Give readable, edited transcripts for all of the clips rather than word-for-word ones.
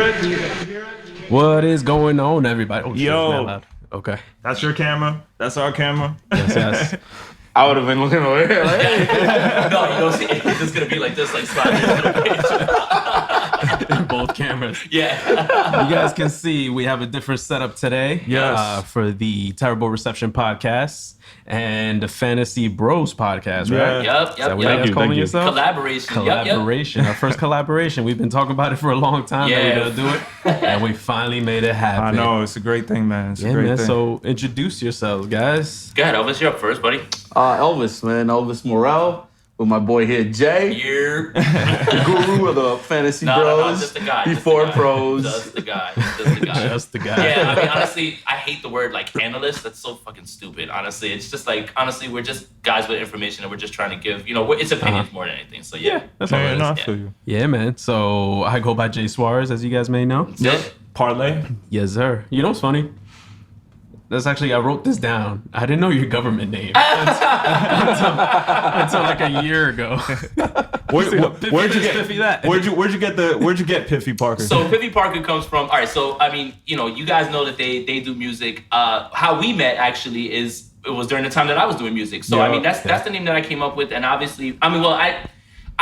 it? What is going on, everybody? Oh, Yo. loud. Okay. That's your camera. That's our camera. Yes. I would have been looking over here like, hey. No, you don't see it. It's just gonna be like this, like sliding into the picture. In both cameras. Yeah. You guys can see we have a different setup today. Yes. For the Terrible Reception podcast and the Fantasy Bros podcast, Yeah. right? Yep. Is that what you Yep. guys calling yourself? Collaboration. Collaboration. Our first collaboration. We've been talking about it for a long time that we're gonna do it, and we finally made it happen. I know, it's a great thing, man. It's a Yeah, great man. thing. So introduce yourselves, guys. Go ahead, Elvis. You're up first, buddy. Elvis, man. Elvis Morel with my boy here, Jay. You're The guru of the Fantasy no, Bros. just the guy. Before just the guy. pros. Just the guy. Just the guy. Yeah, I mean, honestly, I hate the word like analyst. That's so fucking stupid. Honestly, it's just like we're just guys with information and we're just trying to give. It's opinions more than anything. So yeah. That's all Yeah, it is. no, I feel you. Yeah, man. So I go by Jay Suarez, as you guys may know. That's it. Parlay. Yes, sir. You know what's funny? That's actually, I wrote this down. I didn't know your government name until like a year ago. Where'd you this, Piffy that. Where'd you get Piffy Parker? So Piffy Parker comes from. All right. So I mean, you guys know that they do music. How we met actually is it was during the time that I was doing music. So Yeah. I mean, that's the name that I came up with, and obviously, I mean, well, I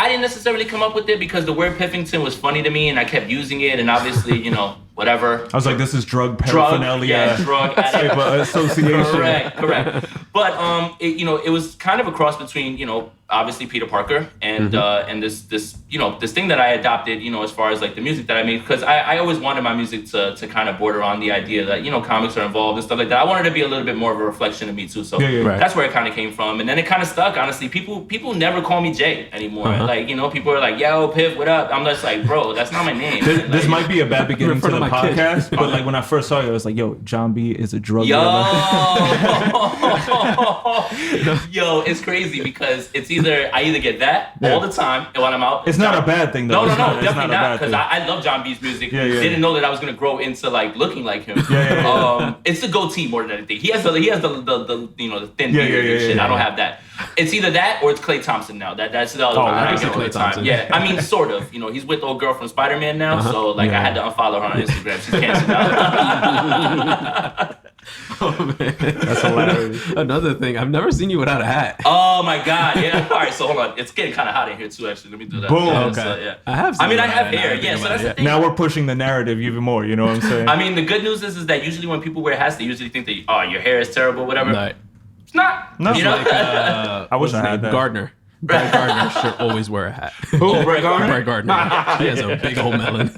didn't necessarily come up with it because the word Piffington was funny to me, and I kept using it, and obviously, whatever. I was like, this is drug paraphernalia drug type addict. of association. Correct. But it was kind of a cross between, obviously Peter Parker and this thing that I adopted, as far as like the music that I made, because I always wanted my music to kind of border on the idea that comics are involved and stuff like that. I wanted to be a little bit more of a reflection of me too. So Right. that's where it kind of came from, and then it kind of stuck. Honestly, people never call me Jay anymore. Like people are like, "Yo, Piff, what up?" I'm just like, "Bro, that's not my name." This might be a bad beginning to front the of my kid. podcast, but like when I first saw you, I was like, yo, John B is a drug Yo, dealer. yo, it's crazy because it's I either get that all the time when I'm out. It's not a bad thing, though. No, It's not definitely a not. bad Because thing. I love John B's music. Yeah. Didn't know that I was gonna grow into like looking like him. Yeah. It's the goatee more than anything. He has the the thin beard and shit. yeah. I don't have that. It's either that or it's Klay Thompson now. That's the other one I I can see get all the Klay time. Thompson. Yeah, I mean, sort of. He's with the old girl from Spider-Man now, so like I had to unfollow her on Instagram. She's canceled now. Oh, man. That's hilarious. Another thing, I've never seen you without a hat. Oh my god, yeah. All right, so hold on. It's getting kind of hot in here too, actually. Let me do that. Boom. Yeah, Okay. so, yeah. I have. I mean, I seen have you hair, without a yeah, hat. so that's the thing. Now we're pushing the narrative even more, you know what I'm saying? I mean, the good news is that usually when people wear hats, they usually think that, your hair is terrible, whatever. Right. It's not. No. You know? Like, I wish what's I his had name? that. Gardner. Brad Gardner should always wear a hat. Oh, Brett Gardner? Brad Gardner. He has a big old melon.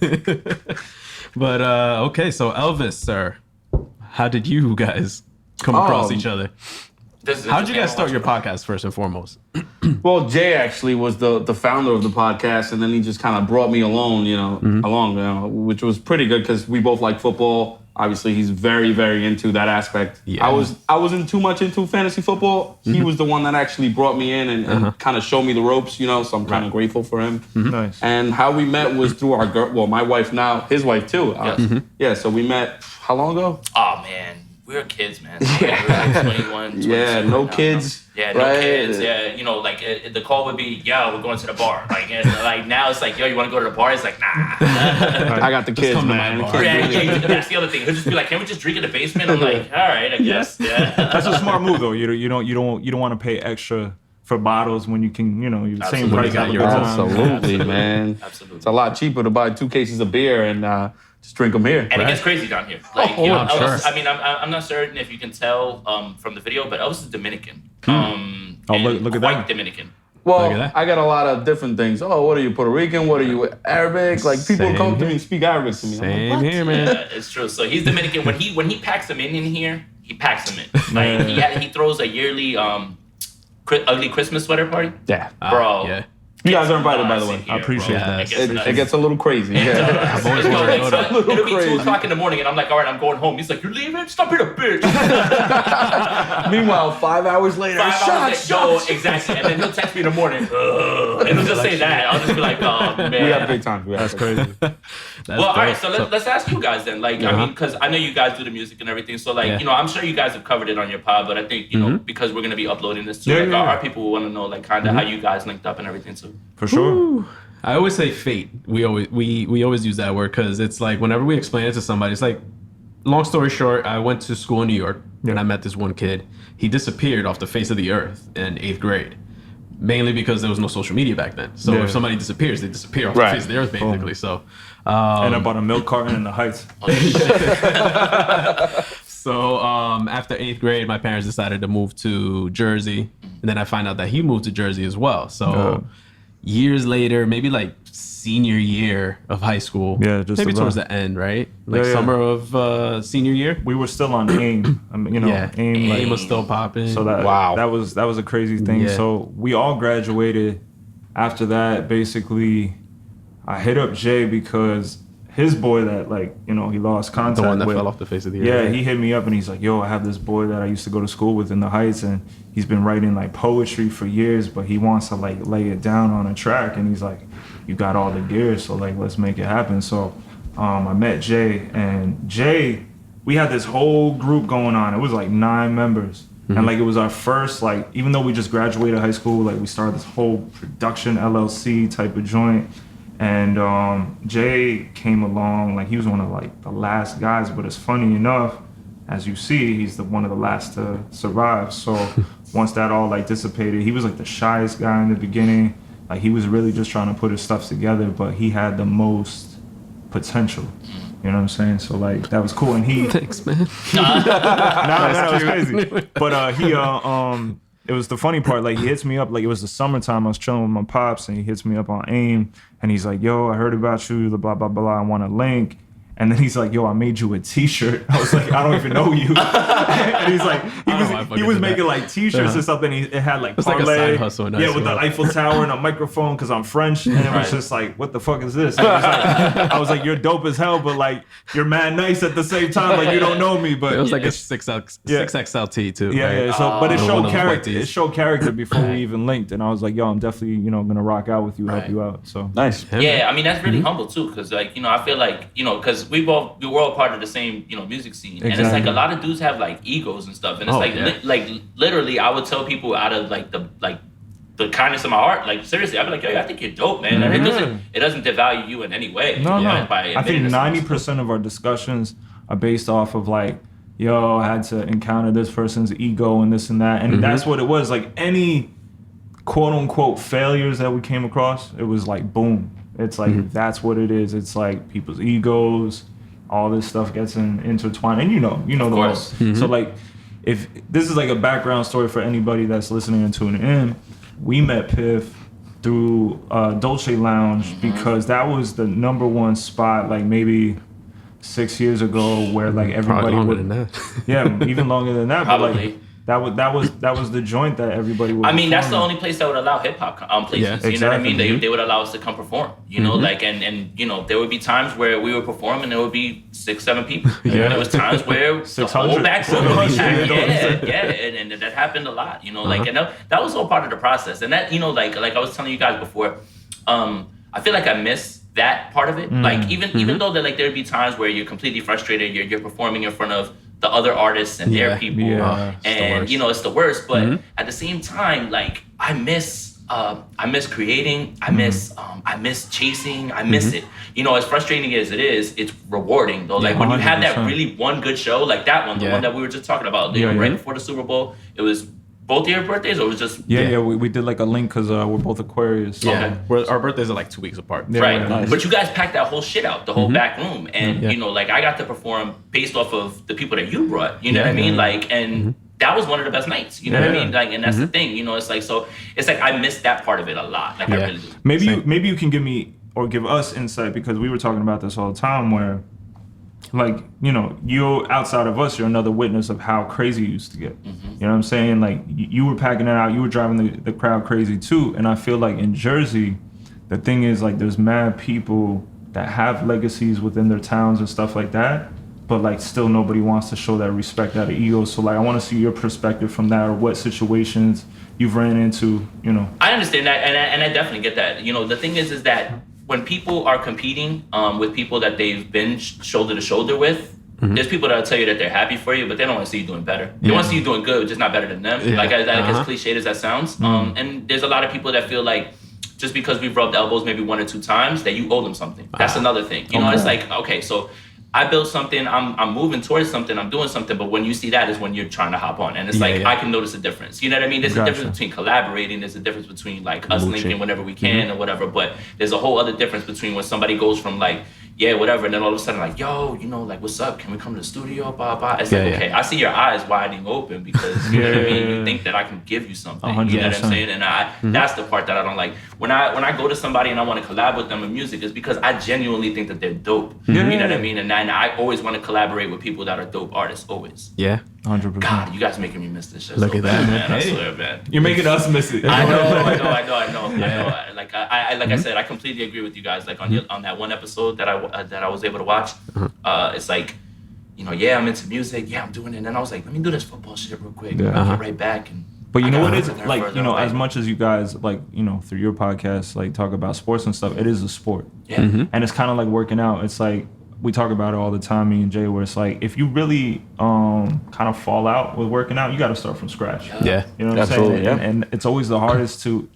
But okay, so Elvis, sir, how did you guys come across each other? How did you guys start your podcast first and foremost? Well, Jay actually was the founder of the podcast, and then he just kind of brought me along, which was pretty good because we both like football. Obviously, he's very, very into that aspect. Yeah. I wasn't too much into fantasy football. He was the one that actually brought me in and kind of showed me the ropes, so I'm kind of grateful for him. Nice. And how we met was through our girl, well, my wife now, his wife too. Yeah, so we met how long ago? Oh, man. We were kids, man. So, we were like 21, 22. Yeah, no kids. Yeah, no right? kids. Yeah, the call would be, "Yo, we're going to the bar." Like now it's like, "Yo, you want to go to the bar?" It's like, "Nah." I got the kids, come to man. my bar. Can't do it. That's the other thing. He'll just be like, "Can we just drink in the basement?" I'm like, "All right, I guess." Yeah. That's a smart move, though. You don't want to pay extra for bottles when you can, you're the same Absolutely. price. Got at your the own. time. Absolutely, man. Absolutely. It's a lot cheaper to buy 2 cases of beer and just drink them here. And it gets crazy down here. Like, Oh, I'm Elvis, sure. I mean, I'm not certain if you can tell from the video, but Elvis is Dominican. Oh, and look at quite that. Dominican. Look at Well, that. I got a lot of different things. Oh, what are you, Puerto Rican? What are you, Arabic? Like, people Same come to me here. and speak Arabic to me. I'm like, Same what? here, man. Yeah, it's true. So he's Dominican. When he packs them in here, he packs them in. Like he throws a yearly ugly Christmas sweater party. Yeah. Bro. Yeah. You guys are invited, by the way. I appreciate that. It gets a little crazy. Yeah. I've always wanted to go to. It'll be crazy. 2:00 in the morning, and I'm like, "All right, I'm going home." He's like, "You're leaving? Stop being a bitch." Meanwhile, 5 hours later, 5 hours yo, exactly. And then he'll text me in the morning, "Ugh," and he'll just say that. I'll just be like, "Oh man." We have great times. That's crazy. Well, all right. So let's ask you guys then. Like, I mean, because I know you guys do the music and everything. So like, Yeah. I'm sure you guys have covered it on your pod, but I think because we're gonna be uploading this too, Yeah, like yeah. our people will want to know like kind of how you guys linked up and everything too. For sure. Ooh. I always say fate. We always use that word because it's like whenever we explain it to somebody, it's like, long story short, I went to school in New York and I met this one kid. He disappeared off the face of the earth in 8th grade, mainly because there was no social media back then. So if somebody disappears, they disappear off the face of the earth, basically. So, and I bought a milk carton in the Heights. So after 8th grade, my parents decided to move to Jersey, and then I find out that he moved to Jersey as well. So years later, maybe like senior year of high school, just maybe towards the end, right? Like summer of senior year. We were still on AIM. AIM was still popping. So that was a crazy thing. Yeah. So we all graduated. After that, basically, I hit up Jay because his boy that he lost contact with. The one that fell off the face of the earth. Yeah, he hit me up and he's like, yo, I have this boy that I used to go to school with in the Heights, and he's been writing like poetry for years, but he wants to like lay it down on a track, and he's like, you got all the gear, so like let's make it happen. So I met Jay, and Jay, we had this whole group going on. It was like 9 members. And like it was our first, like, even though we just graduated high school, like we started this whole production LLC type of joint. And Jay came along, like he was one of like the last guys, but it's funny enough, as you see, he's one of the last to survive. So once that all like dissipated, he was like the shyest guy in the beginning. Like he was really just trying to put his stuff together, but he had the most potential. You know what I'm saying? So like that was cool. And he Thanks, man. that was crazy. But he it was the funny part, like he hits me up, like it was the summertime, I was chilling with my pops, and he hits me up on AIM, and he's like, yo, I heard about you, blah, blah, blah, I want a link. And then he's like, yo, I made you a t-shirt. I was like, I don't even know you. And he's like, he was making like t-shirts or something. It had like parlay. Like a side hustle in high with the school. Eiffel Tower and a microphone because I'm French. And it was just like, what the fuck is this? And I was like, you're dope as hell, but like, you're mad nice at the same time. Like, you don't know me, but. It was like a 6XLT too. Yeah, right? yeah. So, but it One showed of those white character. tees. It showed character before we even linked. And I was like, yo, I'm definitely, gonna rock out with you, help you out. So. Nice. Yeah, I mean that's really humble too, because like I feel like because we were all part of the same music scene, and it's like a lot of dudes have like egos and stuff, and it's like literally I would tell people out of like the kindness of my heart, like seriously, I'd be like, yo, I think you're dope, man. And it doesn't devalue you in any way. No. By I think admitting 90% of our discussions are based off of like, yo, I had to encounter this person's ego and this and that, and that's what it was. Like any quote unquote failures that we came across, it was like boom. It's like that's what it is. It's like people's egos. All this stuff gets intertwined, and you know the most. So like, if this is like a background story for anybody that's listening and tuning in, we met Piff through Dolce Lounge because that was the #1 spot, like maybe 6 years ago, where like everybody longer would, than that. yeah, even longer than that. Probably. But like that was the joint that everybody would. I mean, that's the perform only place that would allow hip hop places. Yeah, You know what I mean? exactly. They would allow us to come perform. Like and there would be times where we would perform and there would be 6-7 people. Yeah. There was times where the 600. whole back room would be packed. 700. And that happened a lot. Like and that was all part of the process. And that like I was telling you guys before, I feel like I miss that part of it. Like even though that like there'd be times where you're completely frustrated, you're performing in front of the other artists and their people, and it's the worst. But at the same time, like I miss creating, I miss chasing, I miss it. As frustrating as it is, it's rewarding though. Like when you have that 100%. really one good show, like that one, the one that we were just talking about, right before the Super Bowl, it was both your birthdays, or it was just we did like a link because we're both Aquarius. Yeah, our birthdays are like 2 weeks apart. right. nice. But you guys packed that whole shit out, the whole back room, and like I got to perform based off of the people that you brought. You know what I mean? Like and. That was one of the best nights, you know what I mean? Like, and that's the thing, it's like, so it's like I miss that part of it a lot. Like I really do. Maybe you can give me or give us insight, because we were talking about this all the time, where like, you outside of us, you're another witness of how crazy you used to get. You know what I'm saying? Like you were packing it out, you were driving the crowd crazy too. And I feel like in Jersey, the thing is like there's mad people that have legacies within their towns and stuff like that. But like still nobody wants to show that respect out of ego. So like I want to see your perspective from that, or what situations you've ran into, I understand that, and I definitely get that. The thing is that when people are competing with people that they've been shoulder to shoulder with, there's people that'll tell you that they're happy for you, but they don't want to see you doing better. They want to see you doing good, just not better than them. Like as cliched as that sounds. And there's a lot of people that feel like just because we've rubbed elbows maybe 1 or 2 times, that you owe them something. That's another thing. You know, it's like, okay, so I built something, I'm moving towards something, I'm doing something, but when you see that is when you're trying to hop on. And it's I can notice a difference. You know what I mean? There's a difference between collaborating, there's a difference between like us linking whenever we can or whatever, but there's a whole other difference between when somebody goes from like, yeah, whatever, and then all of a sudden like, yo, you know, like, what's up? Can we come to the studio? Blah, blah. It's like, okay, I see your eyes widening open because, you know what I mean? You think that I can give you something. 100%. You know what I'm saying? And that's the part that I don't like. When I go to somebody and I want to collab with them in music, it's because I genuinely think that they're dope. You know what I mean? And I always want to collaborate with people that are dope artists, always. Yeah. 100%. God, you guys making me miss this shit. Look so at that, bad, man. Hey. I swear, man. You're making us miss it. I know. Like I said, I completely agree with you guys. Like on that one episode that I was able to watch, it's like, you know, yeah, I'm into music, yeah, I'm doing it, and then I was like, let me do this football shit real quick. Yeah. I'll get right back. And But you know what? It's further and like, further you know, away. as much as you guys like, you know, through your podcast, like talk about sports and stuff, it is a sport. Yeah. And it's kind of like working out. It's like we talk about it all the time, me and Jay, where it's like if you really kind of fall out with working out, you got to start from scratch. Yeah. You know what Absolutely, I'm saying? yeah. And it's always the hardest to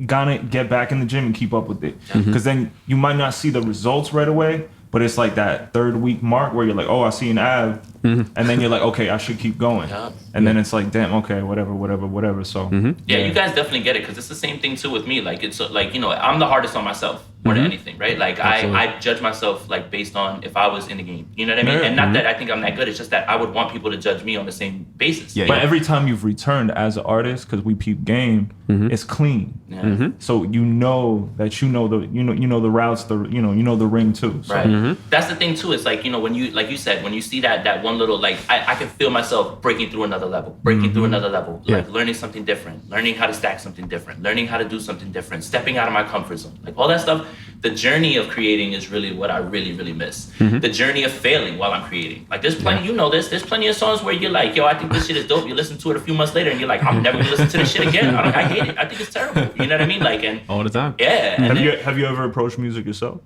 gotta get back in the gym and keep up with it. Because then you might not see the results right away, but it's like that 3rd week mark where you're like, oh, I see an ab. And then you're like, okay, I should keep going. Yeah. And then it's like, damn, okay, whatever. So Yeah, you guys definitely get it because it's the same thing too with me. Like it's like, you know, I'm the hardest on myself more than anything, right? Like I judge myself like based on if I was in the game. You know what I mean? Yeah. And not that I think I'm that good. It's just that I would want people to judge me on the same basis. Yeah. But every time you've returned as an artist, because we peep game, it's clean. Yeah. So you know that you know the routes, the the ring too. So. Right. That's the thing too. It's like, you know, when you, like you said, when you see that one little, like I can feel myself breaking through another level, like learning something different, learning how to stack something different, learning how to do something different, stepping out of my comfort zone, like all that stuff. The journey of creating is really what I really miss. The journey of failing while I'm creating. Like there's plenty, you know this, there's plenty of songs where you're like, yo, I think this shit is dope. You listen to it a few months later and you're like, I'm never gonna listen to this shit again. I hate it. I think it's terrible. You know what I mean? Like, and All the time. yeah. And Have you ever approached music yourself?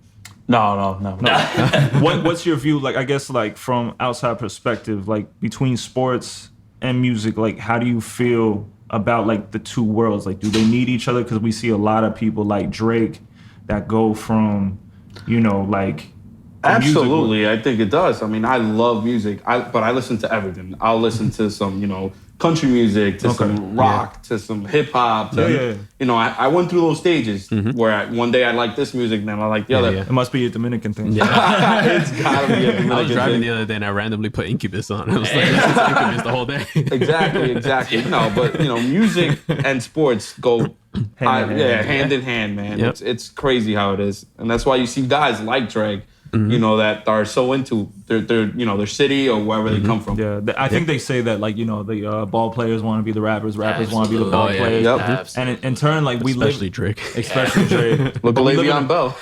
No. What's your view? Like, I guess, like from outside perspective, like between sports and music, like how do you feel about like the two worlds? Like, do they need each other? Because we see a lot of people like Drake that go from, you know, like Absolutely, I think it does. I mean, I love music, but I listen to everything. I'll listen to some, you know, country music, to some rock, to some hip hop. You know, I went through those stages where one day I like this music, then I like the other. It must be a Dominican thing. It's gotta be a Dominican I was driving thing. the other day and I randomly put Incubus on. I was like, listen to Incubus the whole day. Exactly. No, but you know, music and sports go hand in hand, man. Yep. It's crazy how it is, and that's why you see guys like Drake, you know, that are so into their city or wherever they come from. Yeah, I think they say that, like, you know, the ball players want to be the rappers want to be the ball players. Yep. And in turn, like, we Especially live, Drake. especially Drake. Look at Le'Veon Bell.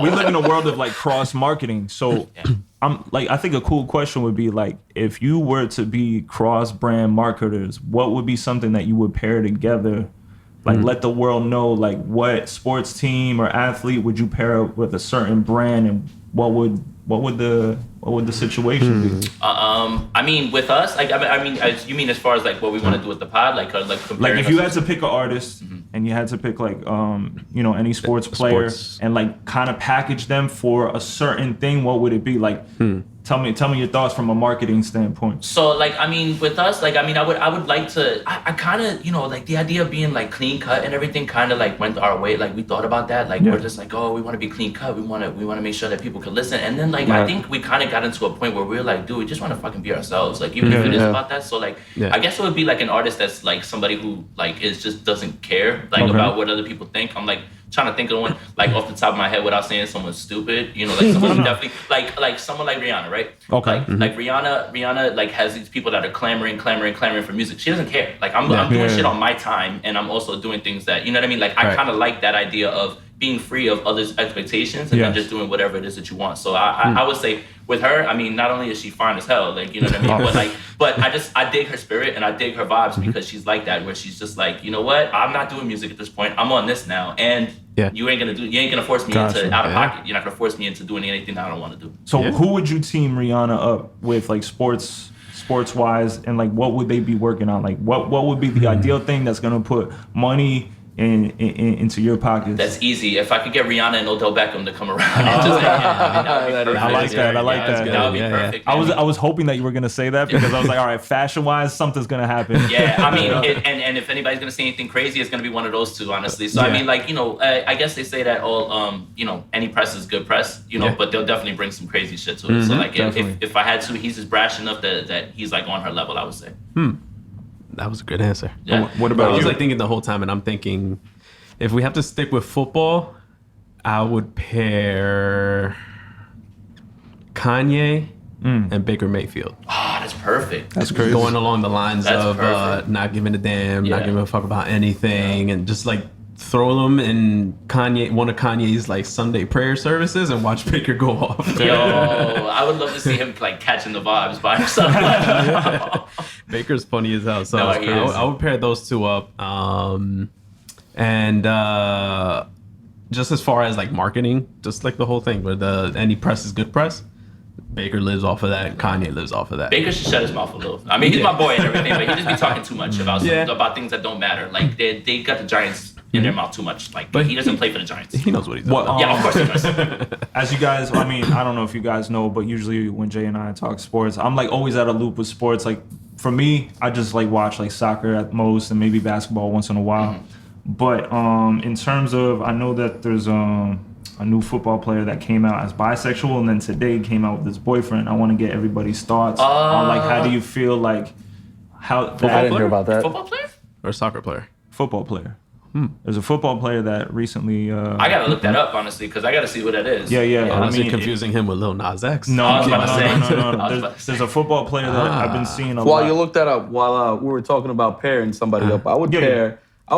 We live in a world of like cross marketing. So I'm like, I think a cool question would be like, if you were to be cross brand marketers, what would be something that you would pair together? Like, let the world know, like, what sports team or athlete would you pair up with a certain brand, and what would the situation be? I mean, with us, like, I mean, you mean as far as like what we want to do with the pod, like Like, if you had to pick an artist and you had to pick like you know, any sports player and like kind of package them for a certain thing, what would it be? Like, tell me your thoughts from a marketing standpoint. So, like, I mean, with us, like, I mean, I would like to, I kind of, you know, like the idea of being like clean cut and everything kind of like went our way. Like, we thought about that. Like, we're just like, oh, we want to be clean cut. We want to make sure that people can listen. And then, like, I think we kind of got into a point where we were like, dude, we just want to fucking be ourselves. Like, even if it is about that. So, like, I guess it would be like an artist that's like somebody who like just doesn't care like about what other people think. I'm like trying to think of one like off the top of my head without saying someone's stupid. You know, like someone who definitely like someone like Rihanna, right? Okay. Like Rihanna like has these people that are clamoring for music. She doesn't care. Like I'm doing shit on my time, and I'm also doing things that, you know what I mean? Like I kind of like that idea of being free of others' expectations and then just doing whatever it is that you want. So I would say with her, I mean, not only is she fine as hell, like, you know what I mean? But I dig her spirit and I dig her vibes because she's like that, where she's just like, you know what? I'm not doing music at this point. I'm on this now. And you ain't gonna force me into out of pocket. You're not gonna force me into doing anything that I don't want to do. So who would you team Rihanna up with, like sports wise, and like what would they be working on? Like what would be the ideal thing that's gonna put money into your pockets? That's easy. If I could get Rihanna and Odell Beckham to come around, that would be perfect. I like that. I like that. That would be perfect. I was hoping that you were gonna say that because I was like, all right, fashion wise, something's gonna happen. Yeah, I mean, and if anybody's gonna say anything crazy, it's gonna be one of those two, honestly. So I mean, like, I guess they say that all, any press is good press, but they'll definitely bring some crazy shit to it. So like, if I had to, he's just brash enough that he's like on her level, I would say. That was a good answer. Yeah. What about you? I was like thinking the whole time, and I'm thinking, if we have to stick with football, I would pair Kanye and Baker Mayfield. Oh, that's perfect. That's crazy. Going along the lines That's of perfect. not giving a damn, not giving a fuck about anything, and just like throw them in one of Kanye's like Sunday prayer services and watch Baker go off. Yo, I would love to see him like catching the vibes by himself. Baker's funny as hell. So No, he is. I would pair those two up. And just as far as like marketing, just like the whole thing, where any press is good press, Baker lives off of that, and Kanye lives off of that. Baker should shut his mouth a little. I mean, he's my boy and everything, but he just be talking too much about things that don't matter. Like they got the Giants in their mouth too much. Like he doesn't play for the Giants. He knows what he's doing. Yeah, of course he does. As you guys, I mean, I don't know if you guys know, but usually when Jay and I talk sports, I'm like always out of loop with sports. Like for me, I just like watch like soccer at most and maybe basketball once in a while. But in terms of, I know that there's a new football player that came out as bisexual, and then today came out with his boyfriend. I want to get everybody's thoughts on like how do you feel like how I didn't hear about that. Football player? Or a soccer player. football player. There's a football player that recently. I gotta look that up honestly because I gotta see who that is. Yeah. I I was mean, confusing him with Lil Nas X. No, I was about to say. I was no. about to say. There's a football player that I've been seeing a lot. While you look that up, while we were talking about pairing somebody up, I would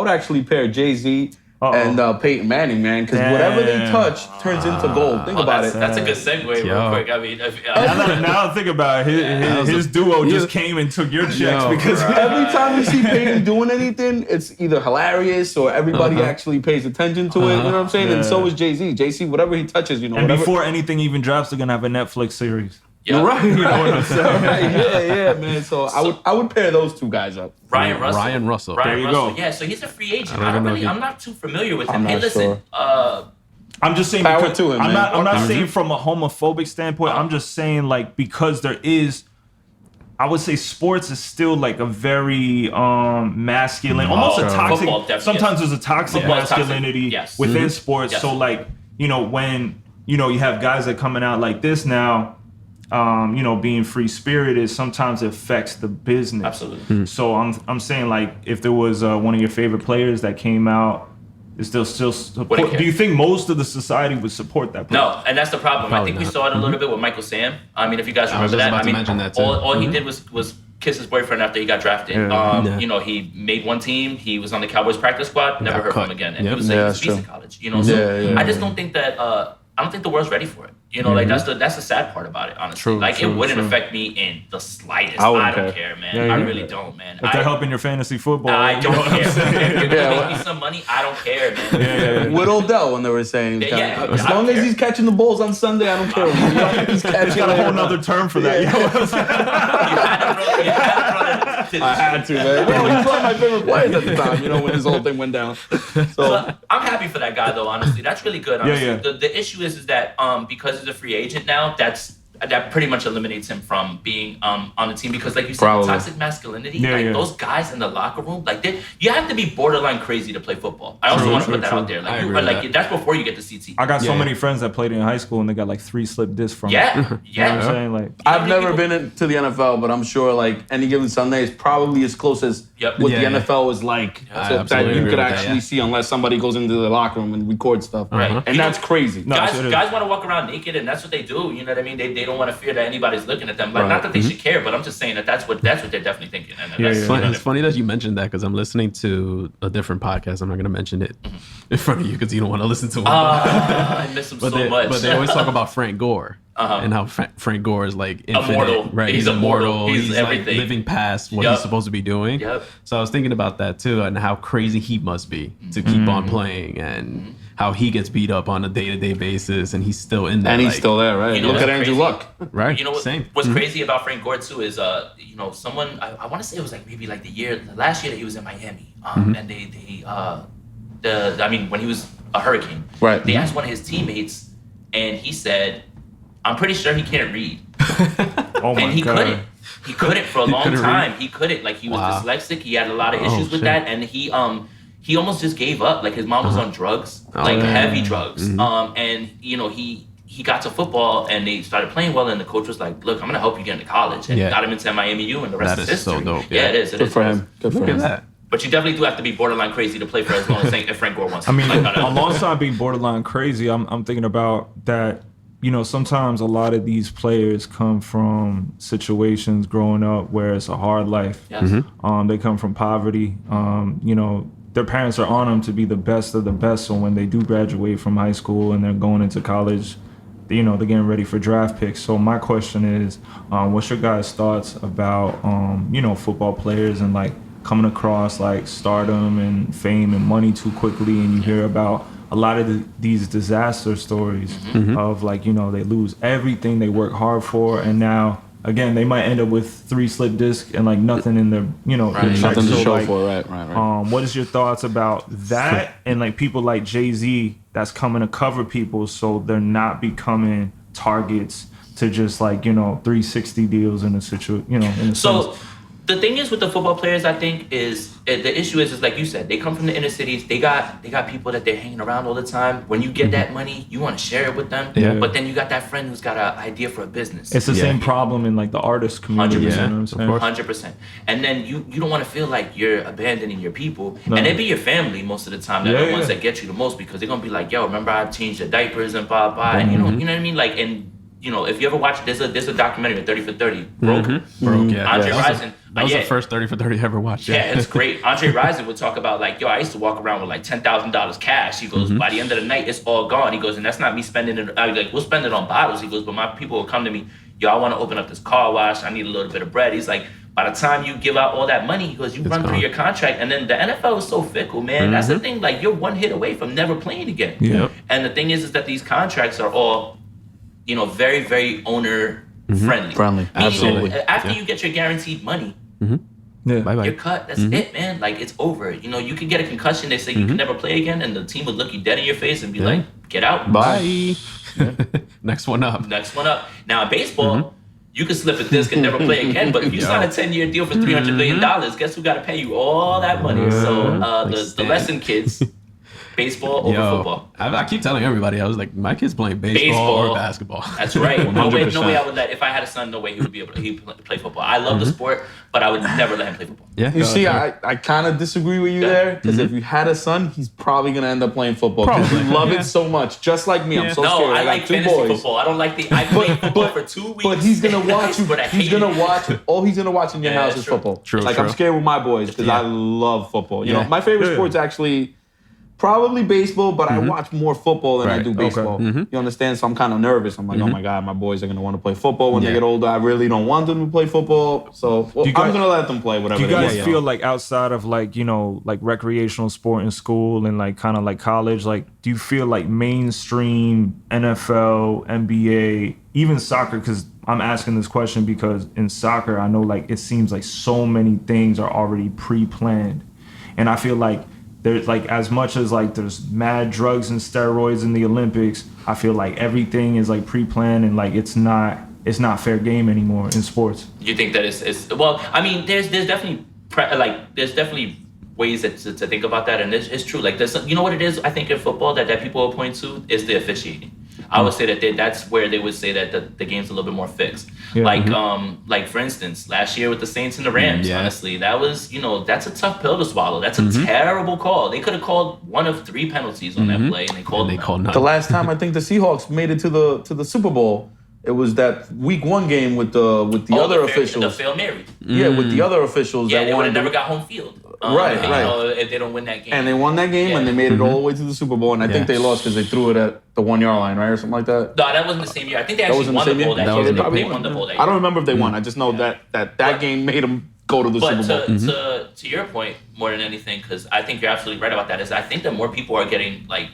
actually pair Jay-Z and Peyton Manning, man, because whatever they touch turns into gold. Think about it. That's a good segue, real quick. I mean, now think about it. His duo just came and took your checks because every time you see Peyton doing anything, it's either hilarious or everybody actually pays attention to it. You know what I'm saying? And so is Jay-Z. Jay-Z, whatever he touches, And whatever. before anything even drops, they're gonna have a Netflix series. You're right. You know what I'm saying? Yeah, man. So I would pair those two guys up. Ryan Russell. There you go. Yeah, so he's a free agent. I'm not too familiar with him. I'm Hey, not listen. sure. I'm just saying Power because to him, I'm man. not saying from a homophobic standpoint. I'm just saying like because there is, I would say sports is still like a very masculine, almost a Football toxic. definitely Sometimes is. there's a toxic Football is toxic. masculinity Yes. within sports. Yes. So like when you have guys that coming out like this now. Being free spirited sometimes it affects the business. Absolutely. So I'm saying like if there was one of your favorite players that came out, is still support. Wouldn't care. Do you think most of the society would support that player? No, and that's the problem. I think we saw it a little bit with Michael Sam. I mean, if you guys I was remember just that, about I to mean, mention that too. all he did was kiss his boyfriend after he got drafted. He made one team. He was on the Cowboys practice squad. Never heard from him again. And he was a beast in college. So I just don't think that. I don't think the world's ready for it. Like that's the sad part about it, honestly. It wouldn't affect me in the slightest. I don't care, man. I really don't, man. If they're helping your fantasy football, I don't care. If you're gonna make me some money, I don't care, man. With Odell, when they were saying, as I long don't as care. he's catching the balls on Sunday, I don't care. As long as he's catching it's got a whole nother term for that. You know what I'm saying? You had to run it. I had to, man. Well, he's one of my favorite players at the time, when this whole thing went down. So I'm happy for that guy, though. Honestly, that's really good. Honestly, Yeah. The issue is that because he's a free agent now, that pretty much eliminates him from being on the team because, like you said, toxic masculinity. Those guys in the locker room, you have to be borderline crazy to play football. I also want to put that out there. That's before you get to CT. I got so many friends that played in high school and they got like 3 slip discs from it. You know what I'm saying? Like I've never been into the NFL, but I'm sure like any given Sunday is probably as close as what the NFL is like that you could actually see unless somebody goes into the locker room and records stuff. Right. And that's crazy. Guys want to walk around naked, and that's what they do. You know what I mean? They don't want to fear that anybody's looking at them. Like, not that they should care, but I'm just saying that's what they're definitely thinking. And It's funny that you mentioned that because I'm listening to a different podcast. I'm not going to mention it in front of you because you don't want to listen to it. I miss him so much. But they always talk about Frank Gore and how Frank Gore is like infinite. Immortal. Right? He's immortal. He's like everything. living past what he's supposed to be doing. Yep. So I was thinking about that too and how crazy he must be to keep on playing and how he gets beat up on a day-to-day basis and he's still in there. And he's still there, right? Look at Andrew Luck. Right. You know what's crazy about Frank Gore too is someone I want to say it was like maybe like the last year that he was in Miami and they when he was a Hurricane, Right. they asked one of his teammates, and he said, "I'm pretty sure he can't read." Oh my And he God. couldn't. He couldn't for a long couldn't time. read? He couldn't. Like, he was Wow. dyslexic. He had a lot of issues with shit. that, and he almost just gave up. Like, his mom was on drugs, like heavy drugs. And he got to football, and they started playing well, and the coach was like, "Look, I'm gonna help you get into college," and got him into Miami U, and the rest That is is so history. dope, Yeah, yeah. it is. It Good is. for him. Good for Look him. at that. But you definitely do have to be borderline crazy to play for as long as Frank Gore wants. I mean, Like, no, no. alongside being borderline crazy, I'm thinking about that. Sometimes a lot of these players come from situations growing up where it's a hard life. Yes. They come from poverty. Their parents are on them to be the best of the best. So when they do graduate from high school and they're going into college, they're getting ready for draft picks. So my question is, what's your guys' thoughts about, football players and like coming across like stardom and fame and money too quickly, and you hear about a lot of these disaster stories of like, they lose everything they work hard for, and now again they might end up with 3 slip discs and like nothing in their Right. check. Nothing to So, show like, for it. Right. what is your thoughts about that and like people like Jay-Z that's coming to cover people so they're not becoming targets to just like 360 deals in a situation, in a So sense. the thing is with the football players, I think, is the issue is like you said, they come from the inner cities. They got people that they're hanging around all the time. When you get that money, you want to share it with them. Yeah. But then you got that friend who's got an idea for a business. It's the same problem in like the artist community. 100%. You know what I'm saying? course. 100%. And then you don't want to feel like you're abandoning your people. And they be your family most of the time. They're the ones that get you the most, because they're going to be like, yo, remember I changed the diapers and blah, blah. And you know what I mean? Like, and if you ever watch, there's a documentary, 30 for 30, Broke. Broke, yeah. Andre That was Rison. That was yeah. the first 30 for 30 I ever watched. Yeah, it's great. Andre Rison would talk about like, yo, I used to walk around with like $10,000 cash. He goes, by the end of the night, it's all gone. He goes, and that's not me spending it. I was like, we'll spend it on bottles. He goes, but my people will come to me, yo, I want to open up this car wash. I need a little bit of bread. He's like, by the time you give out all that money, he goes, you run through your contract. And then the NFL is so fickle, man. That's the thing. Like, you're one hit away from never playing again. Yep. And the thing is that these contracts are all, very, very owner friendly. Friendly. Meaning, Absolutely. After you get your guaranteed money, Yeah. Bye-bye. you're cut. That's it, man. Like, it's over. You could get a concussion. They say you can never play again, and the team would look you dead in your face and be like, "Get out." Bye. Next one up. Next one up. Now in baseball, you can slip a disc and never play again. But if you sign a 10-year deal for $300 million, guess who got to pay you all that money? So the lesson, kids, baseball over football. I keep telling everybody, I was like, my kid's playing baseball or basketball. That's right. No way 100%. I would let. If I had a son, no way he would be able to play football. I love the sport, but I would never let him play football. Yeah. You see, I kind of disagree with you there, because if you had a son, he's probably going to end up playing football. Because you love it so much, just like me. I'm so No, scared. I got like 2 fantasy boys. football. I don't like the. I played football for 2 weeks. But he's gonna watch you. But I He's hated gonna it. watch. All he's gonna watch in your Yeah, house that's is true. football. True, Like, true. I'm scared with my boys because I love football. You know, my favorite Yeah. sport's actually probably baseball, but I watch more football than I Right. do baseball. You understand? So I'm kind of nervous. I'm like, oh my god, my boys are gonna want to play football when they get older. I really don't want them to play football, so you I'm guys- gonna let them play whatever Do you they guys want. feel like outside of like, like recreational sport in school and like kind of like college, like do you feel like mainstream NFL, NBA, even soccer? Because I'm asking this question because in soccer, I know like it seems like so many things are already pre-planned. And I feel like there's like, as much as like there's mad drugs and steroids in the Olympics, I feel like everything is like pre-planned and like it's not fair game anymore in sports. You think that it's well? I mean, there's definitely there's definitely ways to think about that, and it's true. Like there's, you know what it is? I think in football that people will point to is the officiating. I would say that that's where they would say that the game's a little bit more fixed. Yeah. Like for instance, last year with the Saints and the Rams, Yeah. honestly, that was, that's a tough pill to swallow. That's a terrible call. They could have called one of 3 penalties on that play, and they called none. The last time I think the Seahawks made it to the Super Bowl, it was that Week 1 game with the other officials. The Fail Mary. Yeah, with the other officials. Yeah, that they would won have never got home field. Right, right. If they don't win that game. And they won that game, and they made it all the way to the Super Bowl. And I think Yeah. they lost because they threw it at the 1-yard line, right, or something like that. No, that wasn't the same year. I think they That actually wasn't the won the same year? bowl that That year. was They probably won the bowl that I year. don't remember if they won. I just know that game made them go to the But Super Bowl. to your point, more than anything, because I think you're absolutely right about that, is I think that more people are getting, like,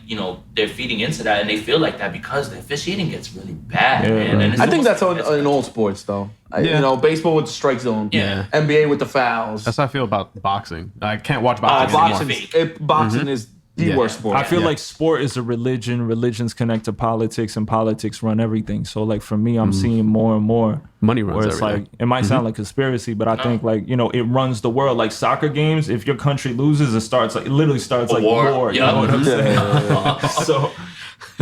they're feeding into that, and they feel like that because the officiating gets really bad, Yeah, man. right. And it's I think almost that's in all sports, though. Yeah. Baseball with the strike zone. Yeah. NBA with the fouls. That's how I feel about boxing. I can't watch boxing Boxing. anymore. Boxing is The worst sport. I feel like sport is a religion. Religions connect to politics, and politics run everything. So like for me, I'm seeing more and more money runs where it's everything. like it might sound like conspiracy, but I think like it runs the world. Like soccer games, if your country loses, it literally starts like war. You know what I'm saying? So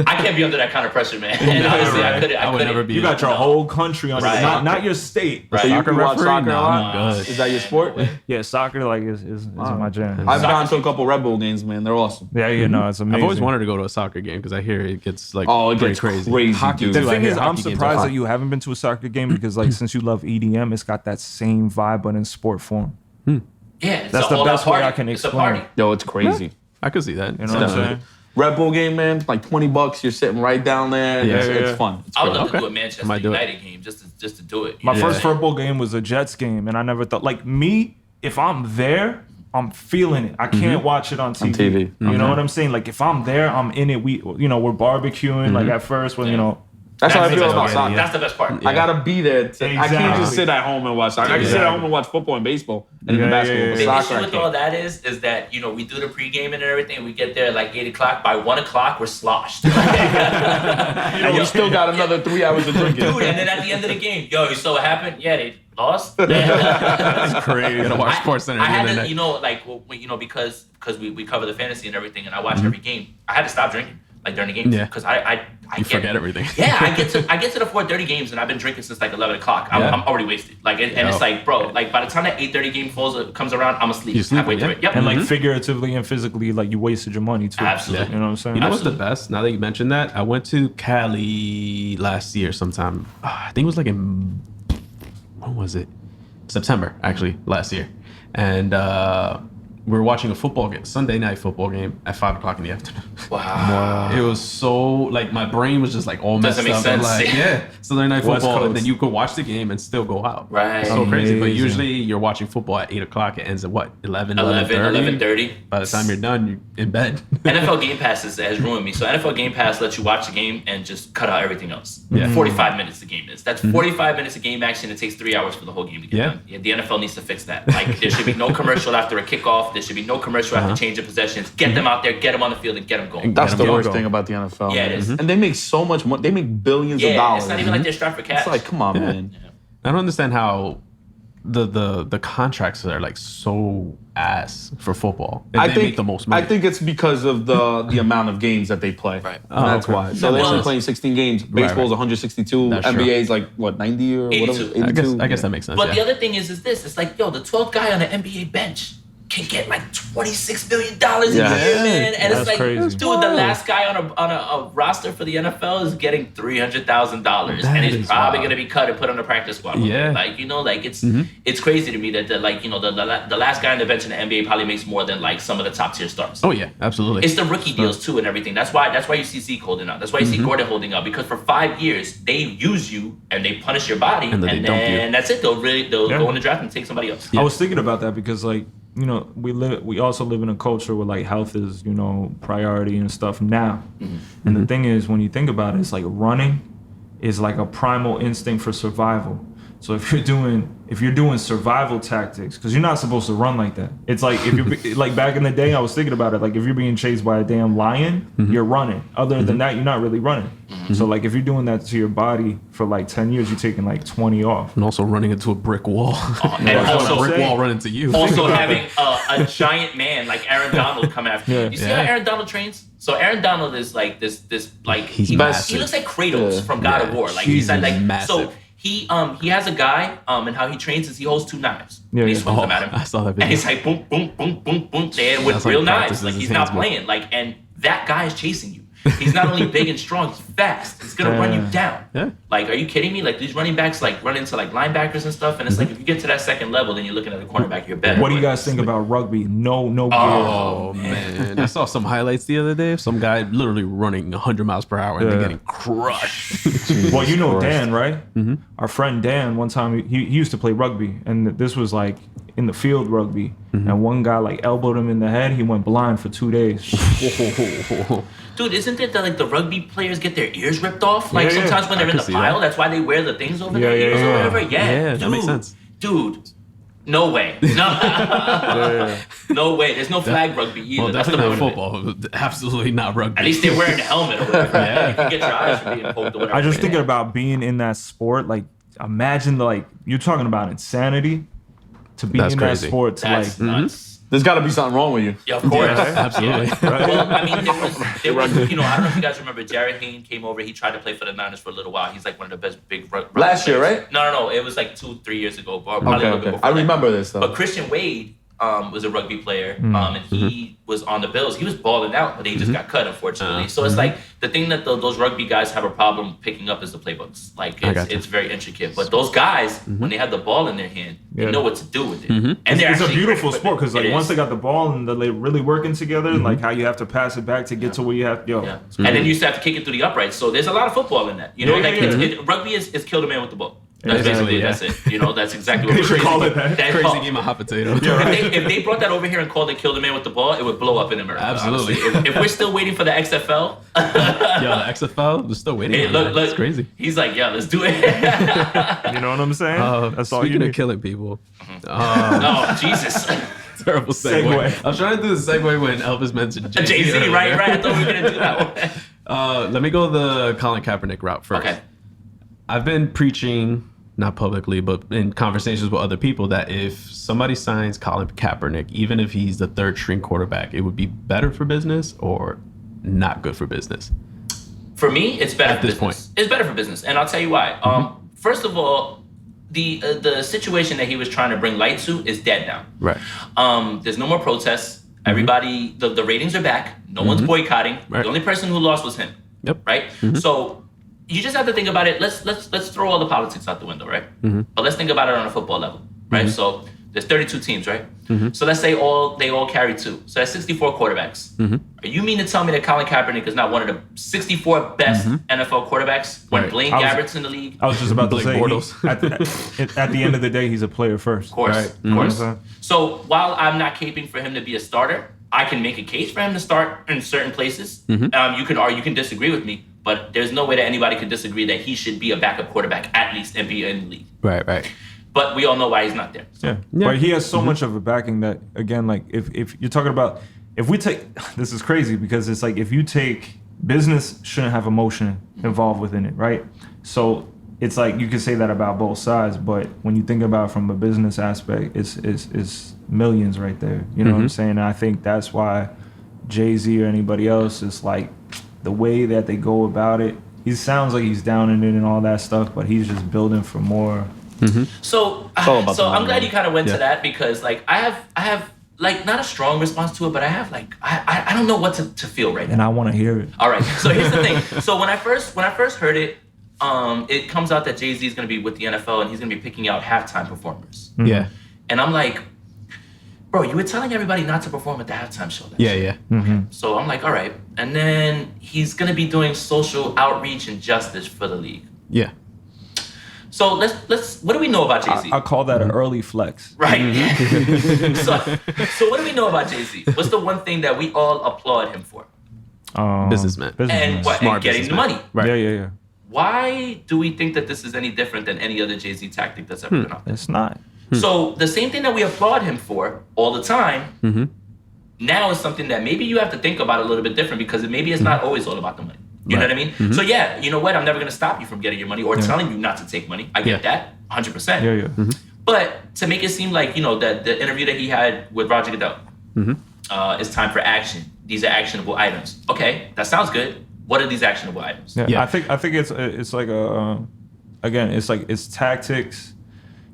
I can't be under that kind of pressure, man. And honestly, I couldn't. I would never be. you got your whole country on Right. not your state. Right. So you Soccer watch referee? soccer a No, lot? I'm good. Is that your sport? Yeah, soccer like is my jam. I've gone to a couple Red Bull games, man. They're awesome. Yeah, it's amazing. I've always wanted to go to a soccer game because I hear it gets like Oh, it pretty gets crazy. crazy, dude. The too. I thing hear is, I'm hockey games are surprised fun. that you haven't been to a soccer game because, like, since you love EDM, it's got that same vibe, but in sport form. Yeah, it's That's a the whole best lot way party. I can It's a explain. party. Yo, it's crazy. I could see that. You know what I'm saying? Red Bull game, man, like $20. You're sitting right down there. Yeah, It's yeah. fun. It's I would great. love to Okay. do a Manchester Might do it. United game just to do it. You My know? first football game was a Jets game, and I never thought, like, me, if I'm there, I'm feeling it. I can't watch it on TV. TV. You know what I'm saying? Like, if I'm there, I'm in it. We're barbecuing, like, at first, when, That's how I feel the about best soccer. part. That's the best part. I gotta be there. I can't Exactly. just sit at home and watch soccer. I can sit at home and watch football and baseball and Yeah, basketball. yeah, But The soccer, issue I with all can't. that is that we do the pregame and everything. And we get there like 8 o'clock. By 1 o'clock, we're sloshed. And you still got another 3 hours of drinking. Dude, and then at the end of the game, you saw what happened? Yeah, they lost. That's crazy. Gotta watch Sports Center. I at the had end of to, the night. because we cover the fantasy and everything, and I watch every game. I had to stop drinking like during the game Yeah. because I You forget everything. Yeah, I get to the 4:30 games, and I've been drinking since like 11 o'clock. I'm already wasted. Like, and it's like, bro, like by the time that 8:30 game comes around, I'm asleep. You sleep, halfway yeah. through it. Yep. And, like, figuratively and physically, like, you wasted your money, too. Absolutely. You know what I'm saying? You know what's the best? Now that you mentioned that, I went to Cali last year sometime. I think it was like when was it? September, actually, last year. And we were watching a football game, Sunday night football game at 5 o'clock in the afternoon. Wow. It was so, like, my brain was just like all messed Doesn't make up. sense. Like, yeah, Sunday night West football, and Coast. then you could watch the game and still go out. Right. So crazy. But Amazing. usually you're watching football at 8 o'clock. It ends at what? 11:30? 11:30. By the time you're done, you're in bed. NFL Game Pass has ruined me. So NFL Game Pass lets you watch the game and just cut out everything else. Yeah. 45 minutes the game is. That's 45 minutes of game action. It takes 3 hours for the whole game to get Yeah. done. Yeah, the NFL needs to fix that. Like, there should be no commercial after a kickoff. There should be no commercial after change of possessions. Get them out there, get them on the field, and get them going. That's the Get 'em worst going. thing about the NFL. Yeah, it man. is. And they make so much money. They make billions of Yeah, dollars. it's not even like they're strapped for cash. It's like, come on, man. I don't understand how the contracts are like so ass for football. And they make the most money. I think it's because of the amount of games that they play. Right. And that's okay. why. So they're Well, only playing 16 games. Baseball's 162. That's true. NBA's like what, 90 or 82. whatever. 82. I guess that makes sense. But yeah. the other thing is this. It's like, the 12th guy on the NBA bench can get like $26 million a year, man. And That's it's like, crazy. dude, the last guy on a roster for the NFL is getting $300,000, and he's is probably wild. gonna be cut and put on the practice squad. Yeah. Like, it's crazy to me that the last guy on the bench in the NBA probably makes more than like some of the top tier stars. Oh yeah, absolutely. It's the rookie deals too and everything. That's why you see Zeke holding out. That's why you see Gordon holding out, because for 5 years they use you and they punish your body, And then they dump you. that's it. They'll go in the draft and take somebody else. I was thinking about that because, like, we also live in a culture where, like, health is, priority and stuff now. And the thing is, when you think about it, it's like running is like a primal instinct for survival. So if you're doing survival tactics, because you're not supposed to run like that. It's like if you're like back in the day, I was thinking about it. Like if you're being chased by a damn lion, you're running. Other than that, you're not really running. So like if you're doing that to your body for like 10 years, you're taking like 20 off. and also running into a brick wall. And Also also, a brick say- wall running to you. also having a giant man like Aaron Donald come after you. You see how Aaron Donald trains? So Aaron Donald is like this like He's he massive. looks like Kratos from God of War. Like he's like massive. so he has a guy and how he trains is he holds 2 knives. Yeah, and he yeah. swings them at him. I saw that video. And he's like boom, boom, boom, boom, boom, and with That's like real practices knives. Like his he's not hands more. playing. Like, and that guy is chasing you. He's not only big and strong, he's fast. He's gonna run you down. Yeah. Like, are you kidding me? Like these running backs like run into like linebackers and stuff. And it's like if you get to that second level, then you're looking at the cornerback, you're better. What do you guys think about rugby? No gear. Oh man, I saw some highlights the other day of some guy literally running 100 miles per hour and then Yeah. getting crushed. Well, you know Dan, right? Our friend Dan, one time he used to play rugby, and this was like in the field rugby, and one guy like elbowed him in the head. He went blind for 2 days. Dude, isn't it that like the rugby players get their ears ripped off? Like Yeah, yeah. sometimes when they're I in could the see pile, that. that's why they wear the things over Yeah, their yeah, ears or yeah. whatever. Yeah, Yeah, dude, that makes sense. Dude, No way. No. No way. There's no flag rugby either. Well, That's the definitely not point of it. football. Absolutely not rugby. At least they're wearing the helmet or whatever. Yeah. You can get your eyes from being poked or whatever. I just thinking about being in that sport. Like, imagine you're talking about insanity to be That's in crazy. that sport. To That's nuts. There's got to be something wrong with you. Yeah, of course. Absolutely. Yeah. Well, I mean, there was, I don't know if you guys remember, Jared Hayne came over. He tried to play for the Niners for a little while. He's like one of the best big rugby Last year, players. right? No. It was like 2-3 years ago. Probably a little bit before I that. remember this though. But Christian Wade was a rugby player, and he was on the Bills. He was balling out, but he just got cut, unfortunately. So it's like the thing that those rugby guys have a problem picking up is the playbooks. Like it's very intricate. But those guys, when they have the ball in their hand, they know what to do with it. And It's a beautiful sport because like once they got the ball and they're really working together, like how you have to pass it back to get to where you have. And then you used to have to kick it through the uprights. So there's a lot of football in that. You know, rugby is kill the man with the ball. That's basically that's it. You know, that's exactly what They should call it that. Crazy game of hot potato. If they brought that over here and called it "Kill the Man with the Ball," it would blow up in America. Absolutely. If we're still waiting for the XFL, Yo, the XFL, we're still waiting. hey, look, It's crazy. He's like, yeah, let's do it. You know what I'm saying? That's all you Speaking of need. killing people, Oh, Jesus. terrible segue. Segue. I was trying to do the segue when Elvis mentioned Jay-Z. Jay-Z, earlier. right? I thought we were going to do that one. Let me go the Colin Kaepernick route first. Okay. I've been preaching, not publicly, but in conversations with other people, that if somebody signs Colin Kaepernick, even if he's the third string quarterback, it would be better for business or not good for business. For me, it's better At for this business. point. It's better for business, and I'll tell you why. First of all, the situation that he was trying to bring light to is dead now. Right. There's no more protests. Everybody, the ratings are back. No one's boycotting. Right. The only person who lost was him. Yep. Right. So you just have to think about it. Let's throw all the politics out the window, right? But let's think about it on a football level, right? So there's 32 teams, right? So let's say they all carry 2. So that's 64 quarterbacks. Are you mean to tell me that Colin Kaepernick is not one of the 64 best NFL quarterbacks when Right. Blaine Garrett's in the league? I was just about to Blake say, Bortles. at the end of the day, he's a player first. Of course, Right? of course. Mhm. So while I'm not caping for him to be a starter, I can make a case for him to start in certain places. You can disagree with me, but there's no way that anybody could disagree that he should be a backup quarterback at least and be in the league. Right. But we all know why he's not there. Yeah. But he has so much of a backing that, again, like if you're talking about, if we take, this is crazy because it's like if you take, business shouldn't have emotion involved within it, right? So it's like you can say that about both sides, but when you think about it from a business aspect, it's millions right there. You know what I'm saying? And I think that's why Jay-Z or anybody else is like the way that they go about it. He sounds like he's down in it and all that stuff, but he's just building for more. So all about the I'm money, glad man. you kind of went Yeah. to that because like I have like not a strong response to it, but I have like I don't know what to feel right now. And I want to hear it. All right. So here's the thing. So when I first heard it, it comes out that Jay-Z is going to be with the NFL and he's going to be picking out halftime performers. Yeah. And I'm like, bro, you were telling everybody not to perform at the halftime show. Yeah. So I'm like, all right. And then he's going to be doing social outreach and justice for the league. Yeah. So let's what do we know about Jay-Z? I call that an early flex. Right. So what do we know about Jay-Z? What's the one thing that we all applaud him for? Businessman. And what? Smart And getting the businessman. money. Right. Yeah. Why do we think that this is any different than any other Jay-Z tactic that's ever been out there? It's not. So the same thing that we applaud him for all the time, now is something that maybe you have to think about a little bit different because maybe it's not always all about the money. You know what I mean? So yeah, you know what? I'm never gonna stop you from getting your money or telling you not to take money. I get that, 100%. Yeah. But to make it seem like, you know, that the interview that he had with Roger Goodell, it's time for action. These are actionable items. Okay, that sounds good. What are these actionable items? Yeah. I think it's like a again, it's tactics.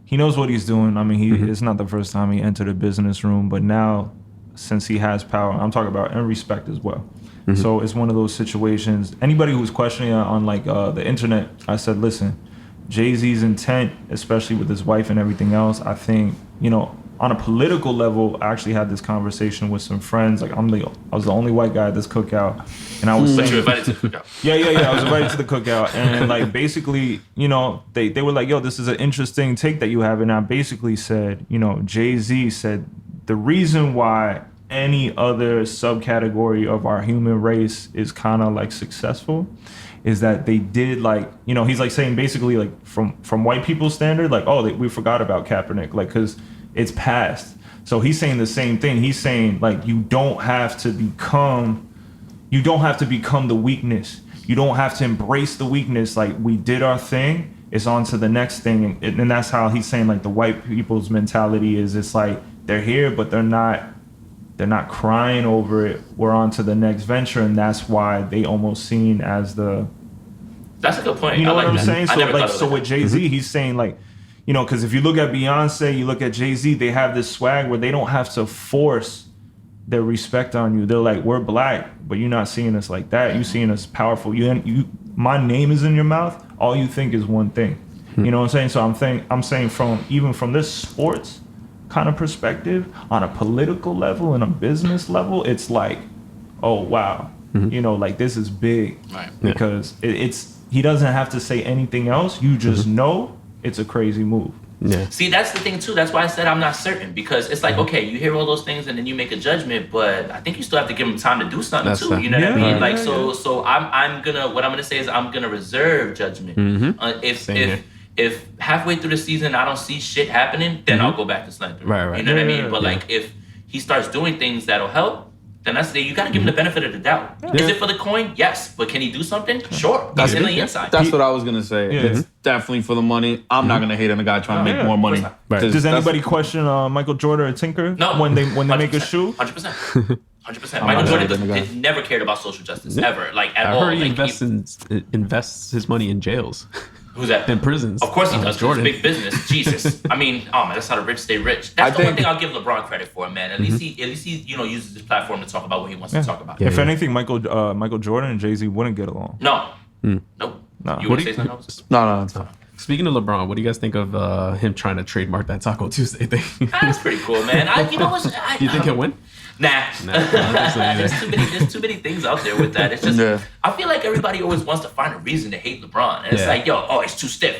He knows what he's doing. I mean, it's not the first time he entered a business room, but now since he has power, I'm talking about in respect as well. So it's one of those situations. Anybody who's questioning it on like the internet, I said, listen, Jay-Z's intent, especially with his wife and everything else, I think, you know, on a political level, I actually had this conversation with some friends. Like I was the only white guy at this cookout, and I was But saying, you invited to the cookout. yeah. I was invited to the cookout, and like basically, you know, they were like, "Yo, this is an interesting take that you have," and I basically said, you know, Jay-Z said the reason why any other subcategory of our human race is kind of like successful is that they did like, you know, he's like saying basically like from white people's standard, like, oh, we forgot about Kaepernick, like, because it's past. So he's saying the same thing. He's saying like you don't have to become the weakness. You don't have to embrace the weakness. Like we did our thing, it's on to the next thing. And that's how he's saying like the white people's mentality is it's like they're here, but they're not crying over it. We're on to the next venture, and that's why they almost seen as the. That's a good point. You know what I'm that. saying? So with Jay-Z, he's saying like, you know, because if you look at Beyonce, you look at Jay-Z, they have this swag where they don't have to force their respect on you. They're like, we're black, but you're not seeing us like that. You're seeing us powerful. My name is in your mouth. All you think is one thing. You know what I'm saying? So I'm saying from this sports kind of perspective, on a political level and a business level, it's like, oh wow, you know, like this is big, right? Because it's he doesn't have to say anything else. You just know it's a crazy move. Yeah. See, that's the thing too. That's why I said I'm not certain, because it's like, okay, you hear all those things and then you make a judgment, but I think you still have to give them time to do something That's too. fair. You know what I mean? Like, yeah. so I'm gonna say is I'm gonna reserve judgment. If halfway through the season I don't see shit happening, then I'll go back to slandering. Right. You know what I mean? Yeah. But like, if he starts doing things that'll help, then that's you got to give him the benefit of the doubt. Yeah. Is it for the coin? Yes, but can he do something? Sure. That's in the inside. That's what I was gonna say. Yeah. It's definitely for the money. I'm not gonna hate on a guy trying to make more money. Right. Does anybody question Michael Jordan or Tinker No. when they make a shoe? 100%. 100%. I'm Michael not Jordan gonna go. never cared about social justice ever, like at I all. heard he Like, invests his money in jails, who's that? in prisons. Of course he does. Jordan. It's big business. Jesus. I mean, oh man, that's how the rich stay rich. That's the one think- thing I'll give LeBron credit for, man. At least he uses his platform to talk about what he wants to talk about. Yeah. If anything, Michael Jordan and Jay-Z wouldn't get along. No. Nope. No. You What want do to say you- something else? No, it's fine. Speaking of LeBron, what do you guys think of him trying to trademark that Taco Tuesday thing? That's pretty cool, man. You know what's? Do you think he'll win? Nah. I don't think so either. There's too many things out there with that. It's just Yeah. I feel like everybody always wants to find a reason to hate LeBron. And it's Yeah. like, yo, he's too stiff.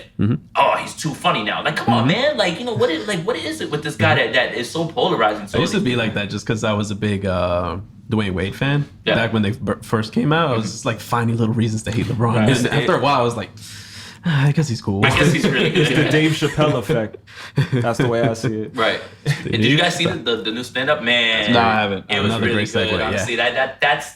Oh, he's too funny now. Like, come on, man. Like, you know, what is it with this guy that is so polarizing? I used to be like that just because I was a big Dwayne Wade fan. Yeah. Back when they first came out, I was just like finding little reasons to hate LeBron. Right. And after a while, I was like, I guess he's cool. I guess he's really good. The Dave Chappelle effect. That's the way I see it. Right. And did you guys see the new stand up? Man. No, I haven't. It was Another really great good. segue, yeah. Honestly, that's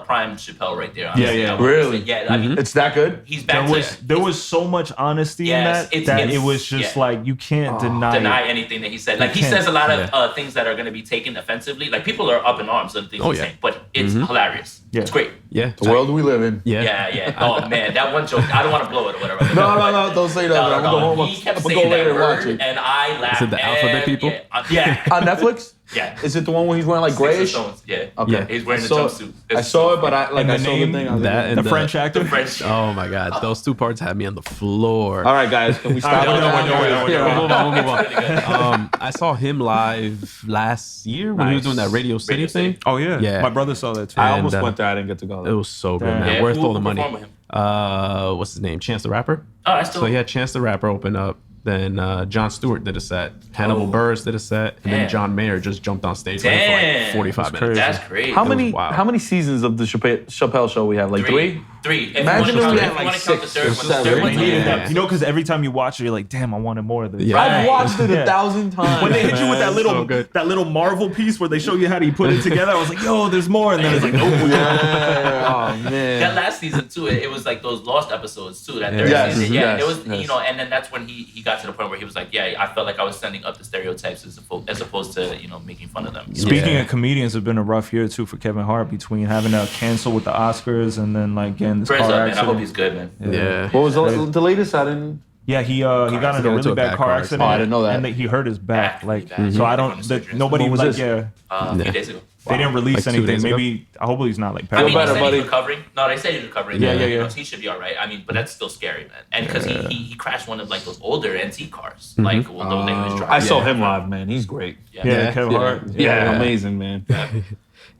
prime Chappelle right there. Honestly. Yeah. I would Really? say. Yeah. I mean, It's that good? he's back There was so much honesty Yes, in it's- that it's- it was just yeah. like you can't deny it. anything that he said. Like he can't. says a lot of things that are going to be taken offensively. Like people are up in arms on things Oh, he's yeah. saying, but it's hilarious. Yeah. It's great. Yeah. The world we live in. Yeah. Oh man, that one joke. I don't want to blow it or whatever. No, don't say that. I'm gonna go home. He kept I'm gonna saying go later that and watch word, it. and I laughed. Is it the alphabet people? Yeah. On Netflix? Yeah. Is it the one where he's wearing like Sticks and grayish? Stones, yeah. Okay. Yeah. He's wearing the So, jumpsuit. I saw it, but I And the saw name, the thing. I was that like, and The French actor. The French. Oh my God, those two parts had me on the floor. all right, guys, can we stop? All right, with that? we're done. We'll move on. I saw him live last year when he was doing that Radio City Radio City. thing. Oh yeah. Yeah. My brother saw that too. I And, almost went there. I didn't get to go It there. was so good, Damn. man. Yeah, Worth who all the money. performed with him? What's his name? Chance the Rapper. Oh, I still. So he had Chance the Rapper open up. Then Jon Stewart did a set. Hannibal Buress did a set. And then Damn. John Mayer just jumped on stage for like Damn. 45 minutes. crazy. That's crazy. How was many wild. how many seasons of the Chappelle show we have? Like three? Three. If Imagine you if want we to had count, like the third six one, or the seven. third one, We needed yeah. that. You know, because every time you watch it, you're like, damn, I wanted more of this. Yeah. I've watched it Yeah. 1,000 times. When they hit you with that Man, little so good. Marvel piece where they show you how to put it together, I was like, yo, there's more. And then it's like, nope. Yeah. Oh That man. last season too, it was like those lost episodes too. That Yeah. third Yes, season, yeah. yes, It was, yes. you know, and then that's when he got to the point where he was like, yeah, I felt like I was sending up the stereotypes as opposed to making fun of them. Speaking Yeah. of comedians, have been a rough year too for Kevin Hart between having to cancel with the Oscars and then like getting this Prayers car up, man. I accident. hope he's good, man. Yeah. What was the latest? I didn't. Yeah, he got in a Got into really a bad bad car car accident. Oh, I didn't know that. And he hurt his back. Back, Like, really bad. so I Mhm. don't. Surgery. Nobody When was like this? yeah. A few days ago. They didn't release Like 2 anything. days ago? Maybe I hope he's not like I mean, paralyzed. better, they said buddy. he's recovering. No, they said he's recovering. Yeah, You yeah. know, he should be all right. I mean, but that's still scary, man. And because he crashed one of like those older antique cars, like when he was driving. I saw him live, man. He's great. Yeah. Yeah, Kevin Hart. Yeah, amazing, man.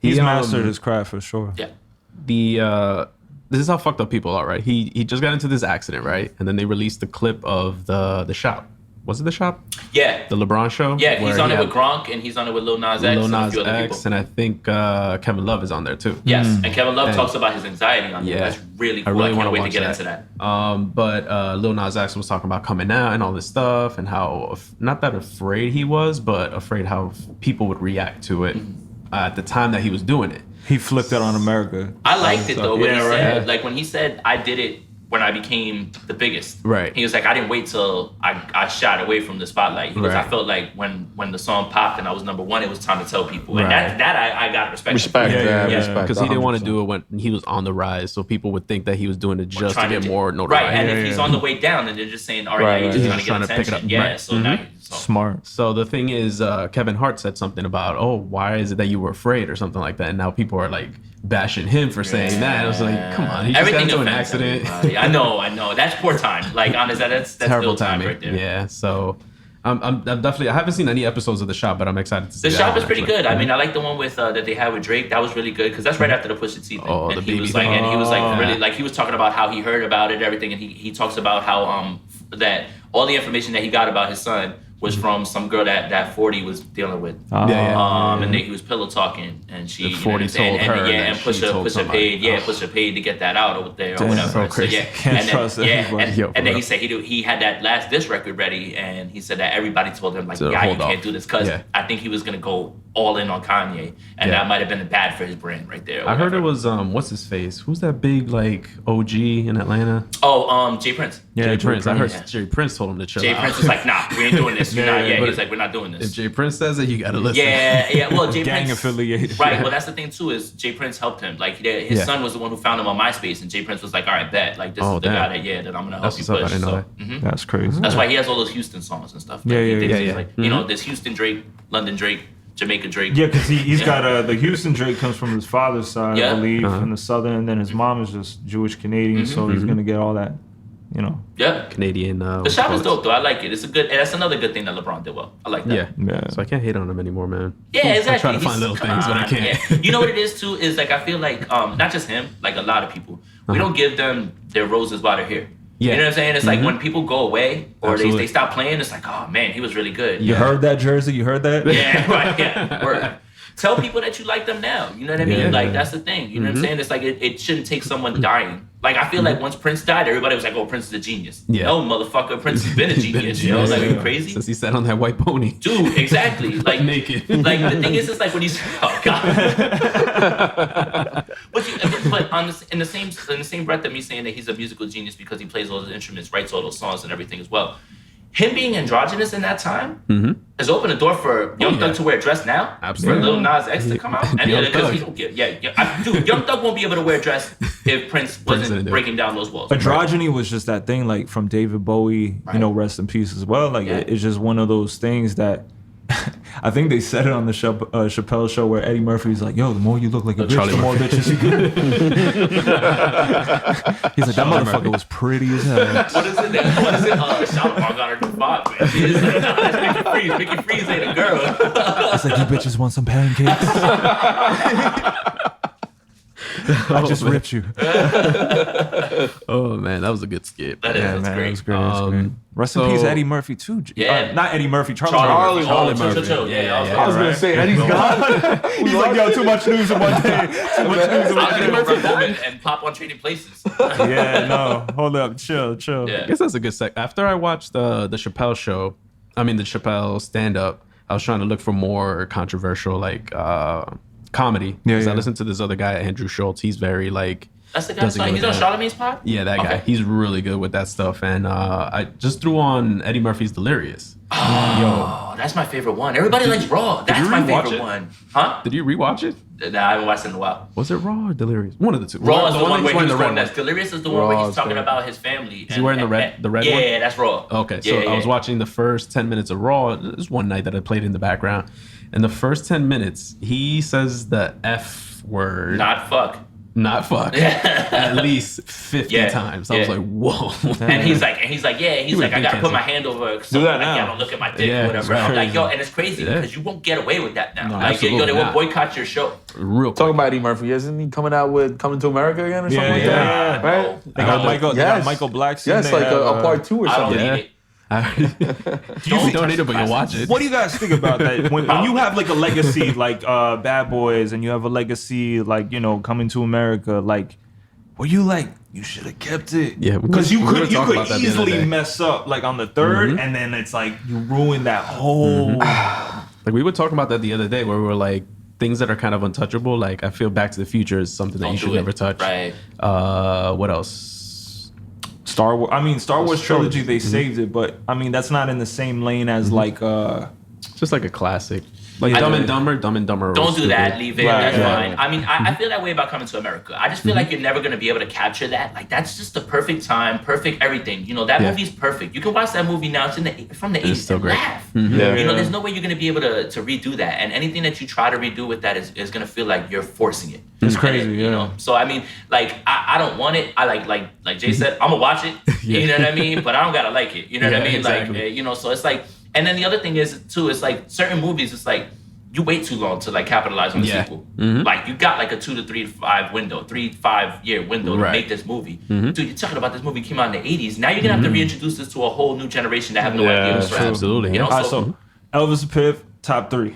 He's He, mastered his craft for sure. Yeah. This is how fucked up people are, right? He just got into this accident, right? And then they released the clip of the shop. Was it The Shop? Yeah. The LeBron show? Yeah, he's where on he it with had Gronk, and he's on it with Lil Nas X Lil and a Nas few other X, people. and I think Kevin Love is on there too. Yes, and Kevin Love And- talks about his anxiety on there. Yeah. That's really cool. I really can't want to wait watch to get that. into that. But Lil Nas X was talking about coming out and all this stuff, and how not that afraid he was, but afraid how people would react to it at the time that he was doing it. He flipped it on America. I liked it though when he Yeah, said, right. like when he said, I did it when I became the biggest. Right. He was like, I didn't wait till I shot away from the spotlight. He goes, Right. I felt like when the song popped and I was number one, it was time to tell people. And Right. that I got respect. Respect, for. Yeah. respect. Because he didn't want to 100%. do it when he was on the rise, so people would think that he was doing it just to Trying get do- more Right, notoriety. and Yeah, if he's yeah. on the way down, then they're just saying, all right, Right, now you're right. just He's trying to trying to get pick it attention. up. Yeah, Right. so now so Smart. So the thing is, Kevin Hart said something about, oh, why is it that you were afraid or something like that? And now people are like bashing him for saying that. I was like, come on, he just got into an offends accident. everybody. I know. That's poor time. Like honestly, that's Terrible still time timing. right there. Yeah. So I'm definitely, I haven't seen any episodes of The Shop, but I'm excited to see The that Shop one, is pretty actually. good. I mean, I like the one with that they had with Drake. That was really good because that's right after the Pusha T thing. Oh, and the he baby was like, thing. and he was like Oh. really like he was talking about how he heard about it, and everything, and he talks about how that all the information that he got about his son was from some girl that 40 was dealing with. Yeah. And then he was pillow talking, and she The you know 40 what I'm saying? told her, and, yeah, and and she told Pusha somebody. paid, Pusha paid to get that out over there or Damn, whatever. so crazy. yeah, Can't and trust then, yeah, anybody. and, Yo, for and then real. he said he had that last diss record ready, and he said that everybody told him like, So yeah, you hold can't off. do this because Yeah. I think he was gonna go all in on Kanye, and Yeah. that might have been bad for his brand right there. or I heard it whatever. was what's his face? Who's that big like OG in Atlanta? Jay Prince. Jay Prince. I heard Yeah. Jay Prince told him to chill Jay out. Prince was like, nah, we ain't doing this. You're not. Yeah, but he's like, we're not doing if this. Jay Prince says it, you gotta listen. Yeah. Well, Jay Gang Prince affiliated. Right. Well, that's the thing too is Jay Prince helped him. Like his Yeah. son was the one who found him on MySpace, and Jay Prince was like, all right, bet. Like this Oh, is the damn. guy that I'm gonna help That's you what's up. I push. didn't know So, that. mhm. That's crazy. That's why he has all those Houston songs and stuff. Yeah, Like, he yeah, thinks yeah, he's yeah. Like, you know, there's Houston Drake, London Drake, Jamaica Drake. Yeah, because he's got the Houston Drake comes from his father's side, Yeah. I believe, Uh-huh. from the southern, and then his mom is just Jewish Canadian, so he's gonna get all that, you know. Yeah. Canadian. The Shop is dope though. I like it. It's a good. And that's another good thing that LeBron did well. I like that. Yeah. Yeah. So I can't hate on him anymore, man. Yeah, exactly. I try to He's- find little come things, but I on, can't. yeah. You know what it is too is like I feel like not just him, like a lot of people, we don't give them their roses while they're here. Yeah. You know what I'm saying? It's like when people go away or Absolutely. they stop playing, it's like, oh man, he was really good. You Yeah. heard that, Jersey? You heard that? Yeah, right. Yeah. Word. Tell people that you like them now. You know what I mean? Yeah. Like that's the thing. You know what I'm saying? It's like it shouldn't take someone dying. Like I feel like once Prince died, everybody was like, "Oh, Prince is a genius." Yeah. No, motherfucker, Prince has been a genius. You know, genius. like are you Yeah. crazy? Since he sat on that white pony. Dude, exactly. Like Naked. Like the thing is, it's like when he's oh god. but in the same breath that me saying that he's a musical genius because he plays all the instruments, writes all those songs and everything as well. Him being androgynous in that time has opened the door for Young Thug to wear a dress now. Absolutely. For Lil Nas X to come out. And Young because Thug. he don't get dude, Young Thug won't be able to wear a dress if Prince didn't wasn't do it. breaking down those walls. Androgyny was just that thing, like from David Bowie, you know, rest in peace as well. Like Yeah. it's just one of those things that I think they said it on the Chappelle show where Eddie Murphy's like, "Yo, the more you look like a bitch, Charlie the more bitches you get." He's like, "That motherfucker was pretty as hell." What is it? Shalimar got her to fuck, man. She's like, Mickey Freeze ain't a girl. It's like, "You bitches want some pancakes?" I just ripped you. Oh man, that was a good skit. That is, Yeah, that's man, great. it was great. It was great. Rest in so- peace, Eddie Murphy too. Yeah. Not Eddie Murphy, Charlie. Charlie. Oh, Murphy. chill. Yeah, Yeah, I was gonna say Eddie's gone. He's like, "Yo, too much news in one day. Too much news in I'm one gonna day." go run home and pop on Trading Places. Yeah, no, hold up, chill. I Yeah. guess that's a good sec. After I watched the Chappelle show, the Chappelle stand up, I was trying to look for more controversial like comedy. Yeah, Because I yeah. listened to this other guy, Andrew Schultz. He's very like That's the guy. Doesn't go He's on down. Charlamagne's pod. yeah, that guy. Okay. He's really good with that stuff. And I just threw on Eddie Murphy's Delirious. Oh, that's my favorite one. Everybody likes Raw. That's you my rewatch favorite it? one. Huh? Did you rewatch it? Nah, I haven't watched it in a while. Was it Raw or Delirious? One of the two. Raw is the one that where he's he was wearing going the nuts. red Delirious is the one where Raw he's is talking great. about his family. he wearing the red one? Yeah, that's Raw. Okay, so Yeah, I was watching the first 10 minutes of Raw. This one night that I played in the background. And the first 10 minutes, he says the F word. Not fuck. Not fuck. At least 50 Yeah, times. I was yeah. like, whoa. And he's like, was I gotta big put my cancer. hand over. Do that like, now. Yeah, don't look at my dick Yeah, or whatever. it's I'm like, crazy. yo, and it's crazy Yeah. because you won't get away with that now. No, like, yo, absolutely they will not. boycott your show. Real quick. Talking about Eddie Murphy, isn't he coming out with Coming to America again or something Yeah, like yeah, that? yeah. Right? They got Michael. They got Yes. Michael Blackson. Yes, they like have, a part 2 or I don't something. Yeah. need it. You don't need it, but you'll watch it. What do you guys think about that? When you have like a legacy like Bad Boys, and you have a legacy like, you know, Coming to America, like, were you like, you should have kept it? Yeah, because you could day. easily mess up like on the third, and then it's like you ruin that whole. Like we were talking about that the other day, where we were like, things that are kind of untouchable. Like I feel Back to the Future is something that you should never touch. Right. What else? Star Wars. I mean, Star Wars trilogy, they saved it, but I mean that's not in the same lane as like just like a classic. Like Dumb and Dumber. Don't do that. Leave it. Right, That's yeah. fine. I mean, I feel that way about Coming to America. I just feel like you're never gonna be able to capture that. Like that's just the perfect time, perfect everything. You know, that movie's perfect. You can watch that movie now. It's from the 80s still and great. laugh. Yeah. You know, there's no way you're gonna be able to redo that. And anything that you try to redo with that is gonna feel like you're forcing it. It's crazy, You know. So I mean, like I don't want it. I like Jay said, I'm gonna watch it. You know what I mean? But I don't gotta like it. You know what I mean? Exactly. Like you know. So it's like, and then the other thing is too. It's like certain movies. It's like, you wait too long to like capitalize on the sequel. Like you got like a 2 to 3 to 5 window, 3-5 year window to make this movie. Dude, you're talking about this movie came out in the 80s. Now you're gonna have to reintroduce this to a whole new generation that have no idea what's true. Absolutely. You know, All right, so Elvis and Piff, top 3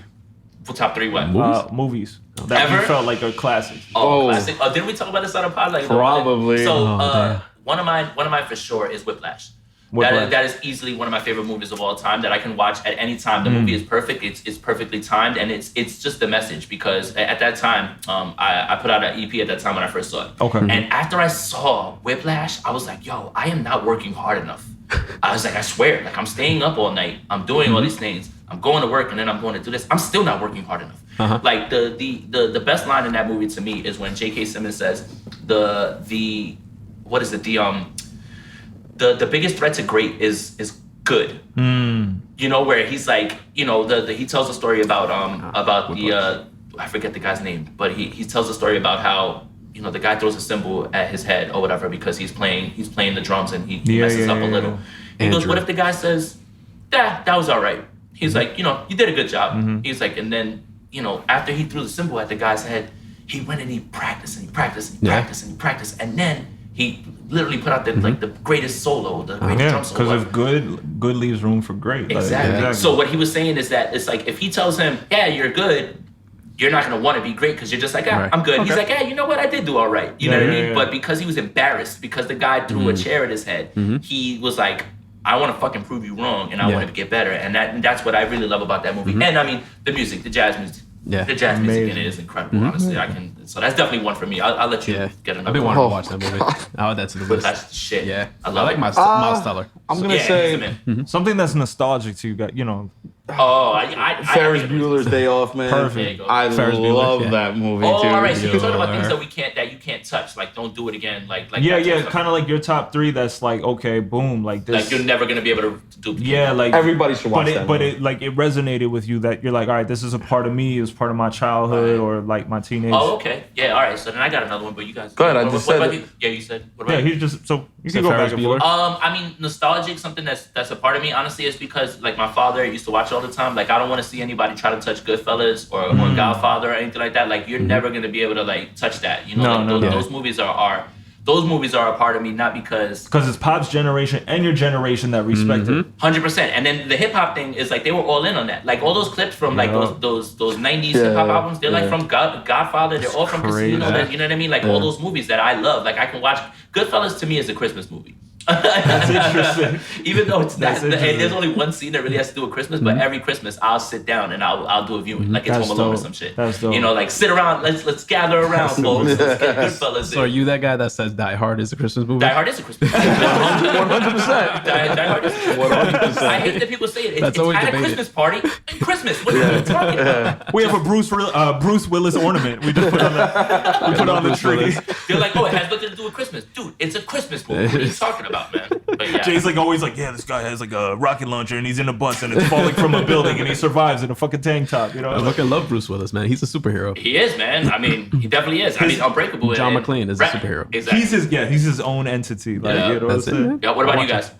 for top 3 what? movies that you Ever? felt like a classic. Oh, classic. Oh, didn't we talk about this on a pod? Like, Probably. So one of mine for sure is Whiplash. That is easily one of my favorite movies of all time that I can watch at any time. The movie is perfect. It's perfectly timed, and it's just the message, because at that time, I put out an EP at that time when I first saw it. Okay. And after I saw Whiplash, I was like, yo, I am not working hard enough. I was like, I swear, like I'm staying up all night. I'm doing all these things. I'm going to work, and then I'm going to do this. I'm still not working hard enough. Like the best line in that movie to me is when J.K. Simmons says the what is it, the biggest threat to great is good. You know, where he's like, you know, he tells a story about the I forget the guy's name, but he tells a story about how, you know, the guy throws a cymbal at his head or whatever because he's playing the drums and he messes up a little. He goes, what if the guy says, that was all right? He's like, you know, you did a good job. He's like, and then, you know, after he threw the cymbal at the guy's head, he went and he practiced and he practiced and he practiced and he practiced, and then he literally put out like the greatest solo, the greatest drum solo. Because if good leaves room for great. Exactly. Like, So what he was saying is that it's like, if he tells him, yeah, you're good, you're not gonna want to be great because you're just like, I'm good. He's like, yeah, you know what, I did do all right. You know what I mean? But because he was embarrassed, because the guy threw a chair at his head, he was like, I want to fucking prove you wrong, and I want to get better. And that's what I really love about that movie. And I mean, the music, the jazz music. Yeah. The jazz music in it is incredible, honestly. So that's definitely one for me. I'll let you get another I've been one. wanting to watch that movie. I'll add that to the list. That's shit. Yeah. I love like it. Miles Teller. I'm gonna say something that's nostalgic to you guys, you know. Oh, I Ferris Bueller's Day Off, man. Perfect. I Ferris Bueller, love that movie too. Oh, all right. So you're talking about things that you can't touch. Like, don't do it again. Like Kind of like your top 3. That's like, okay, boom, like this. Like you're never gonna be able to duplicate. Yeah, like Everybody should watch that. But it like it resonated with you that you're like, all right, this is a part of me. It was part of my childhood or like my teenage. Oh, okay. Yeah. All right. So then I got another one, but you guys. Go ahead. I What just about said you? Yeah, you said. What about Yeah, you? he's just so you Said can go Ferris back and forth. I mean, nostalgic, something that's a part of me, honestly, is because like my father used to watch it all the time. Like I don't want to see anybody try to touch Goodfellas or Godfather or anything like that. Like you're never gonna be able to like touch that. You know, those movies are a part of me, not because it's Pop's generation and your generation that respect it. 100%. And then the hip hop thing is like they were all in on that. Like all those clips from like those 90s hip hop albums, they're like from Godfather. They're all from Casino. You know what I mean? Like all those movies that I love. Like I can watch. Goodfellas to me is a Christmas movie. That's interesting. Even though it's not, and there's only one scene that really has to do with Christmas, but every Christmas I'll sit down and I'll do a viewing, like it's That's Home Alone or dope. some shit. That's dope. You know, like sit around, let's gather around, folks. Let's get Goodfellas. So are you that guy that says Die Hard is a Christmas movie? Die Hard is a Christmas movie. 100%. Die Hard is a Christmas movie. 100%. I hate that people say it. That's It's always at a debated. Christmas party. Christmas. What are you talking about? We have a Bruce Willis ornament. We just put on the tree. They're like, oh, it has nothing to do with Christmas. Dude, it's a Christmas movie. What are you talking about, man? But yeah. Jay's like always like, yeah, this guy has like a rocket launcher and he's in a bus and it's falling from a building and he survives in a fucking tank top. You know, I fucking love Bruce Willis, man. He's a superhero. He is, man. I mean, he definitely is. I mean, Unbreakable. John and- McClane is a superhero. Exactly. he's his own entity. Like, Yeah, you know that's what I'm it, saying? man. Yeah, what about you guys?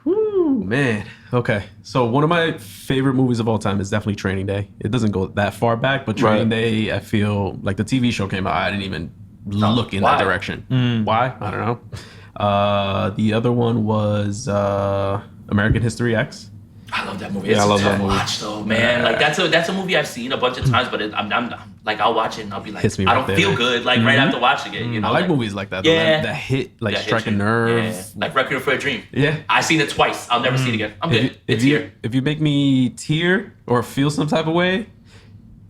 Woo, man. Okay. So one of my favorite movies of all time is definitely Training Day. It doesn't go that far back, but Training Day, I feel like the TV show came out, I didn't even look in why? that direction. Why? I don't know. The other one was American History X. I love that movie. Yeah, It's I love a that tough movie. watch though, man. Like that's a movie I've seen a bunch of times, but I'm like I'll watch it and I'll be like, Hits me I right don't there, feel man. good like right after watching it. You know, I like movies like that. Though. Yeah. That hit, like that strike a hits you. nerve. Yeah. Like Requiem for a Dream. Yeah. I seen it twice. I'll never see it again. I'm good. It's here. If you make me tear or feel some type of way,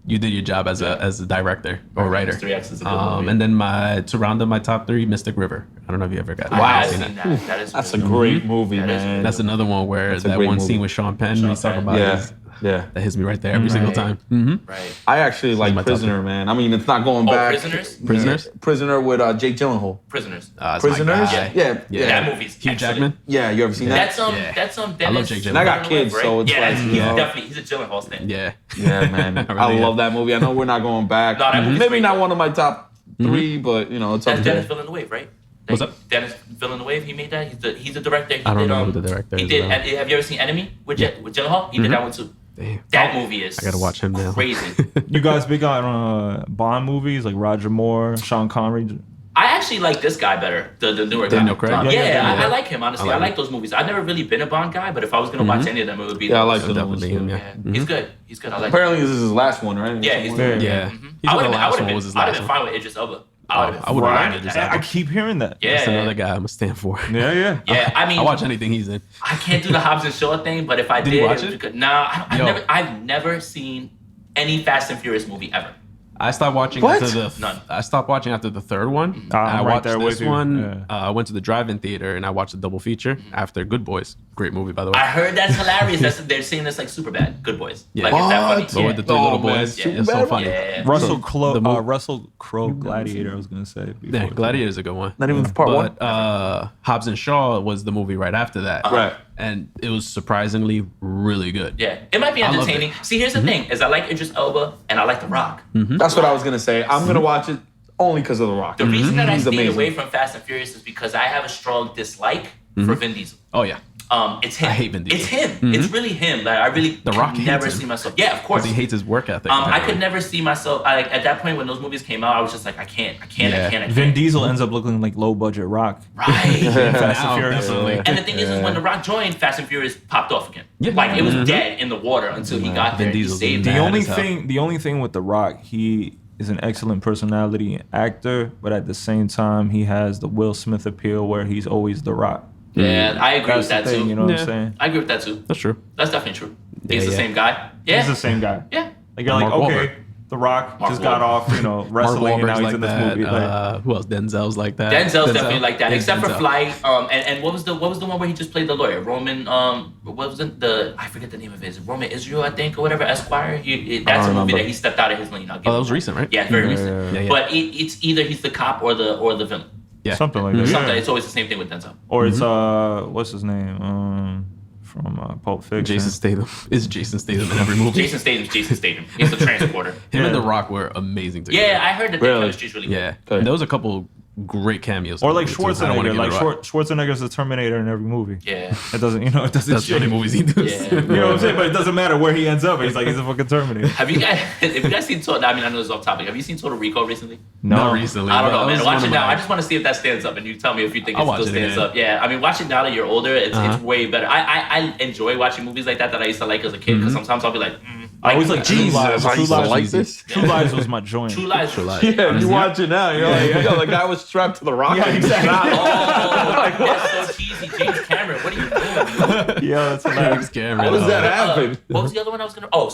you did your job as a director or writer. History X is a good movie. And then to round up my top 3, Mystic River. I don't know if you ever got I've seen seen that. that. That is That's a really great movie, That is man. really That's another one where That's a that great one movie. scene with Sean Penn, Sean he's talking Penn. about Yeah, his, yeah. that hits me right there every single Right. time. right. I actually like my top Prisoner, man. I mean, it's not going Oh, back. Prisoners? Prisoners? Prisoner with Jake Gyllenhaal. Prisoners. It's my Prisoners? guy. Yeah. That movie's Hugh excellent. Jackman. Yeah, you ever seen that? That's I love Dennis Jake Gyllenhaal. And I got kids, right? so it's yeah, like, he's you know. definitely he's a Gyllenhaal thing. Yeah. Yeah, man. I really I am. love that movie. I know we're not going back. No, that movie's Maybe great, not though. one of my top 3, but you know, it's up That's Dennis there. Villeneuve, right? What's up? Dennis Villeneuve. He made that. He's the director. He I don't did, know who the director He is, did. though. Have you ever seen Enemy with with Gyllenhaal? He did that one too. Damn. That movie is. I gotta watch him now. Crazy. You guys big on Bond movies like Roger Moore, Sean Connery? I actually like this guy better, the newer guy. Daniel Craig? Yeah, Yeah. I like him, honestly. I like those movies. I've never really been a Bond guy, but if I was going to watch any of them, it would be Yeah, I those. like It'll the definitely be him, yeah. Yeah. He's good. He's good. I like him. Apparently, this is his last one, right? Yeah, he's Yeah. Yeah. Mhm. He said the last one was his I'd have last been one. fine with Idris Elba. I would Right. have just I keep hearing that. Yeah. That's another guy I'm gonna stand for. Yeah. Yeah, I mean, I watch anything he's in. I can't do the Hobbs and Shaw thing, but if I did, you watch it was it? good. Nah, Yo. I've never seen any Fast and Furious movie ever. I stopped watching What? after the None. I stopped watching after the third one. And I I'm right watched there this with you. one. Yeah. I went to the drive-in theater and I watched the double feature after Good Boys. Great movie, by the way. I heard that's hilarious. They're saying this like super bad. Good boys. Yeah. Like it's that What? funny. But with the three Oh, little man, boys, super it's so bad. funny. Yeah. Russell the Russell Crowe Gladiator. I was gonna say. before. Yeah, Gladiator is a good one. Not even part one. But Hobbs and Shaw was the movie right after that. Right. And it was surprisingly really good. Yeah, it might be I loved entertaining. See, here's the thing: is I like Idris Elba and I like The Rock. That's what I was gonna say. I'm gonna watch it only because of The Rock. The reason that I He's stayed amazing. away from Fast and Furious is because I have a strong dislike for Vin Diesel. Oh yeah. It's him. I hate Vin Diesel. It's him. It's really him. Like I really The Rock could hates never him. see myself. Yeah, of course. Because he hates his work ethic. I could never see myself. At that point when those movies came out, I was just like, I can't. Vin Diesel ends up looking like low budget Rock. Right. Fast Now, and Furious. definitely. And the thing is when The Rock joined, Fast and Furious popped off again. Yeah. Like it was dead in the water until he got there. Vin And he Diesel's saved the it. bad. The only thing with The Rock, he is an excellent personality and actor, but at the same time, he has the Will Smith appeal where he's always The Rock. Yeah, I agree That's with that the thing, too. you know what Yeah. I'm saying? I agree with that too. That's true. That's definitely true. He's Yeah, the yeah. same guy. Yeah. He's the same guy. Yeah. Like you're like, Mark okay, Wahlberg. The Rock Mark just got Wahlberg. off, wrestling, and now he's in this that. movie. Who else? Denzel's like that. Denzel's definitely like that, Yeah, except for Denzel. Flight. And what was the one where he just played the lawyer? Roman. What was it? I forget the name of it. Is it Roman Israel? I think or whatever. Esquire. That's a movie remember. that he stepped out of his lane. I'll give Oh, that him was recent, right? Yeah, it's very Yeah, recent. yeah, yeah. But it's either he's the cop or the villain. Yeah. Something like that. Something. Yeah. It's always the same thing with Denzel. Or it's what's his name? From Pulp Fiction. Jason Statham is Jason Statham in every movie. Jason Statham. He's the transporter. Him and Yeah. The Rock were amazing together. Yeah, I heard that their Really? chemistry's really good. Yeah. Okay. There was a couple great cameos. Or like too. I don't wanna Schwarzenegger. give Like it a rock. Schwarzenegger's the Terminator in every movie. Yeah. It doesn't, it doesn't That's the only change. movies he does. Yeah. You know what I'm saying? But it doesn't matter where he ends up. He's like, he's a fucking Terminator. Have you guys seen Total? I mean, I know this is off topic. Have you seen Total Recall recently? Not recently. I don't but know, that man. was Watch one it of now. my- I just want to see if that stands up, and you tell me if you think I'll it watch still it stands again. up. Yeah, I mean, watch it now that you're older. It's way better. I enjoy watching movies like that I used to like as a kid because sometimes I'll be like, I always like True Jesus, Lies. I True used to Lies, like this. True Lies was my joint. True Lies. True Lies. Yeah, you watch it now. You're like, yeah. yo, the guy was strapped to the rock. Yeah, exactly. Oh, that's so cheesy. James Cameron, what are you doing? Yeah, that's hilarious. James Cameron. How does that happen? What was the other one I was gonna? Oh,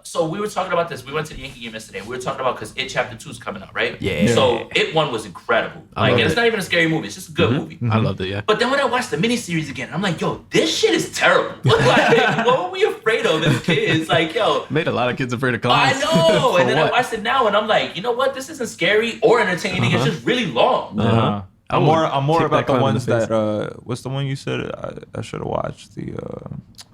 so we were talking about this. We went to the Yankee game yesterday. We were talking about because It Chapter 2 is coming out, right? Yeah. So It 1 was incredible. I Like, loved and it's it. not even a scary movie. It's just a good movie. I loved it. Yeah. But then when I watched the miniseries again, I'm like, yo, this shit is terrible. Like, what were we afraid of as kids? Like, yo, Made a lot of kids afraid of I clowns. know. For And then I what? watched it now, and I'm like, you know what? This isn't scary or entertaining. It's just really long. Uh-huh. I'm I would more kick about that the clown in ones the face. that what's the one you said I should have watched, the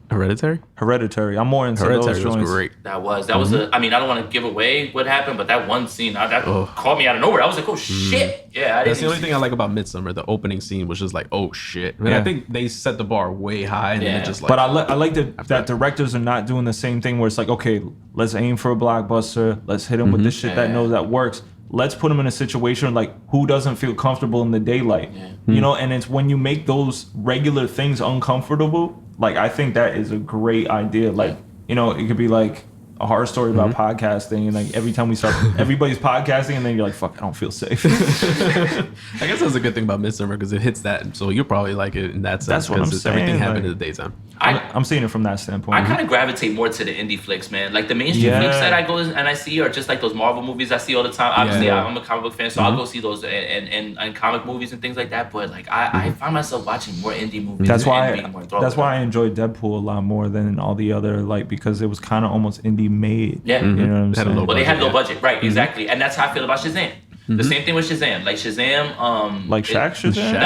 Hereditary. Hereditary. I'm more into Hereditary those was joints. great. That was I mean, I don't want to give away what happened, but that one scene that Oh. caught me out of nowhere. I was like, oh shit. Yeah, I didn't That's the only even thing I like about Midsummer. The opening scene was just like, oh shit. I mean, Yeah. I think they set the bar way high, and then Yeah. it just like. But I like that directors are not doing the same thing where it's like, okay, let's aim for a blockbuster. Let's hit them with the shit that Yeah. knows that works. Let's put them in a situation like who doesn't feel comfortable in the daylight, you know? And it's when you make those regular things uncomfortable, like I think that is a great idea. Like, you know, it could be like a horror story about podcasting, and like every time we start, everybody's podcasting, and then you're like, "Fuck, I don't feel safe." I guess that's a good thing about Midsummer because it hits that, so you'll probably like it in that sense. That's what I'm saying. Everything happened like, in the daytime. I'm seeing it from that standpoint. I kind of gravitate more to the indie flicks, man. Like the mainstream flicks that I go and I see are just like those Marvel movies I see all the time. Obviously, I'm a comic book fan, so I'll go see those and comic movies and things like that. But like I find myself watching more indie movies. That's why I enjoyed Deadpool a lot more than all the other, like, because it was kind of almost indie made. Yeah. You know what I'm saying? Well, they had low budget, right? Exactly, and that's how I feel about Shazam. The same thing with Shazam. Like Shazam, like Shazam? No.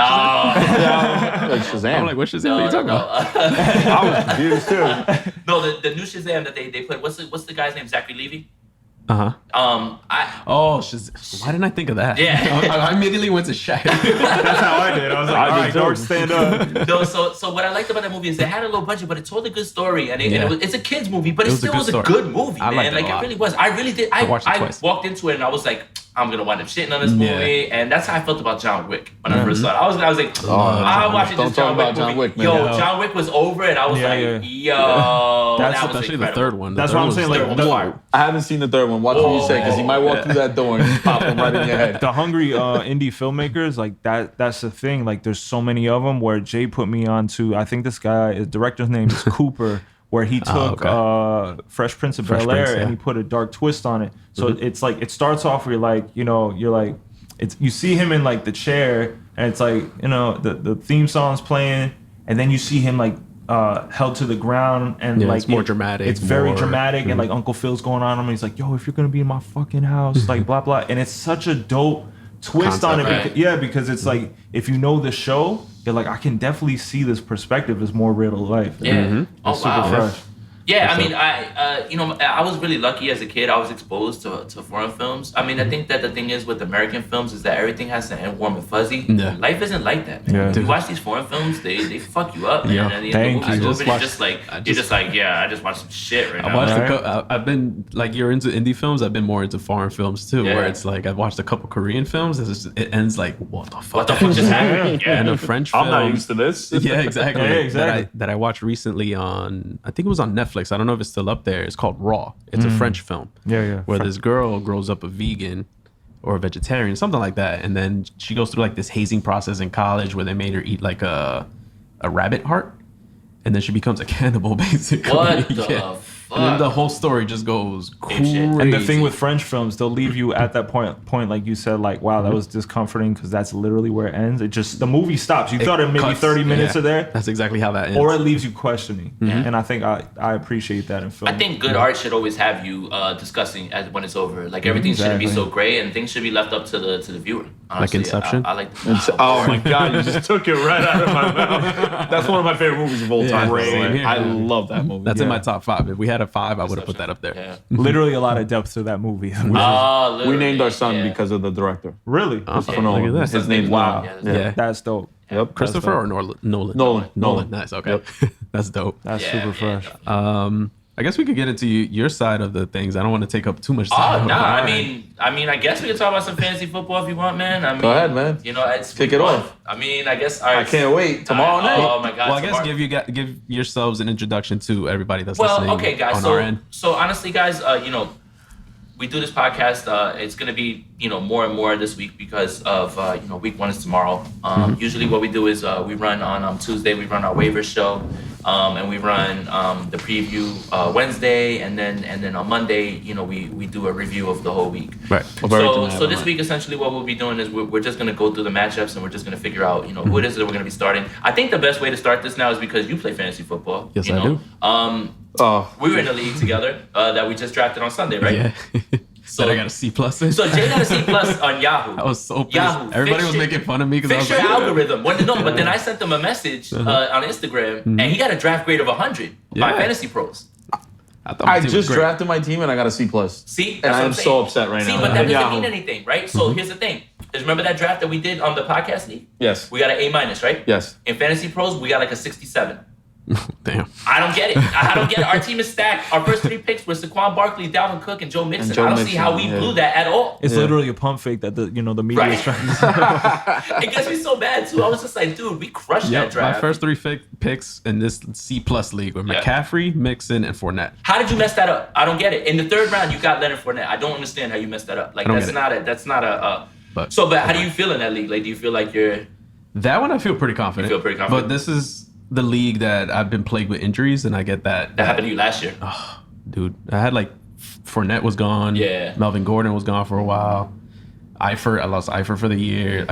Like Shazam. I'm like, what Shazam are you talking about? I was confused too. No, the new Shazam that they put. What's the guy's name? Zachary Levi. Why didn't I think of that? Yeah. I immediately went to Shaq. That's how I did. I was like, all right, George, stand up. No, so what I liked about that movie is they had a low budget, but it told a good story, and it's a kids movie, but it still was a good movie, man. Like it really was. I really did. I walked into it and I was like, I'm gonna wind up shitting on this movie, and that's how I felt about John Wick when I first saw it. I was like, I'm watching this John Wick movie. John Wick was over, and I was That's that was especially the third one. That's what I'm saying. Like, I haven't seen the third one. Watch what you say, because he might walk through that door and pop him right in your head. the hungry indie filmmakers, like that's the thing. Like, there's so many of them. Where Jay put me on to, I think this guy, his director's name is Cooper. Where he took Fresh Prince of Bel-Air and he put a dark twist on it. So it's like, it starts off where you're like, you see him in like the chair, and it's like, you know, the theme song's playing, and then you see him like held to the ground, and like it's more dramatic. It's very dramatic, and like Uncle Phil's going on him, and he's like, "Yo, if you're gonna be in my fucking house, like blah blah," and it's such a dope twist on it. Because it's like, if you know the show, you're like, I can definitely see this perspective as more real life. Yeah. It's super fresh. Yeah, I mean, I was really lucky as a kid. I was exposed to foreign films. I mean, I think that the thing is with American films is that everything has to end warm and fuzzy. Yeah. Life isn't like that, man. Yeah. When you watch these foreign films, they fuck you up, man. Yeah. And the movie's over, you're just like, I just watched some shit right now. I've been, like, you're into indie films. I've been more into foreign films too, where it's like, I've watched a couple Korean films. It ends like, what the fuck? What the fuck just happened? Yeah. And a French film. I'm not used to this. Yeah, exactly. That I watched recently on, I think it was on Netflix. I don't know if it's still up there. It's called Raw. It's a French film. Where this girl grows up a vegan or a vegetarian, something like that, and then she goes through like this hazing process in college where they made her eat like a rabbit heart, and then she becomes a cannibal basically. What the fuck? And then the whole story just goes crazy. And the thing with French films, they'll leave you at that point, like you said, like, wow, that was discomforting, because that's literally where it ends. It just, the movie stops. You thought it maybe 30 minutes of there. That's exactly how that ends. Or it leaves you questioning. And I think I appreciate that in film. I think good art should always have you discussing when it's over. Like, everything shouldn't be so great, and things should be left up to the viewer. Honestly, like Inception? I like that. Oh my God, you just took it right out of my mouth. That's one of my favorite movies of all time. I love that movie. That's in my top 5. If we had a 5, I would have put that up there. Yeah. Literally a lot of depth to that movie. We named our son because of the director. Really? Look at that. His name's Wow. Yeah. That's dope. Yep. Christopher or Nolan? Nolan. Nice. Okay. Yep. That's dope. That's super fresh. I guess we could get into your side of the things. I don't want to take up too much time. Oh, no. I mean, I guess we can talk about some fantasy football if you want, man. I mean, go ahead, man. You know, it's kick it off. I mean, I guess. All right, I can't wait. Tomorrow night. Oh my God. Well, I guess give yourselves an introduction to everybody that's listening. Okay, guys. On our end. So honestly, guys, you know, we do this podcast. It's gonna be, you know, more and more this week because of you know, week 1 is tomorrow. Usually, what we do is we run on Tuesday. We run our waiver show, and we run the preview Wednesday, and then on Monday, you know, we do a review of the whole week. Right. So this week, essentially, what we'll be doing is we're just gonna go through the matchups, and we're just gonna figure out, you know, who it is that we're gonna be starting. I think the best way to start this now is because you play fantasy football. Yes, you I know? do. We were in a league together that we just drafted on Sunday, right? Yeah. So I got a C+ in. So Jay got a C+ on Yahoo. I was so pissed. Everybody was making fun of me because I was fix like, your algorithm. But then I sent them a message on Instagram, and he got a draft grade of 100 by Fantasy Pros. I just drafted my team and I got a C+. See, and I'm so upset right now. See, but that doesn't mean anything, right? So here's the thing: is remember that draft that we did on the podcast league? Yes. We got an A-, right? Yes. In Fantasy Pros, we got like a 67. Damn. I don't get it. I don't get it. Our team is stacked. Our first 3 picks were Saquon Barkley, Dalvin Cook, and Joe Mixon. I don't see how we blew that at all. It's literally a pump fake that the media is trying to It gets me so bad too. I was just like, dude, we crushed that draft. My first 3 picks in this C+ league were McCaffrey, Mixon, and Fournette. How did you mess that up? I don't get it. In the 3rd round, you got Leonard Fournette. I don't understand how you messed that up. Like that's not a. But how do you feel in that league? Like, do you feel like you're? That one I feel pretty confident. You feel pretty confident. But this is the league that I've been plagued with injuries, and I get that. That happened to you last year. Oh, dude, I had like Fournette was gone. Yeah. Remember Gordon was gone for a while. I lost Eifert for the year.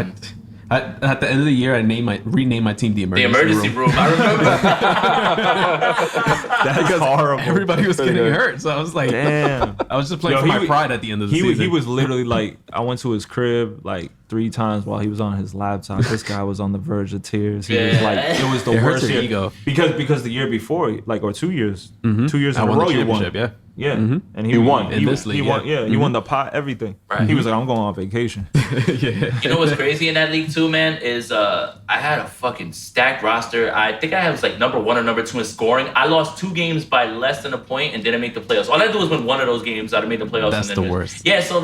At the end of the year, I renamed my team the emergency room. I remember. That's horrible. Everybody was getting hurt, so I was like, damn. I was just playing for my pride at the end of the season. He was literally like, I went to his crib like 3 times while he was on his laptop. This guy was on the verge of tears. He was like, it was the worst year. Ego. Because the year before, like, or 2 years, 2 years in a row, you won. Yeah. Yeah, and he won in this league. He won. Yeah, he won the pot, everything. Right. He was like, "I'm going on vacation." Yeah. You know what's crazy in that league too, man? Is I had a fucking stacked roster. I think I was like number 1 or number 2 in scoring. I lost 2 games by less than a point and didn't make the playoffs. All I do is win one of those games. I'd have made the playoffs. That's the worst. Yeah. So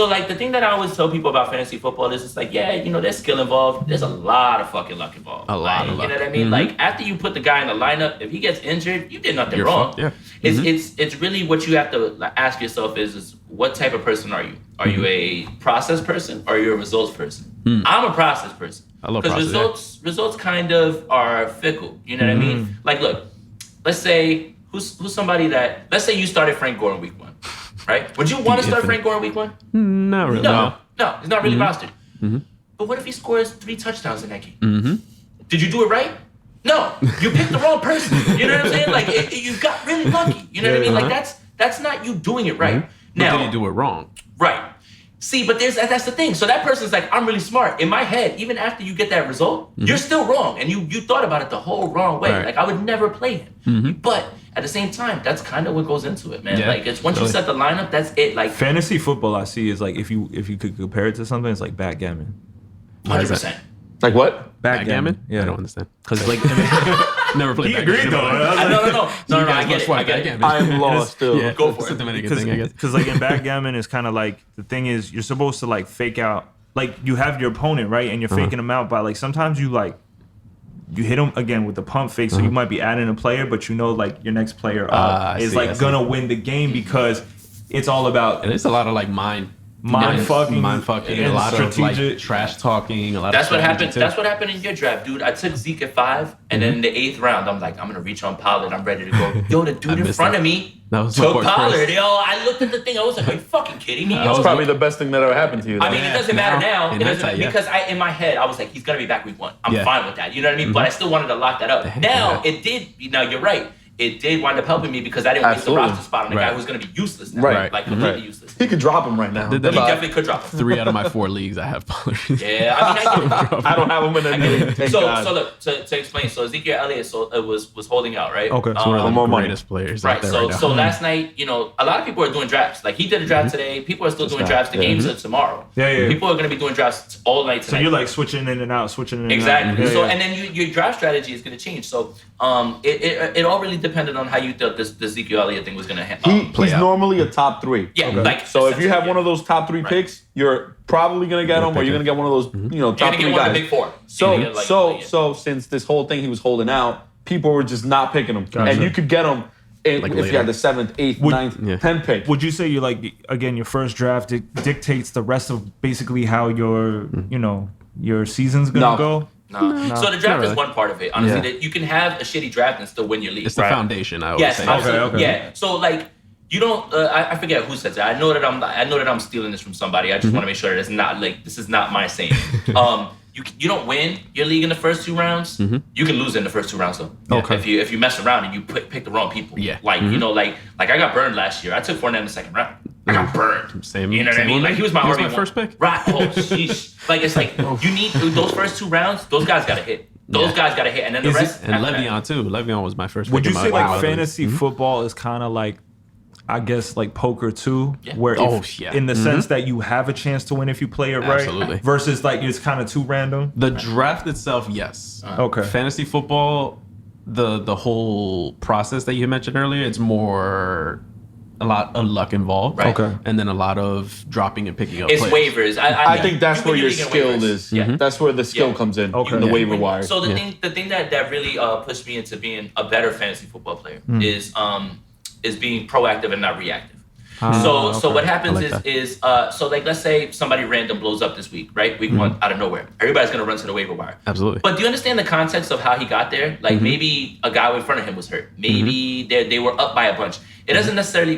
like the thing that I always tell people about fantasy football is it's like, yeah, you know, there's skill involved. There's a lot of fucking luck involved. A lot of luck. You know what I mean? Like after you put the guy in the lineup, if he gets injured, you did nothing wrong. Yeah. It's really what you have to ask yourself is what type of person are you? Are you a process person or are you a results person? I'm a process person. I love process. Because results kind of are fickle. You know what I mean? Like, look, let's say who's somebody that, let's say you started Frank Gore in week 1. Right? Would you want to start Frank Gore in week 1? Not really. No, he's not really rostered. But what if he scores 3 touchdowns in that game? Did you do it right? No, you picked the wrong person. You know what I'm saying? Like you got really lucky. You know what I mean? Like that's not you doing it right. Now, but did he do it wrong? Right. See, but that's the thing. So that person's like, I'm really smart. In my head, even after you get that result, you're still wrong, and you thought about it the whole wrong way. Right. Like I would never play him. But at the same time, that's kind of what goes into it, man. Yeah, like it's once you set the lineup, that's it. Like Fantasy football, I see, is like if you could compare it to something, it's like backgammon. 100%. Like what? Backgammon? Yeah, I don't understand. Because like never played. He backgammon. agreed though. No, I get it. I get it. I'm lost still. Yeah, Go for it's it. a Dominican thing, I guess. Because like in backgammon, it's kind of like the thing is you're supposed to like fake out, like you have your opponent right, and you're faking them out by like sometimes you hit them again with the pump fake, so you might be adding a player, but you know like your next player up is gonna win the game because it's all about. And it's a lot of like mind fucking, a lot of like trash talking, a lot. That's of what happened. too. That's what happened in your draft, dude. I took Zeke at 5, and then in the 8th round, I'm like, I'm gonna reach on Pollard. I'm ready to go. Yo, the dude in front of me took Pollard. Yo, I looked at the thing. I was like, are you fucking kidding me? That's probably the best thing that ever happened to you. I mean, it doesn't matter now. In hindsight, because in my head, I was like, he's gonna be back week 1. I'm fine with that. You know what I mean? But I still wanted to lock that up. Now it did. Now you're right. It did wind up helping me because I didn't waste the roster spot on a guy who's going to be useless now. Right. Like completely useless. He could drop him right now. He definitely could drop him. 3 out of my 4 leagues, I have Pollard. Yeah, I mean, I get it. I don't have him in the league. So look, to explain, so Ezekiel Elliott was holding out, right? Okay. It's one of the greatest players out there right now. So last night, you know, a lot of people are doing drafts. Like he did a draft today. People are still doing drafts. The games are tomorrow. Yeah. People are going to be doing drafts all night tonight. So you're like switching in and out, Exactly. So and then your draft strategy is going to change. So it all really depended on how you thought this Ezekiel Elliott thing was going to play He's out. normally a top 3. Yeah. Like so if you have one of those top 3 picks, you're probably gonna get him, or you're gonna get one of those, top 3 guys. You're gonna get one of the big 4. So since this whole thing he was holding out, people were just not picking him, and you could get him if you had the 7th, 8th, 9th, 10th pick. Would you say you like again your first draft dictates the rest of basically how your your season's gonna go? No. So the draft is one part of it. Honestly, that you can have a shitty draft and still win your league. It's the foundation. I would say. Absolutely. Yeah. So like. You don't. I forget who said that. I know that I'm stealing this from somebody. I just want to make sure that it's not like this is not my saying. You don't win your league in the first 2 rounds. You can lose in the first 2 rounds though. Okay. If you mess around and you pick the wrong people. Yeah. Like you know like I got burned last year. I took Fournette in the 2nd round. I got burned. Same. You know what I mean? Like he was my RB1. first pick. Right. Oh sheesh. Like it's like you need those first 2 rounds. Those guys got to hit. Those guys got to hit, and then the rest. And Le'Veon too. Le'Veon was my first. Would pick you in say my like fantasy football is kind of like, I guess like poker too, where in the sense that you have a chance to win if you play it right, Absolutely. versus like it's kind of too random. The draft itself, yes. Okay. Fantasy football, the whole process that you mentioned earlier, it's more a lot of luck involved. Right. Okay. And then a lot of dropping and picking up It's players. waivers. I think that's where your usually get skill waivers. is. Yeah. That's where the skill Yeah. comes in. Okay. The Yeah. waiver wire. So the thing that really pushed me into being a better fantasy football player is being proactive and not reactive. So what happens is so like let's say somebody random blows up this week, right? Week 1 out of nowhere. Everybody's gonna run to the waiver wire. Absolutely. But do you understand the context of how he got there? Like maybe a guy in front of him was hurt. Maybe they were up by a bunch. It doesn't necessarily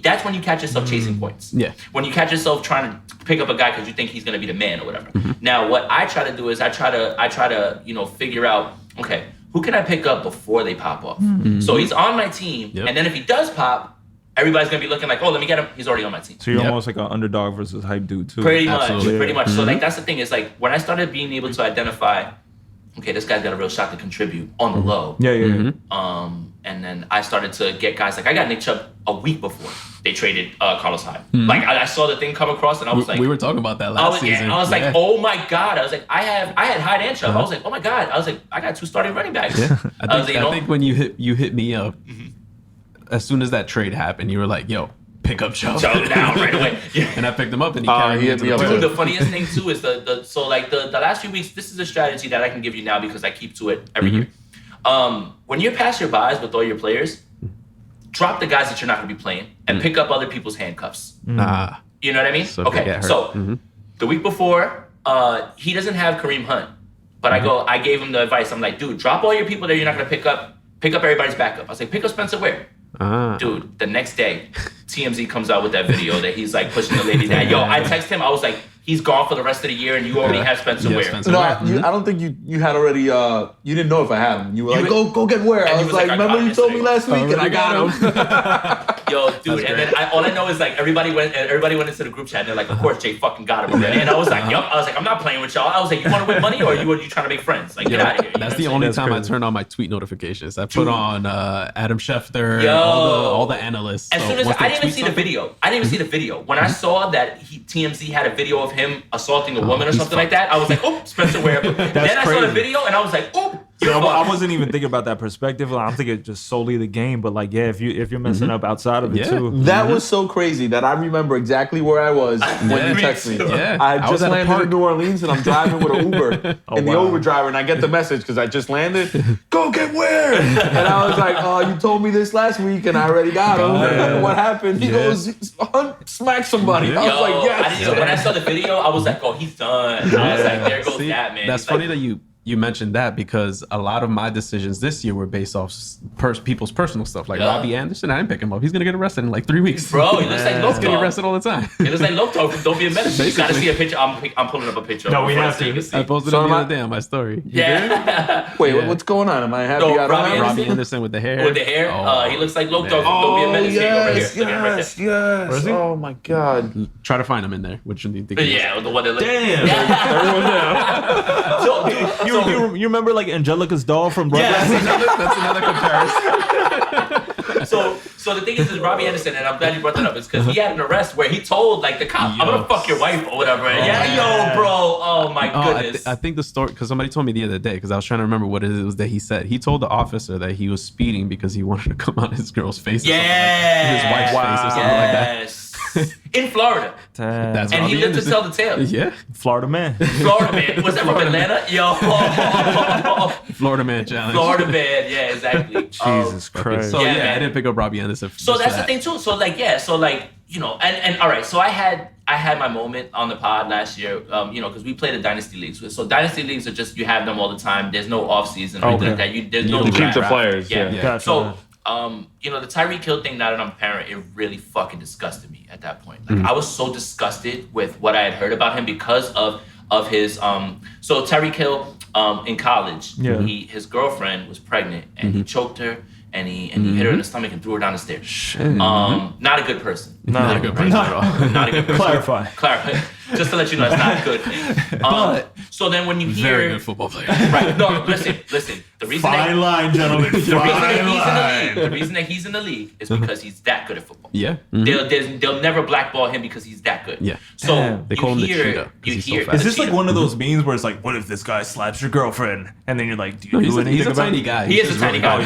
that's when you catch yourself chasing points. Yeah. When you catch yourself trying to pick up a guy because you think he's gonna be the man or whatever. Now what I try to do is I try to figure out, okay, who can I pick up before they pop off? So he's on my team, and then if he does pop, everybody's gonna be looking like, oh, let me get him. He's already on my team. So you're almost like an underdog versus hype dude too. Pretty Absolutely. much. So like that's the thing is like when I started being able to identify, okay, this guy's got a real shot to contribute on the low. Yeah. And then I started to get guys like I got Nick Chubb a week before they traded Carlos Hyde. Like I saw the thing come across and I was like, we were talking about that last season. I was like, oh my god! I was like, I had Hyde and Chubb. I was like, oh my god! I was like, I got 2 starting running backs. I think when you hit me up, as soon as that trade happened, you were like, yo, pick up Chubb. Chubb now right away. Yeah. And I picked him up and he carried me hit into me the up playoffs. Dude, the funniest thing too is the last few weeks. This is a strategy that I can give you now because I keep to it every year. When you're past your buys with all your players, drop the guys that you're not going to be playing and pick up other people's handcuffs. You know what I mean? So if they get hurt. So the week before, he doesn't have Kareem Hunt, but I gave him the advice. I'm like, dude, drop all your people that you're not going to pick up everybody's backup. I was like, pick up Spencer Ware. Dude, the next day, TMZ comes out with that video that he's like pushing the lady down. Yo, I text him. I was like, he's gone for the rest of the year, and you already have Spencer Ware. Spencer No, Ware. I don't think you had already. You didn't know if I had him. You were like, go get Ware. I he was was like, like, I remember got you him told me yesterday. last week, and I got him. Yo, dude, and then all I know is like everybody went into the group chat. And they're like, of course, Jay fucking got him already. And I was like, yup. I was like, I'm not playing with y'all. I was like, you want to win money or are you trying to make friends? Like, get out of here. That's the only time I turn on my tweet notifications. I put on Adam Schefter, Yo. all the analysts. As soon as I didn't even see the video. I didn't even see the video. When I saw that TMZ had a video of him assaulting a woman or something like that, I was like, oh, Spencer Ware. Then I saw the crazy. video and I was like, oh, So I wasn't even thinking about that perspective. I'm thinking just solely the game. But like, yeah, if you're messing up outside of it too. That was so crazy that I remember exactly where I was when you texted me. Yeah. I I was just at a landed park. in New Orleans and I'm driving with an Uber and the wow. Uber driver and I get the message because I just landed. Go get Ware! And I was like, oh, you told me this last week and I already got him. What happened? He goes, Hunt smack somebody. I was like, yes. when I saw the video, I was like, oh, he's done. I was like, there goes that, man. That's He's funny like, that you mentioned that because a lot of my decisions this year were based off people's personal stuff. Like Robbie Anderson, I didn't pick him up. He's gonna get arrested in like 3 weeks. Bro, he looks like He's Loco. getting arrested all the time. He looks like Loco from Don't Be a Menace. You gotta Basically. see a picture. I'm pulling up a picture. No, of we him have so you to. can see. I posted So it the am other day on my story. Yeah. Wait, Yeah. what's going on? Am I happy? No, I don't Robbie have Anderson. Robbie Anderson with the hair. With the hair, he looks like Loco from Don't Be a Menace. Here you go, right here. Look at him right there. yes. is he? Oh my God. Try to find him in there. Which one do you think? Yeah, the one that looks. Damn. Yeah. So, dude, You remember like Angelica's doll from Rugrats? That's another comparison. So the thing is Robbie Anderson, and I'm glad you brought that up, is because he had an arrest where he told like the cop, I'm gonna fuck your wife or whatever. Yo, bro. Oh my goodness. I think the story, because somebody told me the other day, because I was trying to remember what it was that he said. He told the officer that he was speeding because he wanted to come on his girl's face. Or something like, his wife's face or something like that. Yes. In Florida. That's And he Robbie lived to Anderson. tell the tale. Yeah. Florida man. Florida man. Was that from Atlanta? Yo. Florida Man Challenge. Florida man. Yeah, exactly. Jesus Christ. So Yeah, yeah, man. I didn't pick up Robbie Anderson. So that's the thing too. So like, yeah, so like, you know, and all right, so I had my moment on the pod last year, you know, because we played the dynasty leagues. So dynasty leagues are just, you have them all the time. There's no off season or anything like that. There's no You keep draft. the players. Yeah. Yeah. Gotcha. So, you know, the Tyreek Hill thing, now that I'm a parent, it really fucking disgusted me at that point. Like, I was so disgusted with what I had heard about him because of his, so Tyreek Hill, in college, his girlfriend was pregnant and he choked her and he hit her in the stomach and threw her down the stairs. Not a good person. Not a good person at all. Not a good person. Clarify. Clarify. Just to let you know, it's not a good thing. But so then when you hear very good football player. right? No, listen. The reason Fine line, gentlemen. the reason that he's in the league is because he's that good at football. Yeah. They'll never blackball him because he's that good. Yeah. So Damn. They call him the cheetah, 'cause You he's so hear fast. Is this like cheetah. one of those memes where it's like, what if this guy slaps your girlfriend? And then you're like, do you No, do anything he's a about tiny it? guy. He is a tiny guy,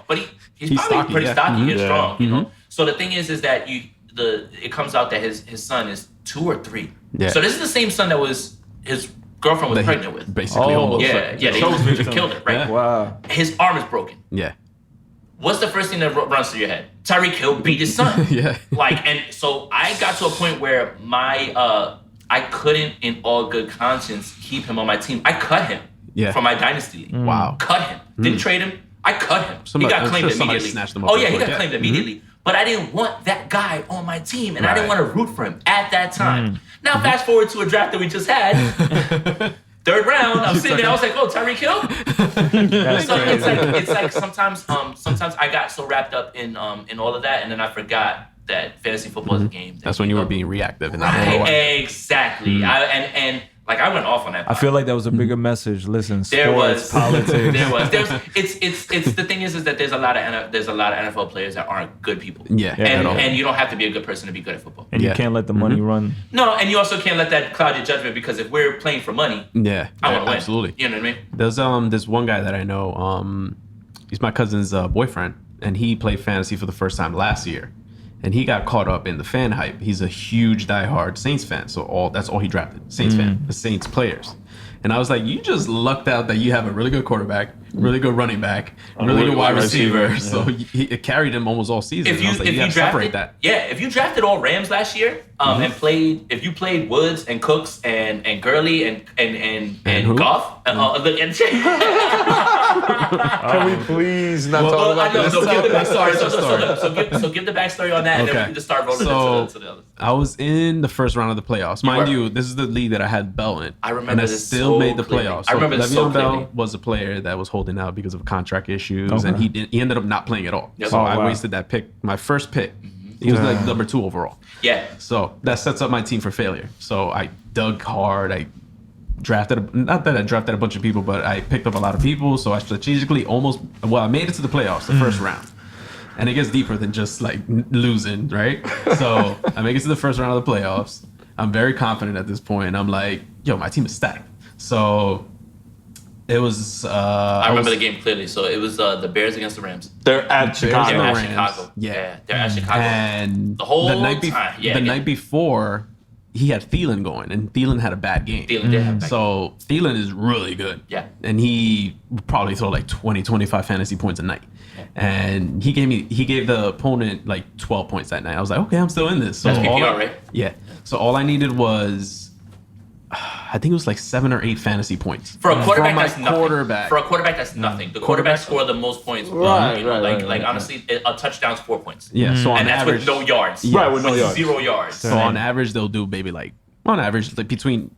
but he's probably stocky, pretty yeah. stocky and Yeah. strong. You know. So the thing is that it comes out that his son is 2 or 3. Yeah. So this is the same son that was his girlfriend was That he pregnant with. Basically, Oh, almost. Yeah, they Chose just victim. killed it, right? Yeah. Wow. His arm is broken. Yeah. What's the first thing that runs through your head? Tyreek Hill beat his son. Yeah. And so I got to a point where I couldn't, in all good conscience, keep him on my team. I cut him from my dynasty league. Wow. Cut him. Didn't trade him. I cut him. Somebody- he got I'm claimed sure somebody immediately. snatched him up Oh real yeah, he quick, got yeah. claimed immediately. But I didn't want that guy on my team, and I didn't want to root for him at that time. Now fast forward to a draft that we just had. 3rd round, I'm sitting there. I was like, "Oh, Tyreek Hill." So it's like sometimes I got so wrapped up in all of that, and then I forgot that fantasy football is a game. That's when you were being reactive and not knowing right. why. Exactly. I went off on that. I feel like that was a bigger message. Listen, There was sports, politics. It's the thing is that there's a lot of NFL players that aren't good people. Yeah. at all. And you don't have to be a good person to be good at football. And you can't let the money run. No, and you also can't let that cloud your judgment, because if we're playing for money, Yeah. I want to win. Absolutely. You know what I mean? There's this one guy that I know. He's my cousin's boyfriend, and he played fantasy for the first time last year, and he got caught up in the fan hype. He's a huge diehard Saints fan, so that's all he drafted. Saints fan, the Saints players. And I was like, you just lucked out that you have a really good quarterback, really good running back, really good wide receiver. So it carried him almost all season. If you, I was like, if you you have to separate drafted, that. if you drafted all Rams last year, and if you played Woods and Cooks and Gurley and who? Goff, Can we please not talk well, about I know. this? So give the backstory. Story. So give the backstory on that, and then we Okay. can just start rolling So into the others. I was in the first round of the playoffs. Mind were. you, this is the league that I had Bell in. I remember and I this still so made the clearly. playoffs. I remember this so Le'Veon Bell clearly. was a player that was holding out because of contract issues, Okay. and he ended up not playing at all. Yep. So Oh, I wow. wasted that pick, my first pick. He was like number 2 overall. Yeah. So that sets up my team for failure. So I dug hard. I drafted, not that I drafted a bunch of people, but I picked up a lot of people. So I strategically I made it to the playoffs, the first round. And it gets deeper than just like losing, right? So I make it to the first round of the playoffs. I'm very confident at this point. I'm like, yo, my team is stacked. So it was. I remember the game clearly. So it was the Bears against the Rams. They're at Chicago. They're at Rams. Chicago. Yeah. They're at Chicago. And The whole night time. Yeah, the yeah. night before, he had Thielen going, and Thielen had a bad game. Thielen did have that. So Thielen is really good. Yeah. And he would probably throw like 20, 25 fantasy points a night. And he gave the opponent like 12 points that night. I was like, okay, I'm still in this. So That's PPR, right? Yeah. So all I needed was, I think it was like 7 or 8 fantasy points. For a quarterback, From my that's nothing. quarterback. For a quarterback, that's nothing. The quarterback scored the most points. Right, right. Honestly, a touchdown's 4 points. Yeah. So on And that's average, with no yards. Right, with no yards. 0 yards. So on average, they'll do maybe like, on average, like between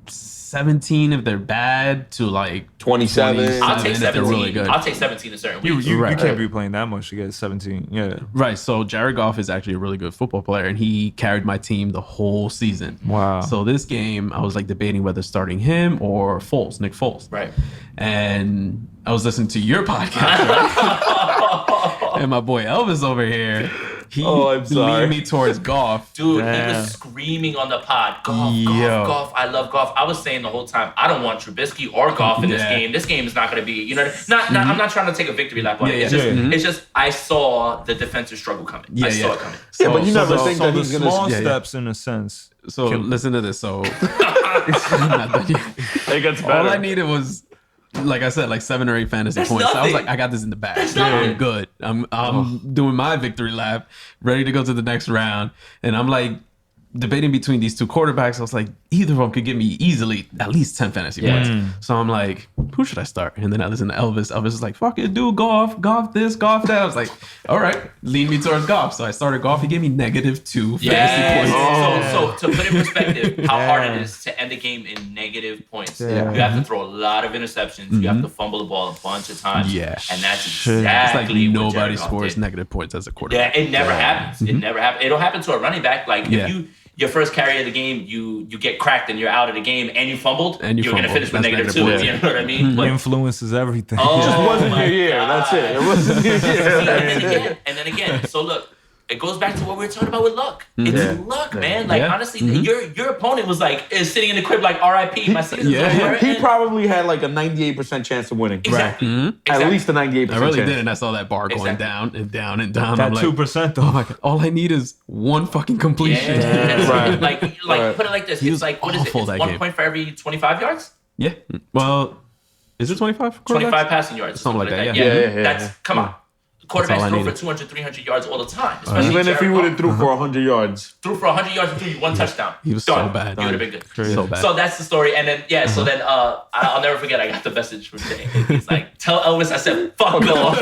17 if they're bad to like 27. I'll take if they're 17. really good. I'll take 17 in certain You weeks. you can't be playing that much to get 17. Yeah. Right. So Jared Goff is actually a really good football player, and he carried my team the whole season. Wow. So this game, I was like debating whether starting him or Foles, Nick Foles. Right. And I was listening to your podcast, right? And my boy Elvis over here, he I'm sorry. leaned me towards Goff. Dude, he Damn. was screaming on the pod, Goff, Yo. Goff. I love Goff. I was saying the whole time, I don't want Trubisky or Goff in this Yeah. game. This game is not going to be, I'm not trying to take a victory lap on it. Yeah, It's yeah. just, Yeah. it's just, I saw the defensive struggle coming. I saw it coming. Yeah, but you never think So that the he's gonna. small yeah, yeah. steps, in a sense. So listen to this. So I'm not done yet. It gets better. All I needed was, like I said, like 7 or 8 fantasy That's points. I was nothing. like, I got this in the bag. That's I'm nothing. good. I'm doing my victory lap, ready to go to the next round. And I'm like debating between these 2 quarterbacks. I was like, either of them could give me easily at least 10 fantasy points. So I'm like, who should I start? And then I listen to Elvis. Elvis is like, fuck it, dude, Goff this, Goff that. I was like, all right, lean me towards Goff. So I started Goff. He gave me -2 fantasy Yes. points. So to put in perspective, how hard it is to end a game in negative points. Yeah. You have to throw a lot of interceptions. You have to fumble the ball a bunch of times. Yeah. And that's It's like exactly what nobody Jared Goff scores did. negative points as a quarterback. Yeah, it never happens. It never happens. It'll happen to a running back. Like Yeah. your first carry of the game, you get cracked and you're out of the game and you fumbled, you're going to finish with That's -2. -2. You know what I mean? But, Influences everything. oh, It just wasn't my your year. God. That's it. It wasn't your year. And then again. So look, it goes back to what we were talking about with luck. It's luck, man. Like honestly, your opponent was is sitting in the crib like R.I.P. My season's over. He probably had like a 98% chance of winning. Exactly. At least a 98% I really chance. did, and I saw that bar going down and down and down. That I'm like, 2% though. oh my God, all I need is one fucking completion. Yeah. Right. Like put it like this. He It's was like, what is it? awful It's that 1 game. point for every 25 yards? Yeah. Well, is it 25? 25 passing yards. Something like that, yeah. That's, come on. all I Quarterbacks throw for needed. 200, 300 yards all the time. Especially Even if he Jared would have Goff. threw for 100 yards. Threw for 100 yards and threw you one touchdown. He was Done. so bad. You would have been good. So bad. So that's the story. And then, so then I'll never forget, I got the message from Jay. He's like, tell Elvis I said, fuck off.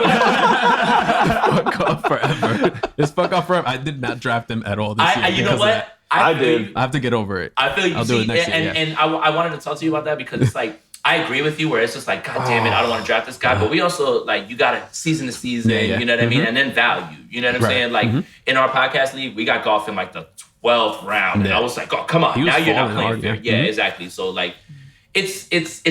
Fuck off forever. It's fuck off forever. I did not draft him at all this year. You know because of what? that. I feel did. you. I have to get over it. I feel you. I'll do it next year. And I wanted to talk to you about that because it's like, I agree with you where it's just like, God damn it, I don't want to draft this guy. But we also, like, you got to season to season, you know what I mean? And then value, you know what I'm saying? Like, in our podcast league, we got Goff in like the 12th round. And I was like, oh, come on. was Now you're not falling playing hard, fair. yeah. Yeah, exactly. So, like, it's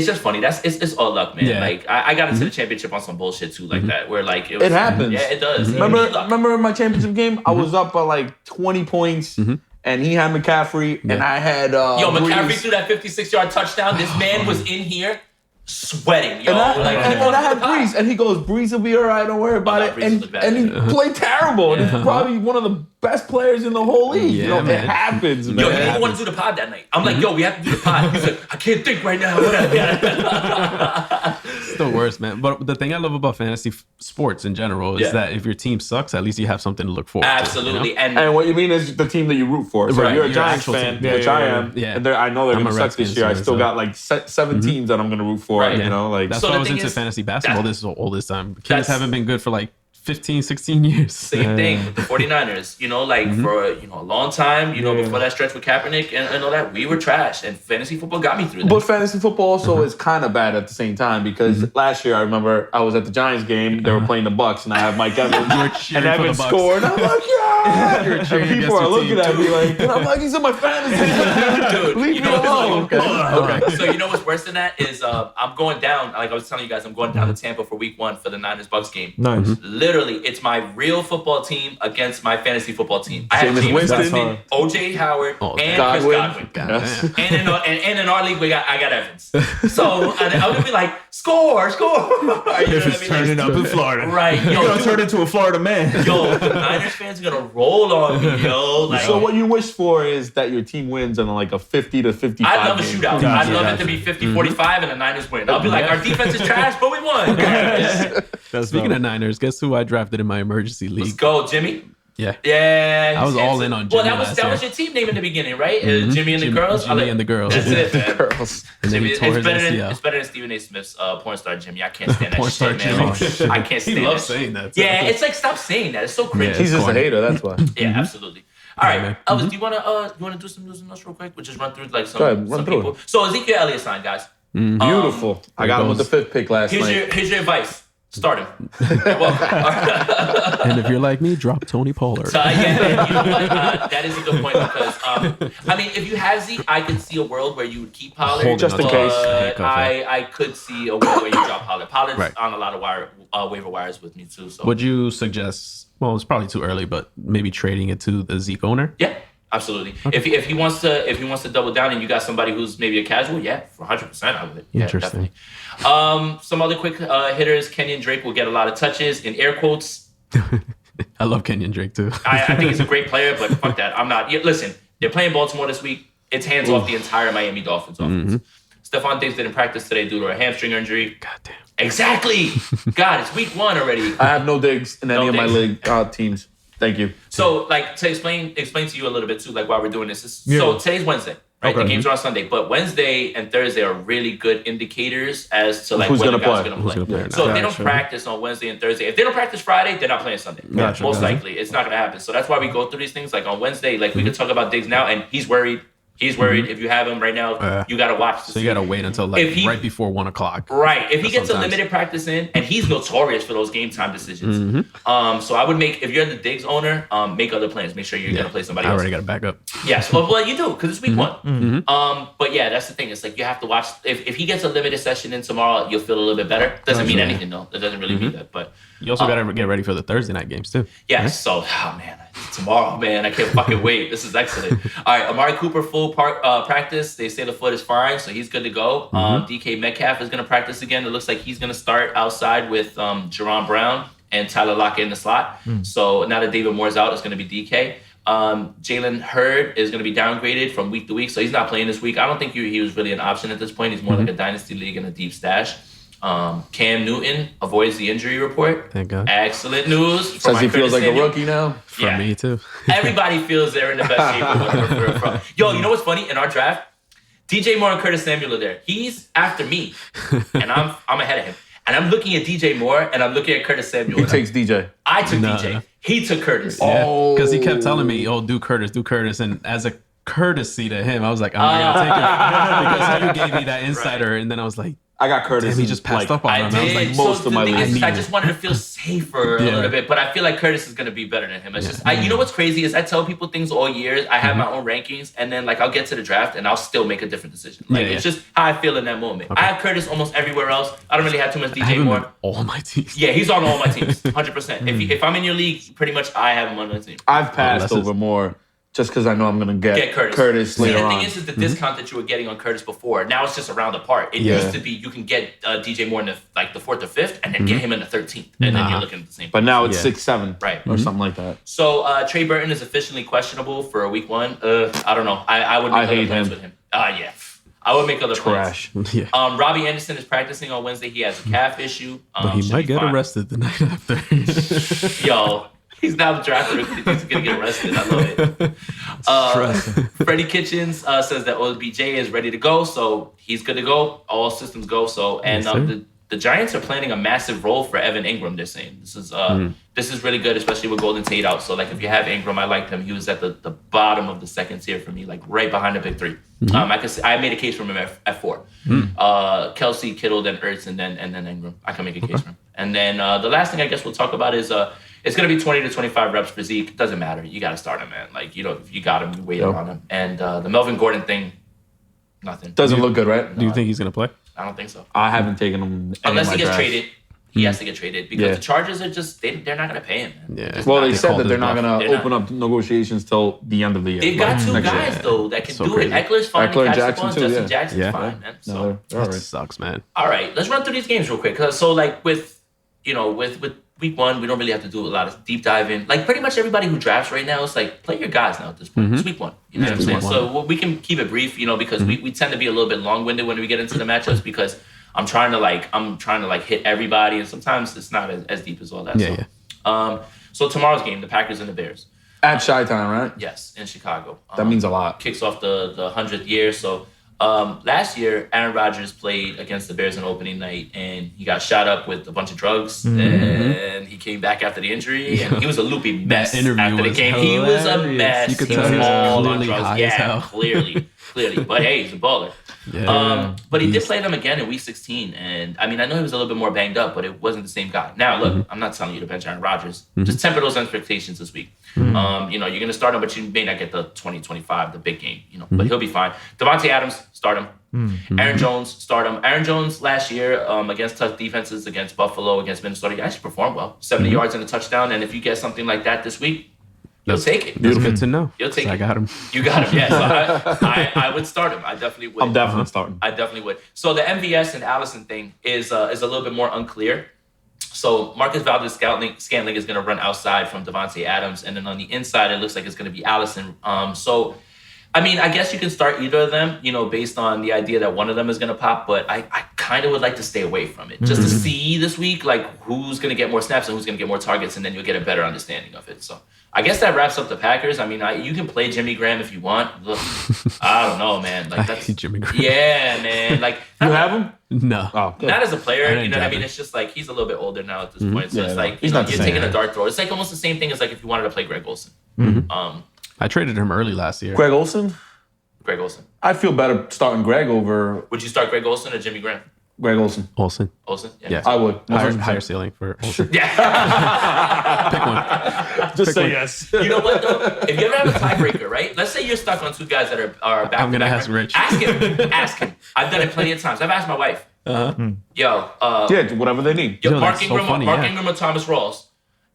just funny. It's all luck, man. Yeah. Like, I got into the championship on some bullshit, too, like that, where, like, It happens. Yeah, it does. Remember in my championship game? I was up by like 20 points. And he had McCaffrey, and I had Yo, McCaffrey Breeze. threw that 56-yard touchdown. This man was in here sweating, yo. And Like, I had Breeze, and he goes, Breeze will be all right, don't worry about no, it. Breeze And, looked bad. and he played terrible. And he's probably one of the best players in the whole league. Yeah, you know, man. it happens, man. Yo, he didn't want to do the pod that night. I'm like, yo, we have to do the pod. He's like, I can't think right now. It's the worst, man. But the thing I love about fantasy sports in general is that if your team sucks, at least you have something to look forward to. Absolutely. You know? And And what you mean is the team that you root for. So Right, you're a your Giants actual fan, team. which I am. Yeah. And I know they're I'm going to a suck this Redskins year. I fan, still so- got like 7 teams that I'm going to root for. Right. You know, like That's So why the I was thing into is, fantasy basketball all this time. Kings That's- haven't been good for like 15, 16 years. same thing with the 49ers. You know, like for a long time, before that stretch with Kaepernick and all that, we were trash. And fantasy football got me through that. But fantasy football also is kind of bad at the same time because last year I remember I was at the Giants game. They were playing the Bucks, and I have Mike Evans, You were and cheering for the Evans Bucks. scored. I'm like, yeah! You were And cheering people against are your looking team, at me too. like, and I'm like, he's in my fantasy. Dude, Leave you me know what's alone. like, Okay. So you know what's worse than that is I'm going down. Like I was telling you guys, I'm going down to Tampa for Week 1 for the Niners Bucks game. Nice. Literally, it's my real football team against my fantasy football team. I have Jameis Jameis Winston. Winston, O.J. Howard, Oh, and Godwin. Chris Godwin. God Yes. damn. And in our league, I got Evans. So I would be like, score. You know what I mean? Turning up in Florida. Right. You're Yo, gonna turn into a Florida man. yo, the Niners fans are gonna roll on me, yo. Like, So what you wish for is that your team wins in like a 50 to 55 I love a game. shootout. Gotcha, I'd love it gotcha. to be 50-45 and the Niners win. I'll be like, our defense is trash, but we won. That's Speaking dope. of Niners, guess who I drafted in my emergency Let's league? go, Jimmy. Yeah. Yeah, I was he's all handsome. in on Well, Jimmy that last was year. your team name in the beginning, right? Jimmy and the girls. Jimmy and the girls. That's it, man. Girls. And then Jimmy, he it's tore his better than ACL. Stephen A. Smith's porn star Jimmy. I can't stand that Porn star shit, man. Jimmy. I can't stand He loves that shit. saying that. too. Yeah, it's like stop saying that. It's so cringe. Yeah. He's just a corny. hater, that's why. Yeah, absolutely. All right, man. Elvis, do you wanna do some news and notes real quick? We'll just run through like some, Go ahead, run some through people. it. So Ezekiel Elliott signed, guys. Beautiful. I got him with the 5th pick last night. Here's your advice. Start him. You're welcome. And if you're like me, drop Tony Pollard. So, yeah, you know what? That is a good point because, I mean, if you have Zeke, I could see a world where you would keep Pollard. Hold just in but case. I could see a world where you drop Pollard. Pollard's Right. on a lot of waiver wires with me, too. So Would you suggest, well, it's probably too early, but maybe trading it to the Zeke owner? yeah, absolutely. If he wants to double down and you got somebody who's maybe a casual, yeah, for 100% I would. Yeah, Interesting. definitely. Some other quick hitters. Kenyon Drake will get a lot of touches in air quotes. I love Kenyon Drake too. I think he's a great player, but fuck that. I'm not. Yeah, listen, they're playing Baltimore this week. It's hands off the entire Miami Dolphins offense. Stephon Diggs didn't practice today due to a hamstring injury. God damn. Exactly. God, it's week 1 already. I have no digs in any No of my digs. league teams. Thank you. So, like, to explain to you a little bit too, like while we're doing this. Yeah. So today's Wednesday, right? Okay. The games are on Sunday, but Wednesday and Thursday are really good indicators as to like Who's when the gonna guys play. are gonna Who's play. gonna play or So if they don't Gotcha. practice on Wednesday and Thursday, if they don't practice Friday, they're not playing Sunday. Gotcha, Most gotcha. likely, it's not gonna happen. So that's why we go through these things. Like on Wednesday, like we could talk about Diggs now, and he's worried. He's worried. If you have him right now, you got to watch. So you got to wait until right before 1 o'clock. Right. If he gets a limited practice in, and he's notorious for those game time decisions. So I would if you're the Diggs owner, make other plans. Make sure you're going to play somebody else. I already got a backup. Yes. Well, you do because it's week 1. But yeah, that's the thing. It's like you have to watch. If he gets a limited session in tomorrow, you'll feel a little bit better. Doesn't mean anything though. It doesn't really mean that. But you also got to get ready for the Thursday night games too. Yes. Right? So, man, tomorrow, man, I can't fucking wait. This is excellent. All right, Amari Cooper full practice. They say the foot is fine, so he's good to go. DK Metcalf is going to practice again. It looks like he's going to start outside with Jerron Brown and Tyler Lockett in the slot. So now that David Moore's out, it's going to be DK. Jalen Hurd is going to be downgraded from week to week, so he's not playing this week. I don't think he was really an option at this point. He's more like a dynasty league and a deep stash. Cam Newton avoids the injury report. Thank God. Excellent news. Says he feels like a rookie now. For me too. Everybody feels they're in the best shape of where they're from. Yo, you know what's funny? In our draft, DJ Moore and Curtis Samuel are there. He's after me, and I'm ahead of him. And I'm looking at DJ Moore, and I'm looking at Curtis Samuel. He takes DJ. I took DJ. He took Curtis. Yeah, because he kept telling me, "Oh, do Curtis," and as a courtesy to him, I was like, "I'm not gonna take it," because you gave me that insider, and then I was like, I got Curtis. Damn, he just passed up on him. I was like, most of my leagues. I just wanted to feel safer a little bit, but I feel like Curtis is going to be better than him. It's just, you know what's crazy is I tell people things all year. I have my own rankings, and then like I'll get to the draft and I'll still make a different decision. Like it's just how I feel in that moment. I have Curtis almost everywhere else. I don't really have too much DJ Moore. All my teams. Yeah, he's on all my teams, 100%. If I'm in your league, pretty much I have him on my team. I've passed over Moore. Just because I know I'm going to get Curtis later on. The thing is the discount that you were getting on Curtis before, now it's just around the part. It used to be you can get DJ Moore in the 4th or 5th and then get him in the 13th. And then you're looking at the same. But now it's 6, 7. Right. Or something like that. So Trey Burton is officially questionable for week 1. I don't know. I would make other plans with him. Yeah. I would make other plans. Yeah. Robbie Anderson is practicing on Wednesday. He has a calf issue. But he might get arrested the night after. Yo. He's now drafted. He's going to get arrested. I love it. Freddie Kitchens says that OBJ is ready to go, so he's good to go. All systems go. So, and the Giants are planning a massive role for Evan Ingram. They're saying this is really good, especially with Golden Tate out. So, like, if you have Ingram, I liked him. He was at the bottom of the second tier for me, like right behind the big 3. I made a case for him at 4. Kelsey, Kittle, then Ertz, and then Ingram. I can make a case for him. And then the last thing I guess we'll talk about is it's going to be 20 to 25 reps for Zeke. Doesn't matter. You got to start him, man. Like, if you got him, you wait on him. And the Melvin Gordon thing, nothing. Doesn't look good, right? Do you think he's going to play? I don't think so. I haven't taken him unless he gets traded. He has to get traded because the Chargers are just they're not going to pay him, man. Yeah. Well, they said that they're not going to open up negotiations till the end of the year. They've got 2 guys though that can do it. Eckler's fine. Eckler and Jackson too. Justin Jackson's fine, man. So that sucks, man. All right, let's run through these games real quick. So like with week 1, we don't really have to do a lot of deep diving. Like pretty much everybody who drafts right now, it's like play your guys now at this point. It's week 1. You know what I'm saying? So we can keep it brief, because we tend to be a little bit long-winded when we get into the matchups because I'm trying to hit everybody, and sometimes it's not as deep as all that. So tomorrow's game, the Packers and the Bears. At Chi-Town, right? Yes, in Chicago. That means a lot. Kicks off the 100th year. So last year, Aaron Rodgers played against the Bears on opening night, and he got shot up with a bunch of drugs, and he came back after the injury, and he was a loopy mess after the game. He was a mess. You could tell he was all on clearly drugs. high as hell. Clearly. But hey, he's a baller. But he did play them again in week 16, and I mean, I know he was a little bit more banged up, but it wasn't the same guy. Now, look, I'm not telling you to bench Aaron Rodgers. Just temper those expectations this week. You're going to start him, but you may not get the 2025, the big game. But he'll be fine. Devontae Adams, start him. Aaron Jones, start him. Aaron Jones last year against tough defenses, against Buffalo, against Minnesota, he actually performed well. 70 yards and a touchdown, and if you get something like that this week, you'll take it. That's good to know. You'll take it. I got him. You got him, yes. I would start him. I definitely would. I'm definitely starting. I definitely would. So the MVS and Allison thing is a little bit more unclear. So Marcus Valdez-Scantling is going to run outside from Devontae Adams, and then on the inside, it looks like it's going to be Allison. So, I mean, I guess you can start either of them, based on the idea that one of them is going to pop, but I kind of would like to stay away from it just to see this week, like, who's going to get more snaps and who's going to get more targets, and then you'll get a better understanding of it. So I guess that wraps up the Packers. I mean, you can play Jimmy Graham if you want. Look, I don't know, man. Like, that's Jimmy Graham. Yeah, man. Like, you have him? No. Oh, not as a player, you know what I mean? It's just like he's a little bit older now at this point. So it's like you're taking a dart throw. It's like almost the same thing as like if you wanted to play Greg Olsen. I traded him early last year. Greg Olsen? Greg Olsen. I feel better starting Greg over Would you start Greg Olsen or Jimmy Graham? Greg Olsen. Olsen. Olsen? Yeah. I would. Higher ceiling for Olsen. Yeah. Pick one. Just say one. yes. You know what though? If you ever have a tiebreaker, right? Let's say you're stuck on two guys that are back. I'm gonna to back, ask right? Rich. Ask him. I've done it plenty of times. I've asked my wife. Uh-huh. Yo, Yeah, whatever they need. Yo, Yo, Mark that's so Ingram, funny, Mark yeah. Ingram or Thomas Rawls.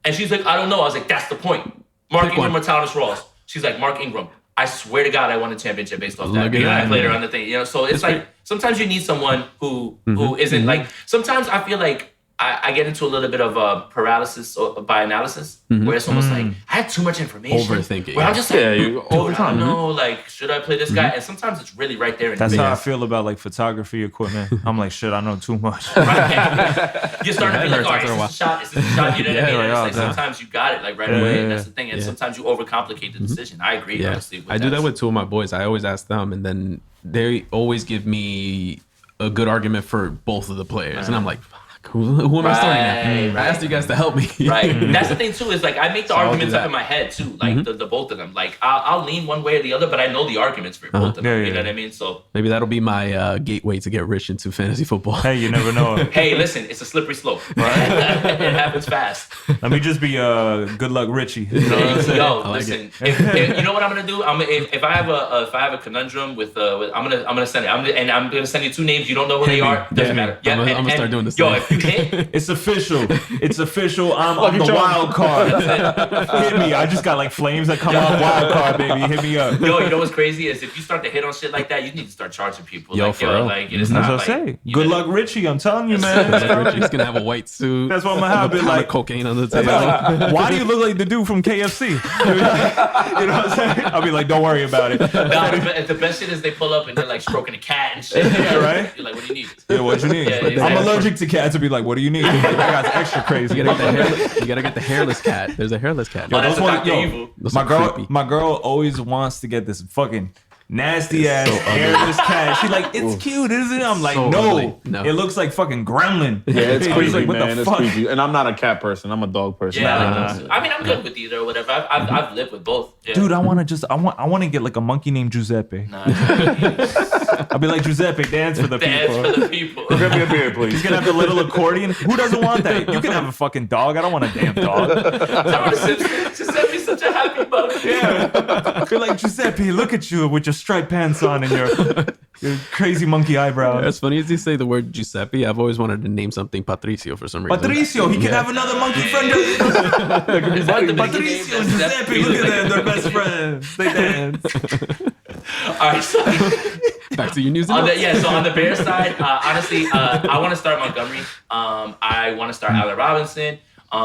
And she's like, I don't know. I was like, that's the point. Mark Pick Ingram one. or Thomas Rawls. She's like, Mark Ingram. I swear to God, I won a championship based off Look that. at You know, I that. played her on the thing. You know, so it's like sometimes you need someone who isn't like. Sometimes I feel like I get into a little bit of paralysis by analysis, where it's almost like I had too much information. Overthinking, Where I'm yeah. just like, Yeah, you- all the dude, time. I don't know, like, should I play this guy? And sometimes it's really right there in That's the how I video. feel about like photography equipment. I'm like, shit, I know too much. Right? You're starting to be Yeah, like, all right, after a is this a shot? Is this a shot? You know what I mean? Yeah, And it's yeah, like yeah. sometimes you got it like right Yeah, away, yeah, and that's yeah. the thing. And Yeah. sometimes you overcomplicate the decision. I agree, Yeah, honestly. With I do that with two of my boys. I always ask them, and then they always give me a good argument for both of the players, and I'm like, fuck, who am I starting at? Right, I asked you guys to help me. Right. That's the thing too. Is like I make the I'll do arguments up that. in my head too, like the both of them. Like I'll lean one way or the other, but I know the arguments for both of them. Yeah, You yeah, know what yeah. I mean? So Maybe that'll be my gateway to get rich into fantasy football. Hey, you never know. hey, listen, it's a slippery slope. it happens fast. Let me just be good luck Richie. You know what I'm saying? Yo, like listen. If, you know what I'm gonna do? If I have a conundrum with I'm gonna send it. I'm gonna send you two names. You don't know who they Hit me. are. Doesn't Yeah. matter. I'm gonna start doing this Yo, thing. if you hit, It's official. It's official. I'm the Charm. wild card. Hit me. I just got like flames that come out. Wild card, baby. Hit me up. yo, you know what's crazy is if you start to hit on shit like that, you need to start charging people. Yo, like, for real. like it's That's not what I like, say. you Good know- luck, Richie. I'm telling you, Like, man. Richie's gonna have a white suit. That's what I'm gonna have. a It pound like, of cocaine on the table. like, why do you look like the dude from KFC? You know what I'm saying? I'll be like, don't worry about it. Nah, the best shit is they pull up and they're like stroking a cat and shit. Yeah, right? You're like, what do you need? Yeah, what you need? Yeah, I'm exactly. allergic to cats. I'll be like, what do you need? That guy's extra crazy. You gotta get the hairless cat. There's a hairless cat. Oh, that's Those a ones- Dr. yo, Evil. Those my are girl, creepy. my girl always wants to get this fucking nasty ass hairless cat. She's like, it's cute, isn't it? I'm like, So no, ugly. No. it looks like fucking gremlin. Yeah, it's She's creepy, like, what man. the It's fuck? creepy. And I'm not a cat person. I'm a dog person. Yeah, I like those too. I mean, I'm good with either or whatever. I've lived with both. Yeah. Dude, I want to get like a monkey named Giuseppe. Nah, I'll be like, Giuseppe, dance for the dance people. for the people. Give me a beer, please. He's gonna have the little accordion. Who doesn't want that? You can have a fucking dog. I don't want a damn dog. I want to just be such a happy bug. Yeah. Be like, Giuseppe, look at you with your striped pants on and your crazy monkey eyebrows. As funny as you say the word Giuseppe, I've always wanted to name something Patricio for some reason. Patricio, he can have another monkey friend. Is that the biggest Patricio name? and Giuseppe, look at them. They're best friends. They dance. All right, so Back to you, New on Zealand. so on the Bears side, honestly, I want to start Montgomery. I want to start Allen Robinson.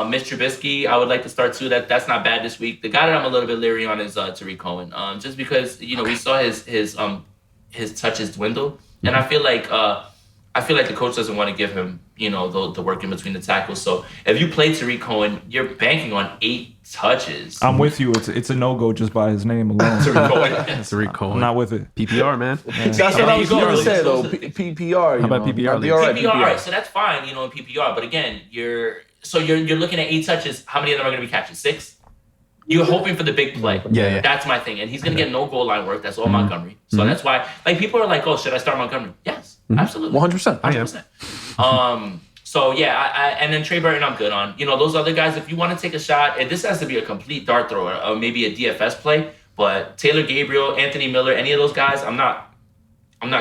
Mitch Trubisky, I would like to start too. That's not bad this week. The guy that I'm a little bit leery on is Tariq Cohen. Just because we saw his touches dwindle, and I feel like the coach doesn't want to give him the work in between the tackles. So if you play Tariq Cohen, you're banking on 8 touches. I'm with you. It's a no-go just by his name alone. Tariq Cohen. Tariq Cohen. I'm not with it. PPR, man. That's what I was There you going go. to say, though. So- PPR. How about PPR? I'd be all right, PPR, all right, so that's fine, in PPR. But again, you're looking at 8 touches. How many of them are going to be catches? 6. You're hoping for the big play. Yeah. That's my thing, and he's going to get no goal line work. That's all Montgomery. So that's why, people are like, "Oh, should I start Montgomery?" Yes, absolutely, 100%. I am. 100%. So yeah, and then Trey Burton, I'm good on. Those other guys. If you want to take a shot, and this has to be a complete dart thrower, or maybe a DFS play. But Taylor Gabriel, Anthony Miller, any of those guys, I'm not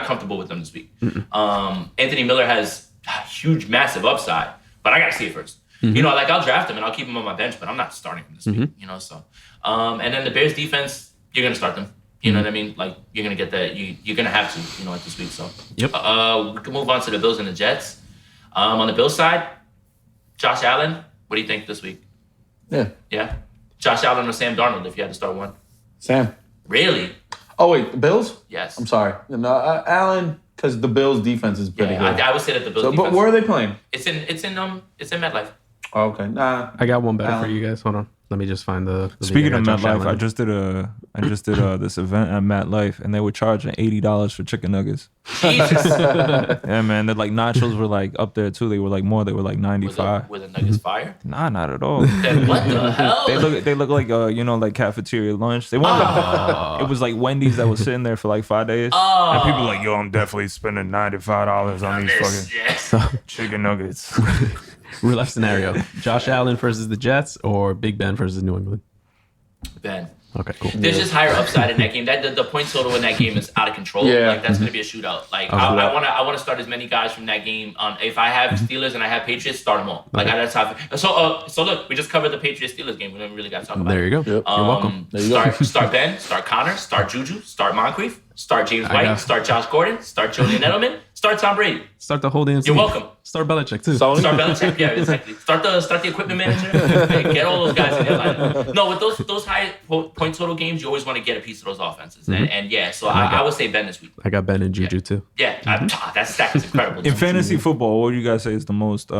comfortable with them this week. Anthony Miller has huge, massive upside, but I got to see it first. I'll draft him and I'll keep him on my bench, but I'm not starting him this week. So, and then the Bears defense, you're gonna start them. You know what I mean? Like you're gonna get that. You're gonna have to. At this week. So, Yep. We can move on to the Bills and the Jets. On the Bills side, Josh Allen. What do you think this week? Yeah. Yeah, Josh Allen or Sam Darnold if you had to start one. Sam. Really? Oh, wait. The Bills? Yes. I'm sorry. No, Allen, because the Bills' defense is pretty Yeah, good. I would say that the Bills. So, but defense, where are they playing? it's in MetLife. Oh, okay. Nah. I got one better for Allen. you guys. Hold on. Let me just find the Speaking video of here. Josh MetLife, Allen. I just did this event at MetLife, and they were charging $80 for chicken nuggets. Jesus. Yeah, man. They're like nachos were like up there too. They were like more. They were like 95. Were the nuggets fire? Nah, not at all. Then what the hell? They look like like cafeteria lunch. They weren't. It was like Wendy's that was sitting there for like 5 days. And people were like, yo, I'm definitely spending $95 on these fucking chicken nuggets. Real life scenario: Josh Allen versus the Jets or Big Ben versus New England. Ben. Okay, cool. There's just higher upside in that game. That the point total in that game is out of control. Yeah. Like that's gonna be a shootout. Like I wanna start as many guys from that game. If I have Steelers and I have Patriots, start them all. Like that's how. So look, we just covered the Patriots Steelers game. We never really got to talk about. There you go. Yep. You're welcome. There you go. Start Ben, start Connor, start Juju, start Moncrief, start James White, start Josh Gordon, start Julian Edelman, start Tom Brady. Start the whole damn You're team. welcome. Start Belichick too. So- Start Belichick, yeah, exactly. Start the equipment manager. Get all those guys in there. Like, no, with those high point total games, you always want to get a piece of those offenses. And yeah, so I would say Ben this week. I got Ben and Juju too. Yeah, that stack is incredible. In fantasy football, what would you guys say is the most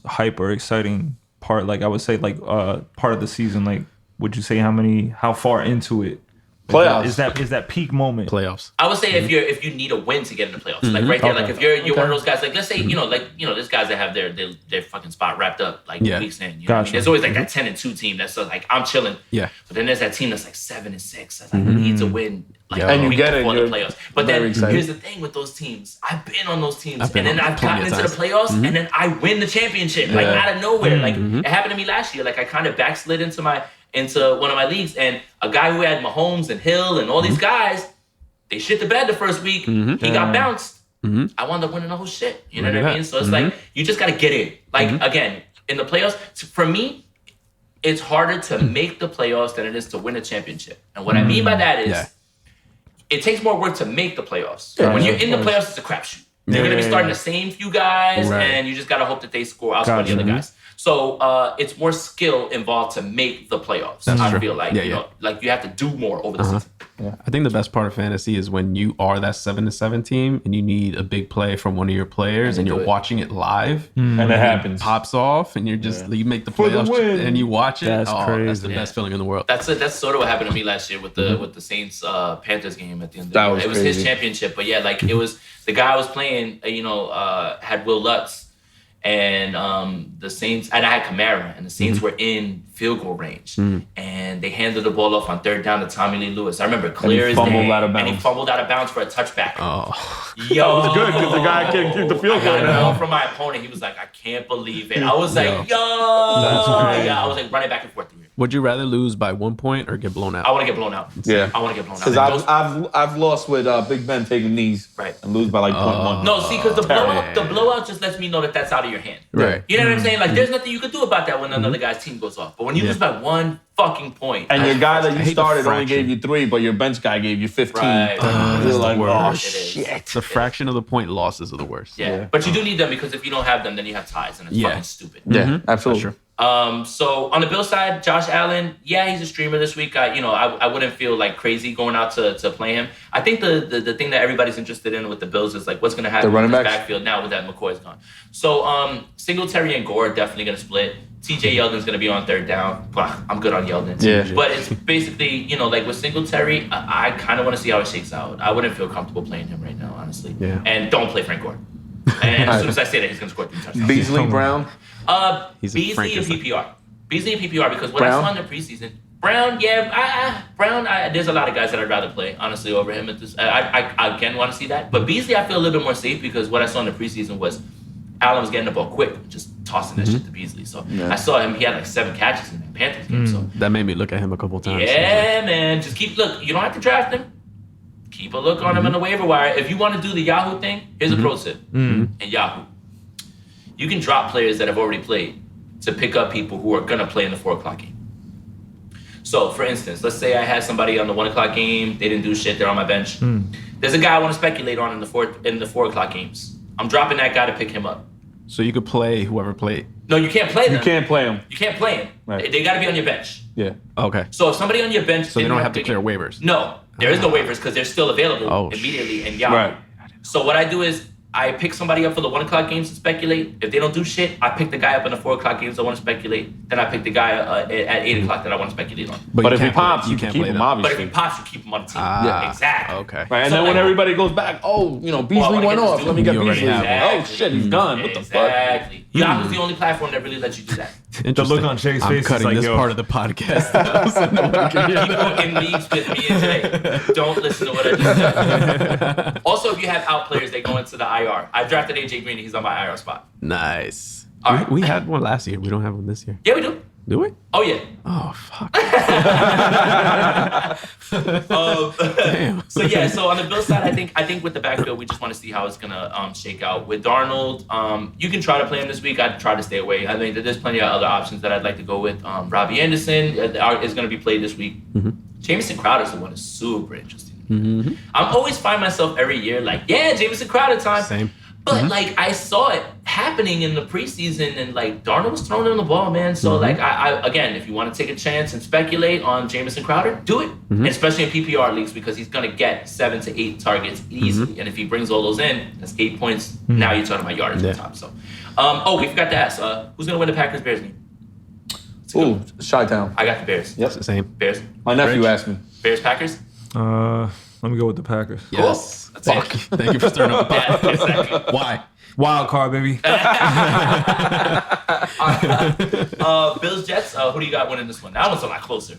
hype or exciting part? Like I would say, like part of the season. Like, would you say how far into it? Playoffs. Is that peak moment? Playoffs. I would say if you need a win to get in the playoffs, like right there, like if you're one of those guys, like let's say there's guys that have their fucking spot wrapped up like weeks in. You know what I mean? There's always like that 10-2 team that's like I'm chilling. Yeah. But then there's that team that's like 7-6 that's like needs a win. Like Yeah. And you week get it, before the you're playoffs. But then very excited. here's the thing with those teams. I've been on those teams, I've been and then on I've plenty gotten of into the times. playoffs, and then I win the championship like Yeah. out of nowhere. Like it happened to me last year. Like I kind of backslid into one of my leagues, and a guy who had Mahomes and Hill and all these guys, they shit the bed the first week. He got bounced. I wound up winning the whole shit. You know what I mean? So it's like you just got to get in. Like again, in the playoffs, for me, it's harder to make the playoffs than it is to win a championship. And what I mean by that is, it takes more work to make the playoffs. When you're in the playoffs, it's a crapshoot. You're gonna be starting the same few guys, and you just gotta hope that they outscore the other guys. So it's more skill involved to make the playoffs. I feel like like you have to do more over the season. I think the best part of fantasy is when you are that 7-7 team and you need a big play from one of your players and you're watching it live And it happens. pops off and you're just you make the For the playoffs win. and you watch it. That's crazy. That's the best feeling in the world. That's sort of what happened to me last year with the Saints Panthers game at the end of the That year. was It was crazy. his championship, but yeah, like it was the guy I was playing, had Will Lutz and the Saints, and I had Kamara, and the Saints were in field goal range, and they handed the ball off on third down to Tommy Lee Lewis. I remember clear as day, and he fumbled out of bounds for a touchback. Oh, Yo, That was good because the guy can't keep the field I got goal a now. ball from my opponent. He was like, I can't believe it. I was like, Yo. yeah, I was like running back and forth through it. would you rather lose by 1 point or get blown I out? want to get blown out. Yeah. I want to get blown out. Because Those- I've lost with Big Ben taking knees and lose by like 0.1. No, see, because the blowout just lets me know that that's out of your hand. Right. You know what I'm saying? Like, there's nothing you can do about that when another guy's team goes off. But when you lose by 1 fucking point, And your guy that I you hate the started only fraction. gave you 3, but your bench guy gave you 15. Right. You're like, oh, It is. shit. The fraction of the point losses are the worst. Yeah. But you do need them because if you don't have them, then you have ties, and it's Yeah. fucking stupid. Yeah, absolutely. So on the Bills side, Josh Allen, yeah, he's a streamer this week. I wouldn't feel like crazy going out to play him. I think the thing that everybody's interested in with the Bills is like what's going to happen The in running this backs? backfield now with that McCoy's gone. So Singletary and Gore are definitely going to split. TJ Yeldon's going to be on third down. Blah, I'm good on Yeldon. Yeah. But it's basically, like with Singletary, I kind of want to see how it shakes out. I wouldn't feel comfortable playing him right now, honestly. Yeah. And don't play Frank Gore. And as soon as I say that, he's going to score 3 touchdowns. Beasley, Brown. He's a Beasley and Frankenstein. PPR. Beasley and PPR because what Brown? I saw in the preseason, Brown, yeah, Brown. There's a lot of guys that I'd rather play honestly over him at this. I again want to see that, but Beasley I feel a little bit more safe because what I saw in the preseason was Allen was getting the ball quick, just tossing that shit to Beasley. So I saw him; he had like 7 catches in that Panthers game. So That made me look at him a couple times. yeah, man, just keep look. You don't have to draft him. Keep a look on him on the waiver wire. If you want to do the Yahoo thing, here's a pro tip. In Yahoo, you can drop players that have already played to pick up people who are gonna play in the 4 o'clock game. So, for instance, let's say I had somebody on the 1 o'clock game. They didn't do shit. They're on my bench. There's a guy I want to speculate on in the 4 o'clock games. I'm dropping that guy to pick him up. So you could play whoever played. No, you can't play them. You can't play him. You can't play him. Right. They got to be on your bench. Yeah. Okay. So if somebody on your bench, So they don't have to clear waivers. No, there is no waivers because they're still available Oh, immediately in Yahoo. Right. So what I do is I pick somebody up for the 1 o'clock games to speculate. If they don't do shit, I pick the guy up in the 4 o'clock games I want to speculate. Then I pick the guy at 8 o'clock that I want to speculate on. But if he pops, you can keep him, obviously. But if he pops, you keep him on the team. Yeah. Exactly. Okay. Right, and then when everybody goes back, Beasley went off. Let me get Beasley. Oh, shit, he's gone. What the fuck? Exactly. Yahoo's the only platform that really lets you do that. The look on Jay's face is cutting like, this yo. part of the podcast out so nobody can hear People in leagues with me and Jay, don't listen to what I just said. Also, if you have out players, they go into the IR. I drafted AJ Green, and he's on my IR spot. Nice. All right. We had one last year. We don't have one this year. Yeah, we do. Do we? Oh, yeah. Oh, fuck. Damn. So on the Bills side, I think with the backfield, we just want to see how it's gonna shake out. With Darnold, you can try to play him this week. I'd try to stay away. I mean, there's plenty of other options that I'd like to go with. Robbie Anderson is gonna be played this week. Jamison Crowder's the one that's super interesting. I always find myself every year like, yeah, Jamison Crowder time. Same. But like I saw it happening in the preseason, and like Darnold was throwing him the ball, man. So like I again, if you want to take a chance and speculate on Jamison Crowder, do it. And especially in PPR leagues, because he's gonna get 7 to 8 targets easily. And if he brings all those in, that's 8 points. Now you're talking about yardage on top. So, we forgot to ask, who's gonna win the Packers Bears game? Ooh, Chi-Town. I got the Bears. Yep. Same. Bears. My nephew asked me. Bears Packers. Let me go with the Packers. Yes. That's Fuck. it. Thank you for stirring up the pot. Yeah, exactly. Why? Wild card, baby. Bills Jets. Who do you got winning this one? That one's a lot closer.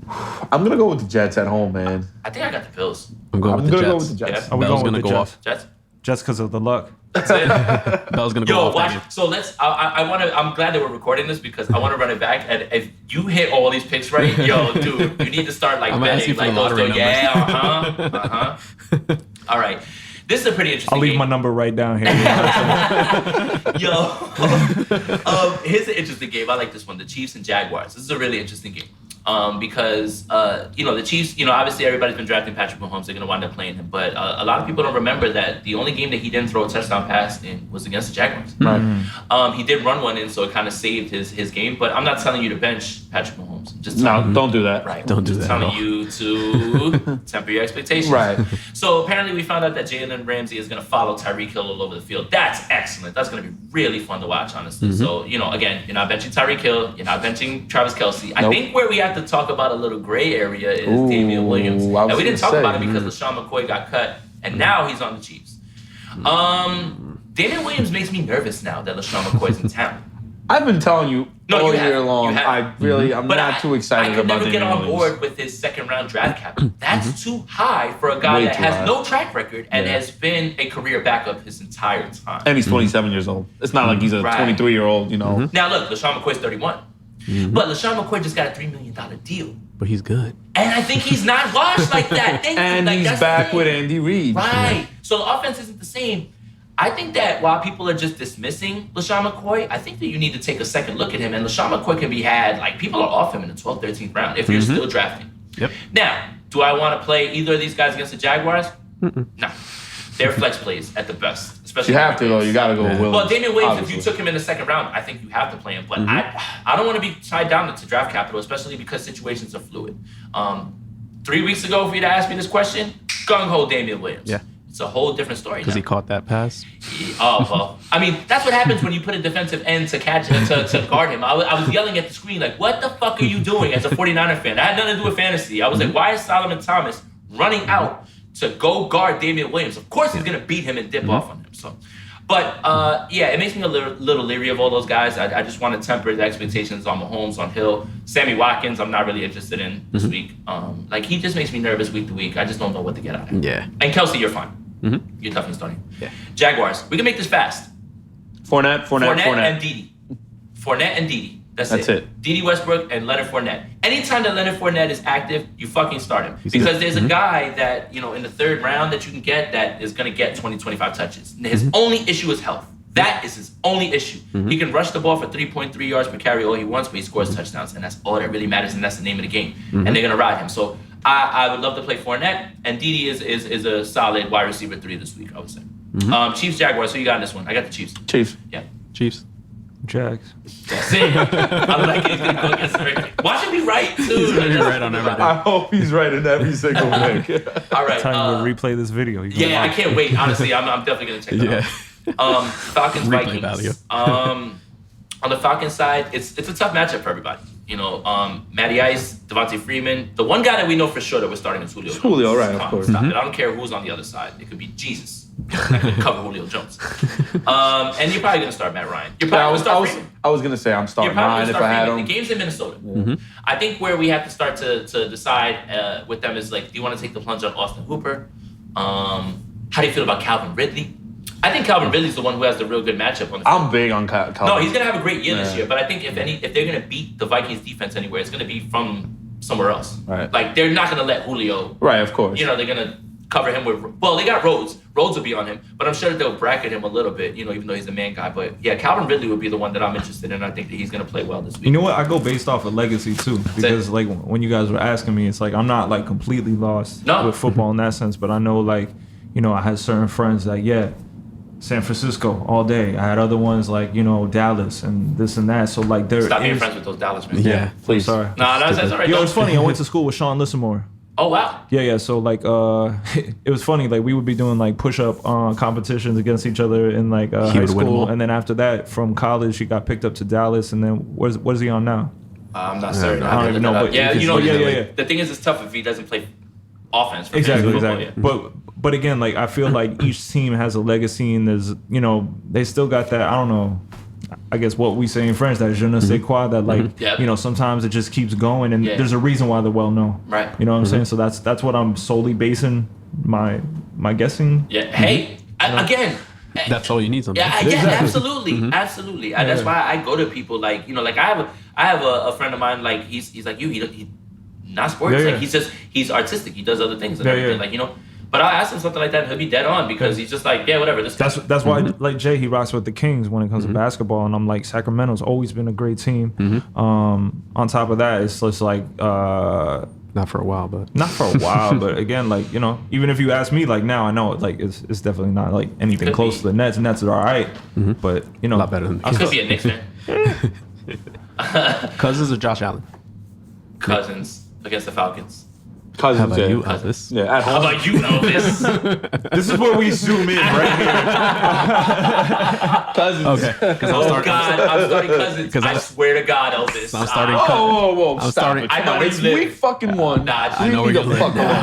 I'm gonna go with the Jets at home, man. I think I got the Bills. I'm going with the gonna Jets. go with the Jets. Yeah. Are we Bell's going gonna with the go Jets? off. Jets. Just because of the luck. That's it. Bell's gonna go Yo, off. watch. Baby. So let's. I want to. I'm glad that we're recording this because I want to run it back. And if you hit all these picks right, yo, dude, you need to start like I'm gonna ask betting you for like the those. lottery Yeah. All right. This is a pretty interesting. I'll leave game. my number right down here. Yo, here's an interesting game. I like this one. The Chiefs and Jaguars. This is a really interesting game. Because the Chiefs, obviously everybody's been drafting Patrick Mahomes. They're gonna wind up playing him, but a lot of people don't remember that the only game that he didn't throw a touchdown pass in was against the Jaguars. Right. He did run one in, so it kind of saved his game. But I'm not telling you to bench Patrick Mahomes. Just Don't do that. right. Don't do Just that at telling all. you to temper your expectations. Right. So apparently we found out that Jalen Ramsey is going to follow Tyreek Hill all over the field. That's excellent. That's going to be really fun to watch, honestly. So, again, you're not benching Tyreek Hill. You're not benching Travis Kelce. I think where we have to talk about a little gray area is Damian Williams. And we didn't talk about it because LaShawn McCoy got cut, and now he's on the Chiefs. Damian Williams makes me nervous now that LaShawn McCoy's in town. I've been telling you all year long. You have. I'm not too excited I could about never get Damian on Williams. board with his second round draft capital. That's too high for a guy Way that too has high. no track record and has been a career backup his entire time. And he's 27 years old. It's not like he's a Right. 23-year-old, Now look, LaShawn McCoy's 31. But LaShawn McCoy just got a $3 million deal. But he's good. And I think he's not washed like that. Thank you. And Like, he's that's the back thing. with Andy Reid. Right. So the offense isn't the same. I think that while people are just dismissing LaShawn McCoy, I think that you need to take a second look at him. And LaShawn McCoy can be had, like, people are off him in the 12th, 13th round if you're still drafting. Yep. Now, do I want to play either of these guys against the Jaguars? No. They're flex plays at the best. Especially You have to, though. You got to go with Williams. well, Damian Williams, if obviously. you took him in the second round, I think you have to play him. But I don't want to be tied down to draft capital, especially because situations are fluid. 3 weeks ago, for you to ask me this question, gung-ho Damian Williams. Yeah. It's a whole different story Because now. he caught that pass. Oh, well. I mean, that's what happens when you put a defensive end to catch to guard him. I was yelling at the screen like, what the fuck are you doing as a 49er fan? That had nothing to do with fantasy. I was like, why is Solomon Thomas running out to go guard Damian Williams? Of course he's going to beat him and dip off on him. So, but, it makes me a little leery of all those guys. I just want to temper the expectations on Mahomes, on Hill. Sammy Watkins, I'm not really interested in this week. He just makes me nervous week to week. I just don't know what to get out of him. Yeah. And Kelsey, you're fine. You're tough and starting. Yeah. Jaguars. We can make this fast. Fournette. And Dede. Fournette and Dede. That's it. Dede Westbrook and Leonard Fournette. Anytime that Leonard Fournette is active, you fucking start him. Because there's a guy that, in the third round that you can get that is going to get 20, 25 touches. His only issue is health. That is his only issue. He can rush the ball for 3.3 yards per carry all he wants, but he scores touchdowns. And that's all that really matters, and that's the name of the game. And they're going to ride him. So I would love to play Fournette, and Dede is a solid wide receiver 3 this week, I would say. Chiefs, Jaguars, who you got in this one? I got the Chiefs. Chiefs. Yeah. Chiefs. Jags. That's it. I like it. He's going to go against the Ravens. Watch him be right too. He's gonna be right on everything. I hope he's right in every single pick. All right. Time to replay this video. Yeah, I can't wait. Honestly, I'm definitely gonna check that out. Falcons Replay Vikings. value. On the Falcons side, it's a tough matchup for everybody. Matty Ice, Devontae Freeman. The one guy that we know for sure that we're starting is Julio Jones. Julio, right, of course. Stop it. I don't care who's on the other side. It could be Jesus. That could cover Julio Jones. And you're probably gonna start Matt Ryan. You're probably gonna start Freeman. I was gonna say I'm starting You're probably Ryan if gonna I start had Freeman. him. The game's in Minnesota. I think where we have to start to decide with them is like, do you want to take the plunge on Austin Hooper? How do you feel about Calvin Ridley? I think Calvin Ridley's the one who has the real good matchup on the field. I'm big on Calvin. No, he's gonna have a great year this year. But I think if they're gonna beat the Vikings defense anywhere, it's gonna be from somewhere else. Right. Like they're not gonna let Julio. Right, of course. They're gonna cover him with. Well, they got Rhodes. Rhodes will be on him, but I'm sure that they'll bracket him a little bit. Even though he's the main guy. But yeah, Calvin Ridley would be the one that I'm interested in. I think that he's gonna play well this week. You know what? I go based off of legacy too, because like when you guys were asking me, it's like I'm not like completely lost with football in that sense, but I know like I had certain friends that San Francisco all day. I had other ones like Dallas and this and that. So like there Stop being friends with those Dallas men. Yeah, please. Sorry. No, that's all right. Yo, it's funny. I went to school with Sean Lissamore. Oh wow. Yeah. So like, it was funny. Like we would be doing like push-up competitions against each other in like high school, and then after that, from college, he got picked up to Dallas, and then what is he on now? I'm not certain. I don't even know. But yeah, yeah. The thing is, it's tough if he doesn't play offense. For Exactly. football, yeah. But again, like I feel like each team has a legacy, and there's they still got that. I don't know. I guess what we say in French, that je ne sais quoi, that like sometimes it just keeps going, and there's a reason why they're well known. Right. You know what I'm saying? So that's what I'm solely basing my guessing. Yeah. Hey, again. That's all you need. Something. Yeah, absolutely, absolutely. And that's why I go to people like like I have a friend of mine like he's like you. He not sports. Like he's artistic. He does other things and everything. Like But I'll ask him something like that, and he'll be dead on because he's just like, yeah, whatever. That's why, like Jay, he rocks with the Kings when it comes to basketball, and I'm like, Sacramento's always been a great team. On top of that, it's just like, not for a while, but but again, like even if you ask me, like now I know it, like it's definitely not like anything close to the Nets. Nets are all right, but a lot better than the Kings. Could be a Knicks fan. Cousins or Josh Allen? Cousins against the Falcons. Cousins, How about you, Elvis? Yeah, at home. How about you, Elvis? This is where we zoom in right here. Cousins. Okay. I'm starting Cousins. I swear to God, Elvis. I'm starting. Whoa! I'm Stop starting. it. I know It's week fucking one. Nah, I know where Leave you me the live. fuck alone,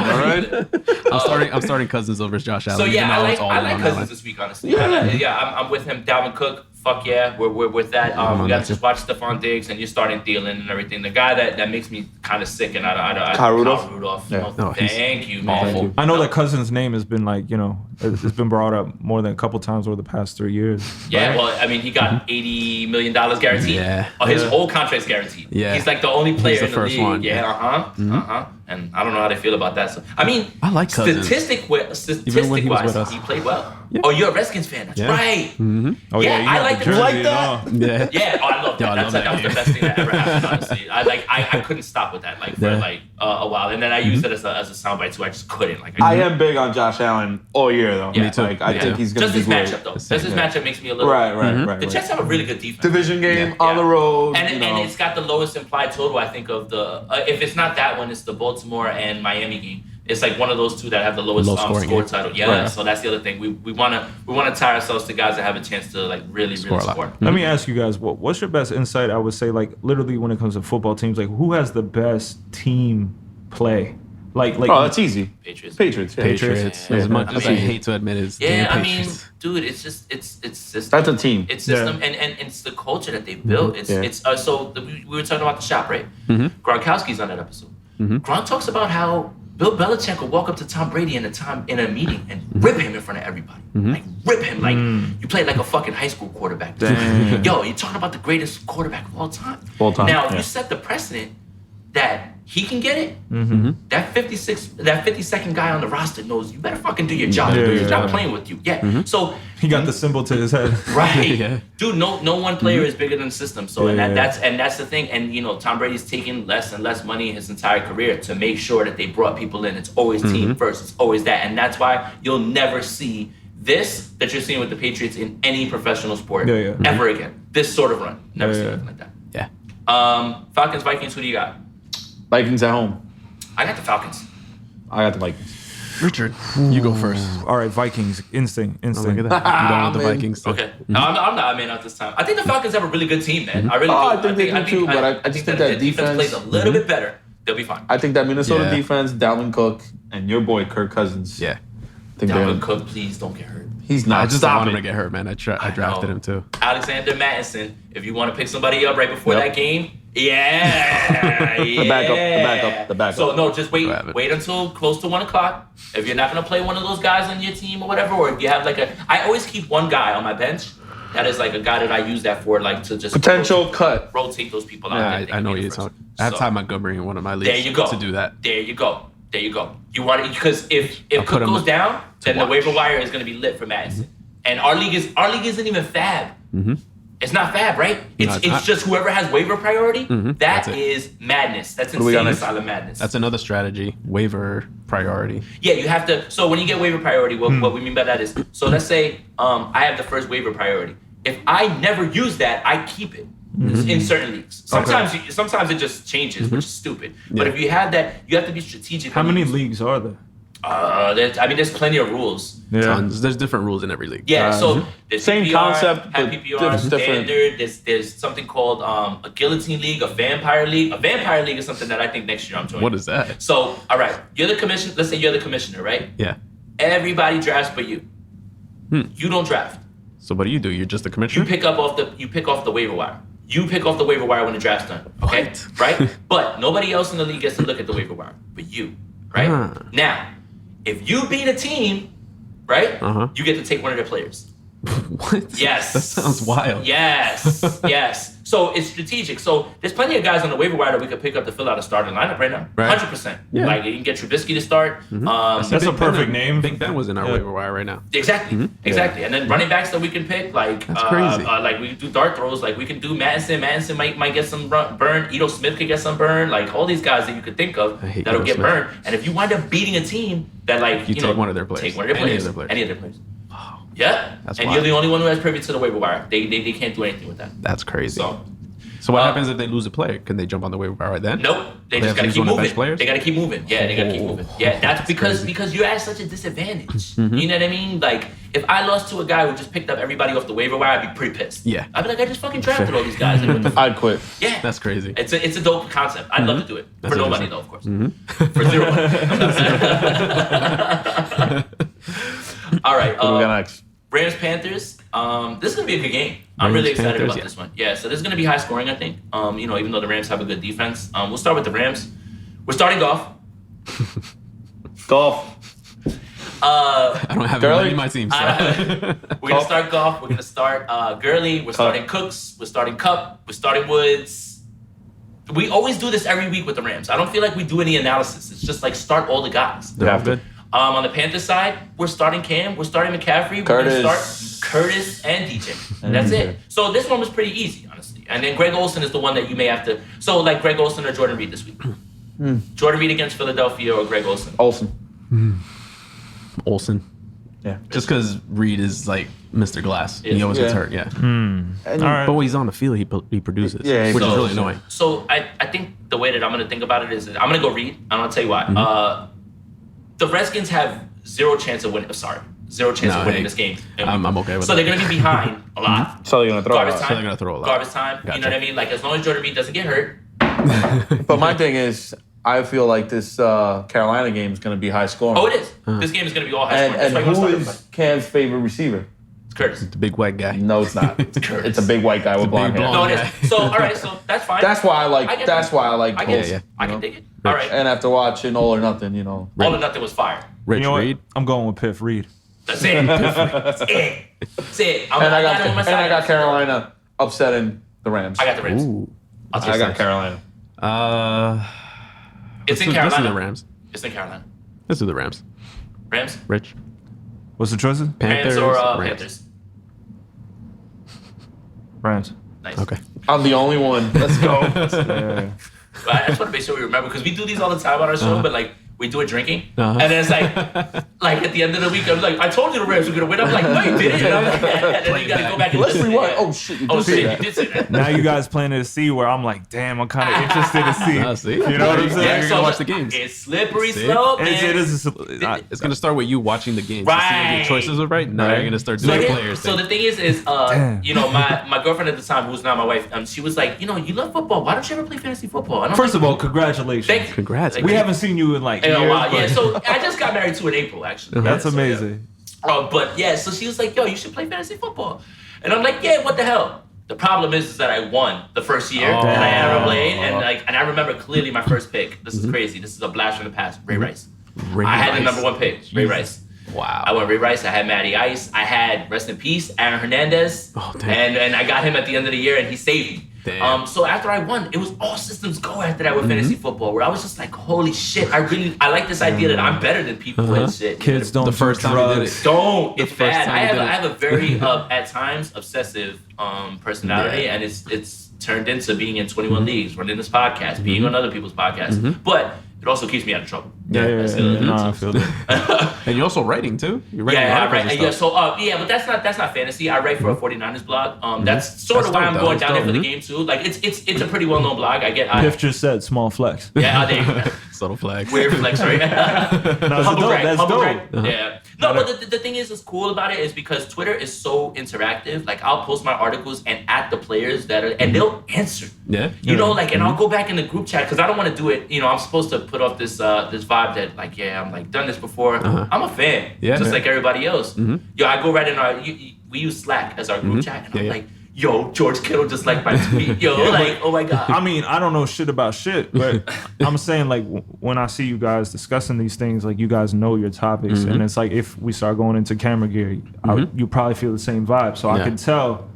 all right? I'm starting Cousins over Josh Allen. So yeah, I like on Cousins that this week, honestly. Yeah, I'm with him. Dalvin Cook. Fuck yeah, we're with that. We got to just watch Stephon Diggs, and you're starting Thielen and everything. The guy that makes me kind of sick, and Kyle Rudolph. Kyle Rudolph. Yeah. Thank you, man. I know that Cousins' name has been like it's been brought up more than a couple times over the past 3 years. Yeah, right? well, I mean, he got $80 million guaranteed. Yeah. Oh, his whole contract's guaranteed. Yeah. He's like the only player in the first league. one. Yeah, And I don't know how they feel about that. So I mean, I like Cousins. Statistic-wise, he played well. Yeah. Oh, you're a Redskins fan. That's right. Oh Yeah, you I got like the the jersey like and that? all. Yeah. Yeah, I love that. I love That was that the best thing that ever happened, honestly. I couldn't stop with that for a while, and then I used it as a soundbite too. I just couldn't. I am big on Josh Allen all year though. Yeah. Like I think he's gonna just be his great. matchup though. Just his matchup makes me a little Right. The Jets have a really good defense. Division game Yeah. on the road. And it's got the lowest implied total, I think, of the. If it's not that one, it's the Baltimore and Miami game. It's like one of those two that have the lowest score game. title. Yeah, so that's the other thing. We wanna tie ourselves to guys that have a chance to like really score. Let me ask you guys, what's your best insight? I would say like literally when it comes to football teams, like who has the best team play? Like that's easy. Patriots. Patriots. Yeah. As much as I I mean- hate to admit it, it's Yeah, damn I mean, Patriots. dude, it's just it's system. That's a team. It's system, and it's the culture that they built. We were talking about the shop, right? Gronkowski's on that episode. Gronk talks about how Bill Belichick would walk up to Tom Brady in a meeting and rip him in front of everybody. Like rip him like you played like a fucking high school quarterback. Yo, you're talking about the greatest quarterback of all time. Now, if you set the precedent that he can get it, that 52nd guy on the roster knows you better fucking do your job. He's not playing with you. So he got the symbol to his head. right. Yeah. Dude, no one player is bigger than the system. So that's the thing. And Tom Brady's taking less and less money his entire career to make sure that they brought people in. It's always team first. It's always that. And that's why you'll never see this that you're seeing with the Patriots in any professional sport ever again. This sort of run. Never seen anything like that. Yeah. Falcons, Vikings. Who do you got? Vikings at home. I got the Falcons. I got the Vikings. Richard, you go first. All right, Vikings. Instinct. Oh, look at that. I'm going with the Vikings. Okay. No, I'm not man out this time. I think the Falcons have a really good team, man. I really do. I think they do too, but I just think that defense plays a little bit better. They'll be fine. I think that Minnesota defense, Dalvin Cook, and your boy Kirk Cousins. Yeah. I think Dalvin Cook, please don't get hurt. He's not. I just Stop want him it. to get hurt, man. I drafted him too. Alexander Mattison, if you want to pick somebody up right before that game, yeah. The backup. So no, just wait until close to 1 o'clock. If you're not gonna play one of those guys on your team or whatever, or if you have I always keep one guy on my bench. That is like a guy that I use that for, like to just potential cut. Rotate those people out. Yeah, I know you're talking. I have Ty Montgomery in one of my leagues. There you go. To do that. There you go. You want it because if Cook goes down, then the waiver wire is going to be lit for Madison. And our league isn't even fab. Mm-hmm. It's not fab, right? It's just whoever has waiver priority. That is madness. That's insane asylum madness. That's another strategy. Waiver priority. Yeah, you have to. So when you get waiver priority, what we mean by that is, so let's say I have the first waiver priority. If I never use that, I keep it. In certain leagues. Sometimes it just changes, which is stupid. But if you have that, you have to be strategic. How many leagues are there? There's plenty of rules. Yeah. Tons. There's different rules in every league. Yeah, so there's Same PPR, concept, have but PPR, standard. There's something called a guillotine league, a vampire league. A vampire league is something that I think next year I'm joining. What is that? So, all right, you're the commissioner. Let's say you're the commissioner, right? Yeah. Everybody drafts but you. You don't draft. So what do? You're just the commissioner? You pick off the waiver wire. You pick off the waiver wire when the draft's done. Okay? What? Right? But nobody else in the league gets to look at the waiver wire. But you. Right? Now, if you beat a team, right? You get to take one of their players. What? Yes. That sounds wild. Yes. So it's strategic. So there's plenty of guys on the waiver wire that we could pick up to fill out a starting lineup right now. Right. 100%. Yeah. Like you can get Trubisky to start. That's a perfect name. Big Ben was in our waiver wire right now. Exactly. And then running backs that we can pick, like That's crazy. Like we can do dart throws, like we can do Madison. Madison might get some burn. Ito Smith could get some burn. Like all these guys that you could think of that'll Ito get Smith. burned. And if you wind up beating a team that You take one of their players. take one of their players, any of their players. Yeah, That's and wild. you're the only one who has privy to the waiver wire. They can't do anything with that. That's crazy. So what happens if they lose a player? Can they jump on the waiver wire right then? nope, they just have to gotta use keep one of the moving. bench players? They gotta keep moving. Yeah, they gotta keep moving. Yeah, that's because you're at such a disadvantage. You know what I mean? Like if I lost to a guy who just picked up everybody off the waiver wire, I'd be pretty pissed. Yeah. I'd be like, I just fucking drafted all these guys. Like, what the fuck? I'd quit. Yeah, That's crazy. It's a dope concept. I'd love to do it That's for no money interesting. though, of course. For 0 money. I'm not saying. All right. What do we got next? Rams Panthers. This is gonna be a good game. I'm really excited Panthers, about this one. Yeah, so this is gonna be high scoring, I think. Even though the Rams have a good defense. We'll start with the Rams. We're starting Goff. Golf. I don't have Gurley? anybody in my team. So. We're gonna start Goff. We're gonna start Gurley. We're starting Cooks. We're starting Cup. We're starting Woods. We always do this every week with the Rams. I don't feel like we do any analysis. It's just like start all the guys. They're all good. On the Panthers side, we're starting Cam. We're starting McCaffrey. We're Curtis. gonna start Curtis and DJ. And that's it. So this one was pretty easy, honestly. And then Greg Olsen is the one that you may have to. So like Greg Olsen or Jordan Reed this week. Jordan Reed against Philadelphia or Greg Olsen. Olsen. Yeah. Just because Reed is like Mr. Glass. He always gets hurt. Yeah. All right. But when he's on the field, he produces. Yeah, which is So- really annoying. So I think the way that I'm gonna think about it is that I'm gonna go Reed. I'm gonna tell you why. The Redskins have zero chance of winning. Zero chance of winning this game. I'm okay with So that. they're gonna be behind a lot. So they're gonna throw Garbage it out. time. So they're gonna throw a lot. Garbage time. You know Gotcha. what I mean? Like as long as Jordan Reed doesn't get hurt. But my thing is, I feel like this Carolina game is gonna be high scoring. Oh, it is. This game is gonna be all high scoring. And That's why you who wanna start is Cam's favorite receiver? It's Curtis. The big white guy. No, it's not. Curtis. It's a big white guy with blonde big hair. blonde No, it is. So all right. So that's fine. That's why I like. I get That's that. why I like. I get Olsen, it. I you can know? dig it. All right. And after watching All or Nothing, All or Nothing was fire. Rich You know what? Reed. I'm going with Piff Reed. That's it. That's it. That's it. and I got him on my side. and I got Carolina upsetting the Rams. I got the Rams. Ooh. I'll take I got it. Carolina. It's in Let's do Carolina. the Rams. It's in Carolina. Let's do the Rams. Rams? Rich. What's the choices? Panthers Rams or Rams. Panthers? Rams. Nice. Okay. I'm the only one. Let's go. Yeah. But I just want to make sure we remember because we do these all the time on our show, but like we do it drinking, and then it's like at the end of the week, I'm like, I told you the Rams were gonna win. I'm like, no, you didn't. And, and then you gotta go back and Let's listen. rewind. Oh shit, you did say that. You did say that. Now you guys planting to see where I'm like, damn, I'm kind of interested to see. See? You know what I'm saying? Yeah, you're gonna watch the games. It's slippery slope, man. It's gonna start with you watching the games. To see if your choices are right. Now you're gonna start doing the players. So the thing is, you know, my girlfriend at the time, who's now my wife, she was like, you know, you love football. Why don't you ever play fantasy football? And First of all, congratulations. Congrats. We haven't seen you in like years. Yeah, so I just got married to in April, actually. That's Yeah, so, amazing. yeah. But yeah, so she was like, yo, you should play fantasy football. And I'm like, yeah, what the hell? The problem is that I won the first year and I ever played. And I remember clearly my first pick. This is crazy. This is a blast from the past. Ray Rice. I had the number 1 pick, Ray Rice. Wow. I went Ray Rice. I had Matty Ice. I had, rest in peace, Aaron Hernandez. And I got him at the end of the year and he saved me. So after I won, it was all systems go after that with fantasy football, where I was just like, holy shit, I like this idea that I'm better than people and shit. Kids don't the first do time you did drugs. it. Don't. It's bad. I time you have a very at times obsessive personality, and it's turned into being in 21 leagues, running this podcast, being on other people's podcasts. But it also keeps me out of trouble. Yeah. No, I feel that. And you're also writing too. You're writing articles and stuff. But that's not fantasy. I write for a 49ers blog. That's sort of why I'm going down there for the game too. Like it's a pretty well known blog. Piff just said small flex. Yeah, there you go. Subtle flags. Weird flex, right? Humble brag, that's humble dope. brag. Yeah. No, but the thing is, what's cool about it is because Twitter is so interactive. Like I'll post my articles and at the players that are, and they'll answer. Yeah. You know, like, and I'll go back in the group chat because I don't want to do it. You know, I'm supposed to put off this this vibe that like, yeah, I'm like done this before. I'm a fan, just like everybody else. Yo, I go right in our. We use Slack as our group chat, and I'm like, yo, George Kittle just liked my tweet. Yo, like, oh my God. I mean, I don't know shit about shit, but I'm saying like when I see you guys discussing these things, like you guys know your topics, and it's like if we start going into camera gear, you probably feel the same vibe. So I can tell.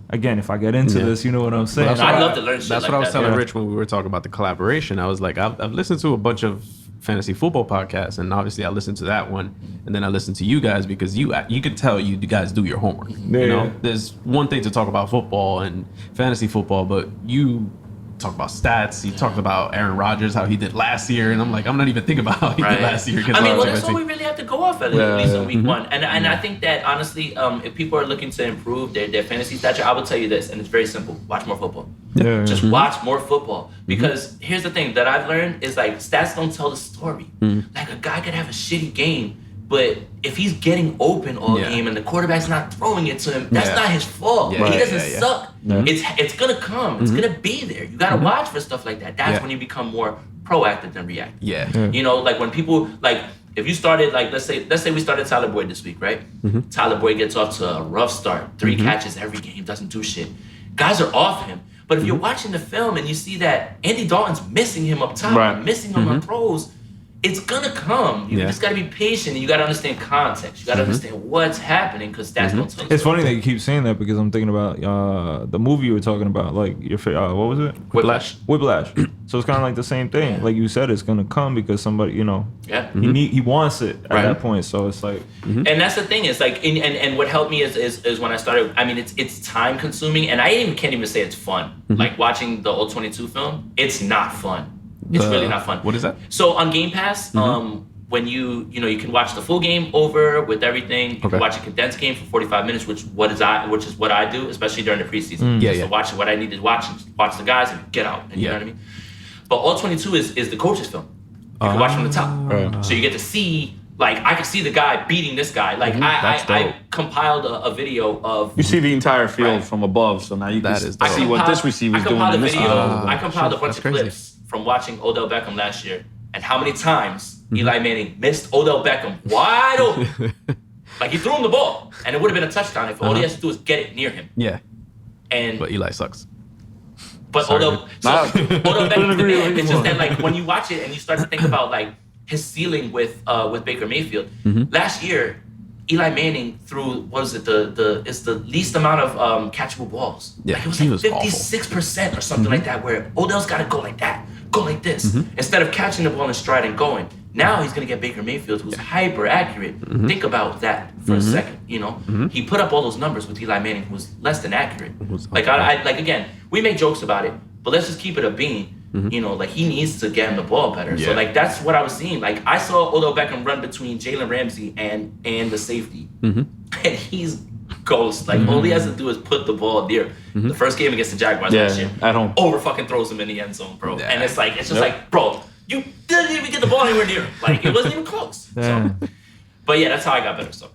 Again, if I get into this, you know what I'm saying. Well, I'd love to learn shit That's like what I was that. telling Rich when we were talking about the collaboration. I was like, I've listened to a bunch of fantasy football podcasts, and obviously I listened to that one, and then I listened to you guys because you could tell you guys do your homework. You know, there's one thing to talk about football and fantasy football, but you talk about stats. You talked about Aaron Rodgers, how he did last year, and I'm like, I'm not even thinking about how he did last year. I mean, well, that's all we really have to go off at least in week one. And I think that honestly, if people are looking to improve their fantasy stature, I will tell you this, and it's very simple: watch more football. Just watch more football, because here's the thing that I've learned is like stats don't tell the story. Like a guy could have a shitty game, but if he's getting open all game and the quarterback's not throwing it to him, that's not his fault. He doesn't suck. It's gonna come. It's gonna be there. You gotta watch for stuff like that. That's when you become more proactive than reactive. You know, like when people like if you started like let's say we started Tyler Boyd this week, right? Tyler Boyd gets off to a rough start, 3 catches every game, doesn't do shit. Guys are off him. But if you're watching the film and you see that Andy Dalton's missing him up top, missing him on throws, it's gonna come. You just gotta be patient, and you gotta understand context. You gotta understand what's happening, because that's gonna tell you. It's funny that you keep saying that, because I'm thinking about the movie you were talking about, like your what was it? Whiplash. So it's kind of like the same thing. Like you said, it's gonna come because somebody, you know, he wants it at that point. So it's like, and that's the thing. It's like, and what helped me is when I started. I mean, it's time consuming, and I can't even say it's fun. Like watching the old 22 film, it's not fun. It's really not fun. What is that? So on Game Pass, when you can watch the full game over with everything. You can watch a condensed game for 45 minutes, which is what I do, especially during the preseason. So watch what I need to watch the guys and get out. And you know what I mean? But all 22 is the coach's film. You can watch from the top. So you get to see, like, I can see the guy beating this guy. Like I compiled a video of. You see the entire field from above, so now you can see what this receiver's doing. I compiled a bunch of clips from watching Odell Beckham last year, and how many times Eli Manning missed Odell Beckham wide open. Like, he threw him the ball, and it would have been a touchdown if all he has to do is get it near him. But Eli sucks. But Odell Beckham, it's just that, like, when you watch it and you start to think about, like, his ceiling with Baker Mayfield, last year, Eli Manning threw, what is it, it's the least amount of catchable balls. Yeah, like, it was he like was 56% or something like that, where Odell's got to go like that, go like this, instead of catching the ball in stride and going. Now he's going to get Baker Mayfield, who's hyper accurate. Think about that for a second, you know? He put up all those numbers with Eli Manning, who was less than accurate. Like, again, we make jokes about it, but let's just keep it a bean. You know, like he needs to get him the ball better. Yeah. So like that's what I was seeing. Like I saw Odell Beckham run between Jalen Ramsey and the safety, and he's ghost. Like all he has to do is put the ball there. The first game against the Jaguars last year, at home, over fucking throws him in the end zone, bro. Yeah. And it's just like, bro, you didn't even get the ball anywhere near him. Like it wasn't even close. So, but yeah, that's how I got better. So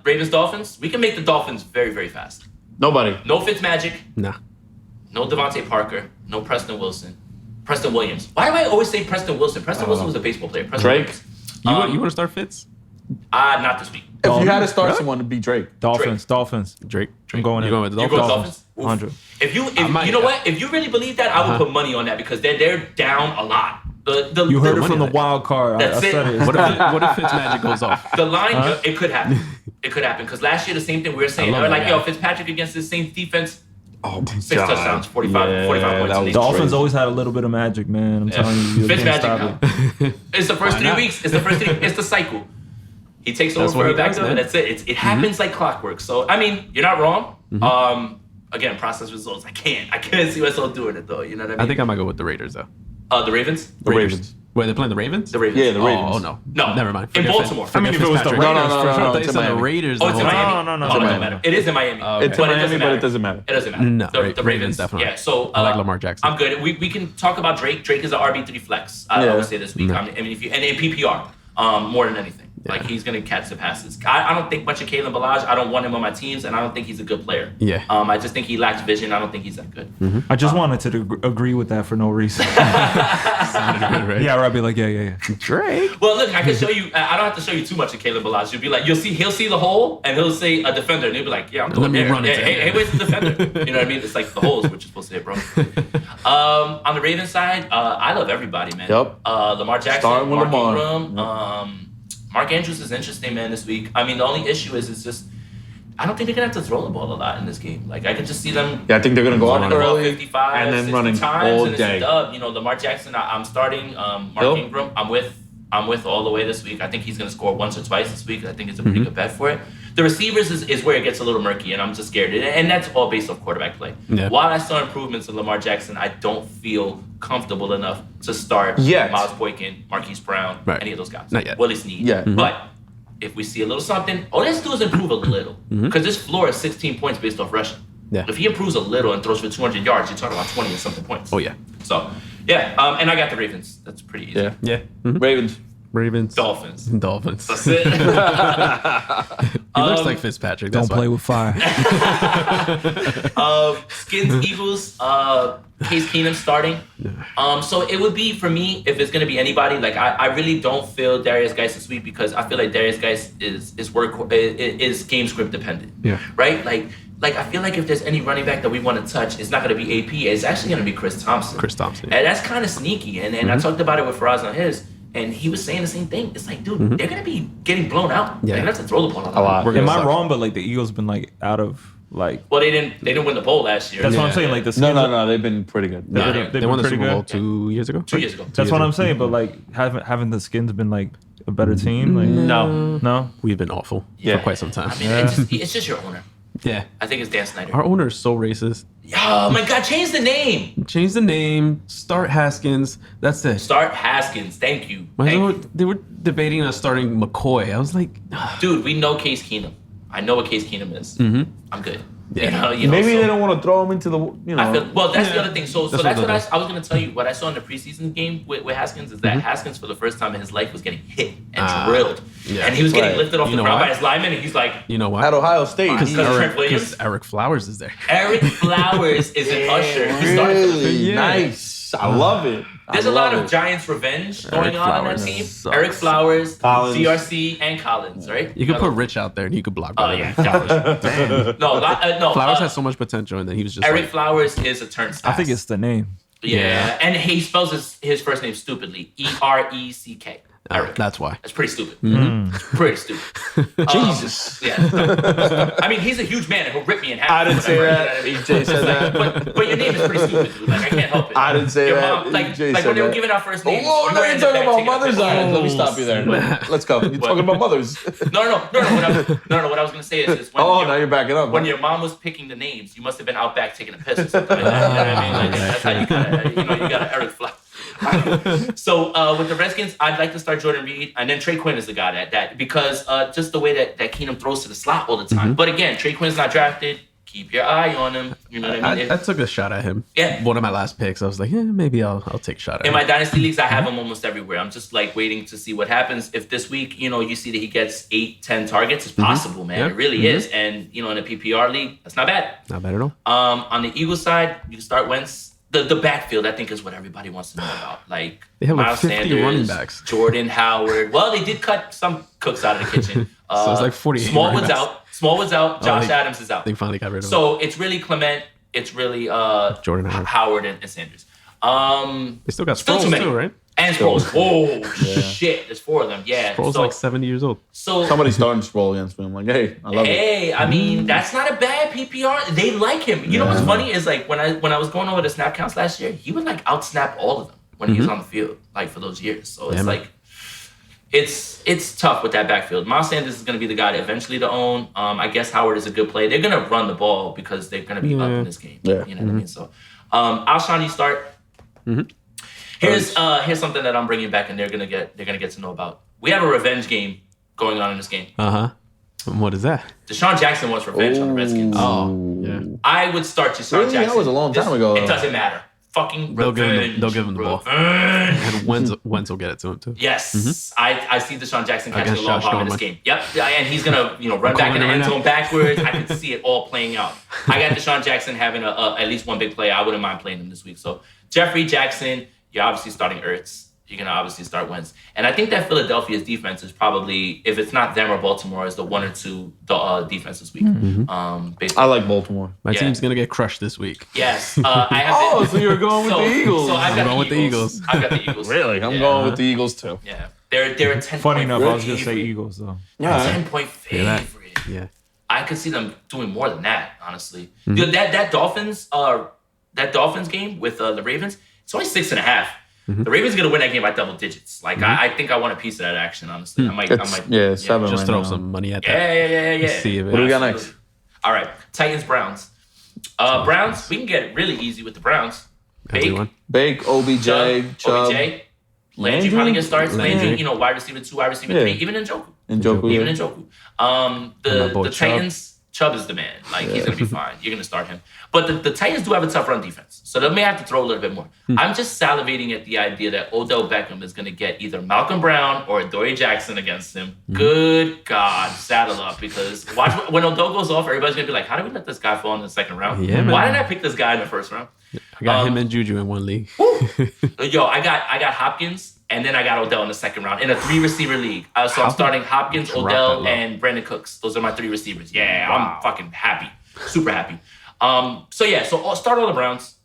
Ravens Dolphins, we can make the Dolphins very, very fast. Nobody. No Fitzmagic. Nah. No Devontae Parker. No Preston Williams. Why do I always say Preston Wilson? Preston Wilson was a baseball player. Drake. You want to start Fitz? Not this week. If you had to start someone, to be Drake. Dolphins. Drake. I'm going You're going with the You Dolphins? go Dolphins? 100. If you know what? If you really believe that, I would put money on that because they're down a lot. You heard it from the money wild card. I That's said it. it. What if Fitzmagic goes off? The line, it could happen. It could happen because last year the same thing we were saying. They love were that like, guy. yo, Fitzpatrick against the same defense, Oh my 6 touchdowns, 45 points. that in was each. Dolphins always had a little bit of magic, man. I'm telling you. Fitz can't stop magic it. now. It's the first Why 3 not? weeks. It's the cycle. He takes That's over what for he a back does, up, man. and that's it. It happens like clockwork. So I mean, you're not wrong. Again, process results. I can't see myself doing it though. You know what I mean? I think I might go with the Raiders, though. The Ravens. The Ravens. Wait, they're playing the Ravens? The Ravens. Yeah, the Ravens. Oh, no. No. Never mind. In Forget Baltimore. Forget I mean, if it was the Fitzpatrick. Raiders, No, I thought it's they in said the Miami. Raiders. Oh, it's in the whole Miami. time. No. Oh, It's it in doesn't Miami. matter. It is in Miami. Okay. It's in Miami, but it doesn't matter. It doesn't matter. No, the Ravens, Ravens definitely. Yeah, so I like Lamar Jackson. I'm good. We can talk about Drake. Drake is an RB3 flex. I would say this week. I mean, if you and in PPR, more than anything. Like he's gonna catch the passes. I don't think much of Kalen Ballage. I don't want him on my teams, and I don't think he's a good player. Yeah. I just think he lacks vision. I don't think he's that good. I just wanted to agree with that for no reason. Sounded good, right? Yeah, I'd be like, yeah. Drake. Well, look, I can show you. I don't have to show you too much of Kalen Ballage. You'll be like, he'll see the hole, and he'll say a defender, and he'll be like, yeah, I'm going me there. run into Hey, him. where's the defender? You know what I mean? It's like the holes what you're supposed to hit, bro. On the Ravens side, I love everybody, man. Yep. Lamar Jackson, Starting with Mark Lamar. Ingram, Mark Andrews is interesting, man, this week. I mean, the only issue is it's just I don't think they're gonna have to throw the ball a lot in this game. Like I could just see them. Yeah, I think they're gonna go out running the ball early 55, and then 60 running times, all and it's a day. dub. You know, Lamar Jackson. I'm starting. Mark Hill? Ingram. I'm with all the way this week. I think he's gonna score once or twice this week. I think it's a pretty good bet for it. The receivers is where it gets a little murky, and I'm just scared. And that's all based off quarterback play. Yeah. While I saw improvements in Lamar Jackson, I don't feel comfortable enough to start Yet. Miles Boykin, Marquise Brown, Right. any of those guys. Not yet. Well, at least need. Yeah. Mhm. But if we see a little something, all they have to do is improve a little. Because this floor is 16 points based off rushing. Yeah. If he improves a little and throws for 200 yards, you're talking about 20 and something points. Oh, yeah. So, yeah. And I got the Ravens. That's pretty easy. Yeah. Yeah. Ravens. Ravens. Dolphins. Dolphins. That's it. He looks like Fitzpatrick. That's Don't play why. with fire. Skins, Eagles, Case Keenum starting. So it would be for me if it's gonna be anybody. Like I really don't feel Darius Geis this week because I feel like Darius Geis is game script dependent. Yeah. Right. Like I feel like if there's any running back that we want to touch, it's not gonna be AP. It's actually gonna be Chris Thompson. Chris Thompson, yeah. And that's kind of sneaky. And I talked about it with Faraz on his. And he was saying the same thing. It's like, dude, they're gonna be getting blown out. Yeah. They're gonna have to throw the ball A lot. We're Am gonna I suck. wrong? But like the Eagles been like out of like. Well, they didn't win the bowl last year. That's what I'm Yeah. saying. Like the No, Skins- they've been pretty good. Yeah. they've They been won the pretty Super Bowl good. 2 years ago. 2 years ago. That's what I'm saying. But like haven't the Skins been like a better team? Like no. We've been awful Yeah. for quite some time. I mean, it's just your owner. Yeah. I think it's Dan Snyder. Our owner is so racist. Oh my God, change the name. Change the name. Start Haskins. That's it. Start Haskins. Thank you. They were debating on starting McCoy. I was like, Dude, we know Case Keenum. I know what Case Keenum is. I'm good. Yeah. You know, Maybe so they don't want to throw him into the, I feel, well, that's the Yeah. other thing. So That's that's what what they'll I was going to tell you. What I saw in the preseason game with Haskins is that Haskins, for the first time in his life, was getting hit and drilled. yeah. And he was getting Right. lifted off You the know ground why? by his lineman, and he's like, you know at what? Ohio State. Because Trent Williams? Because Eric Flowers is there. Eric Flowers is an usher. He started for the Really Yeah. nice. I love it. There's a lot of Giants revenge going on on that Flowers team. sucks. Eric Flowers, Collins. DRC, and Collins, right? You could put Rich out there and he could block. Oh better yeah, than- definitely. No. Flowers has so much potential, and then he was just Eric like, Flowers is a turnstile. I think it's the name. yeah. Yeah. And he spells his first name stupidly. ERECK. Eric. That's why. That's pretty stupid. Mm-hmm. Pretty stupid. Jesus. Yeah. I mean, he's a huge man and he'll rip me in half. I didn't say that. You know what EJ said that. but your name is pretty stupid, dude. Like, I can't help it. I didn't say Your that. mom, like EJ when said they were that. giving out first names. Oh, you no, were you're in the talking back about taking a mothers. picture. All right, let me stop you there. Let's go. You're talking about mothers. No. What I was gonna say is when Oh, now you're backing up. when your mom was picking the names, you must have been out back taking a piss or something like that. You know what I mean? Like, that's how you kind of, you got an Eric fly. So with the Redskins, I'd like to start Jordan Reed, and then Trey Quinn is the guy that because just the way that Keenum throws to the slot all the time. But again, Trey Quinn's not drafted. Keep your eye on him. You know what I mean? I took a shot at him. Yeah. One of my last picks. I was like, maybe I'll take a shot at In him. my dynasty leagues, I have him almost everywhere. I'm just like waiting to see what happens. If this week, you see that he gets 8-10 targets, it's possible, man. Yeah. It really is. And in a PPR league, that's not bad. Not bad at all. On the Eagles side, you can start Wentz. The backfield, I think, is what everybody wants to know about. Like They have like Miles 50 Sanders, running backs. Jordan Howard. Well, they did cut some cooks out of the kitchen. So it's like 48 Smallwood's running out. Smallwood's out. Josh they- Adams is out. They finally got rid of him. So it's really Clement. It's really Jordan Howard. Howard and Sanders. They still got Still Sproles too many. too, right? And Sproles. Oh, shit. There's 4 of them. Yeah. Sproles so, like 70 years old. so Somebody's starting to scroll against me. I'm like, hey, I love it. Hey, I mean, that's not a bad PPR. They like him. You know what's funny is like when I was going over the snap counts last year, he would like outsnap all of them when he was on the field, like for those years. So it's like it's tough with that backfield. Miles Sanders is going to be the guy eventually to own. I guess Howard is a good play. They're going to run the ball because they're going to be up in this game. Yeah. You know what I mean? So Alshon, you start. Here's something that I'm bringing back, and they're gonna get to know about. We have a revenge game going on in this game. What is that? Deshaun Jackson wants revenge on the Redskins. Oh, yeah. I would start Deshaun Really? Jackson. That was a long time ago, It though. doesn't matter. Fucking They'll revenge. give him the ball. Revenge. And Wentz will get it to him too. Yes, I see Deshaun Jackson catching Against a long Josh bomb in this Norman. game. Yep, and he's gonna run back in the calling it end right zone now. backwards. I can see it all playing out. I got Deshaun Jackson having at least one big play. I wouldn't mind playing him this week. So Jeffrey Jackson, you're obviously starting Ertz. You're gonna obviously start Wentz, and I think that Philadelphia's defense is probably, if it's not them or Baltimore, is the 1 or 2 defense this week. Basically. I like Baltimore. My Yeah. team's gonna get crushed this week. Yes, I have. Oh, so you're going with the Eagles. So I've got I'm going with the Eagles. I've got the Eagles. Really? I'm Yeah. going with the Eagles too. Yeah, they're a 10. Funny point enough, I was gonna favorite. say Eagles though. 10-point Hear that? favorite. Yeah. I could see them doing more than that, honestly. Dude, that Dolphins game with the Ravens, it's only 6.5. The Ravens are gonna win that game by double digits. Like I think I want a piece of that action. Honestly, I might. 7 Just right throw now. some money at that. Yeah. See if it- What do we got Absolutely. next? All right, Titans Browns. Browns, we can get it really easy with the Browns. Everyone. Bake, OBJ, Chubb, OBJ. Landry Landry? probably gets starts. Landry. Landry, wide receiver 2, wide receiver Yeah. 3, even Njoku. and Joku. Even Yeah. Njoku. my boy The Chubb. Titans, Chubb is the man. Like, he's going to be fine. You're going to start him. But the Titans do have a tough run defense, so they may have to throw a little bit more. I'm just salivating at the idea that Odell Beckham is going to get either Malcolm Brown or Adoree Jackson against him. Good God, saddle up, because watch when Odell goes off, everybody's going to be like, how did we let this guy fall in the second round? Yeah, man. Why didn't I pick this guy in the first round? I got him and Juju in one league. Yo, I got Hopkins, and then I got Odell in the second round in a 3-receiver league. So I'm starting Hopkins, Drop Odell, that low. and Brandon Cooks. Those are my 3 receivers. Yeah, I'm fucking happy, super happy. So I'll start all the Browns,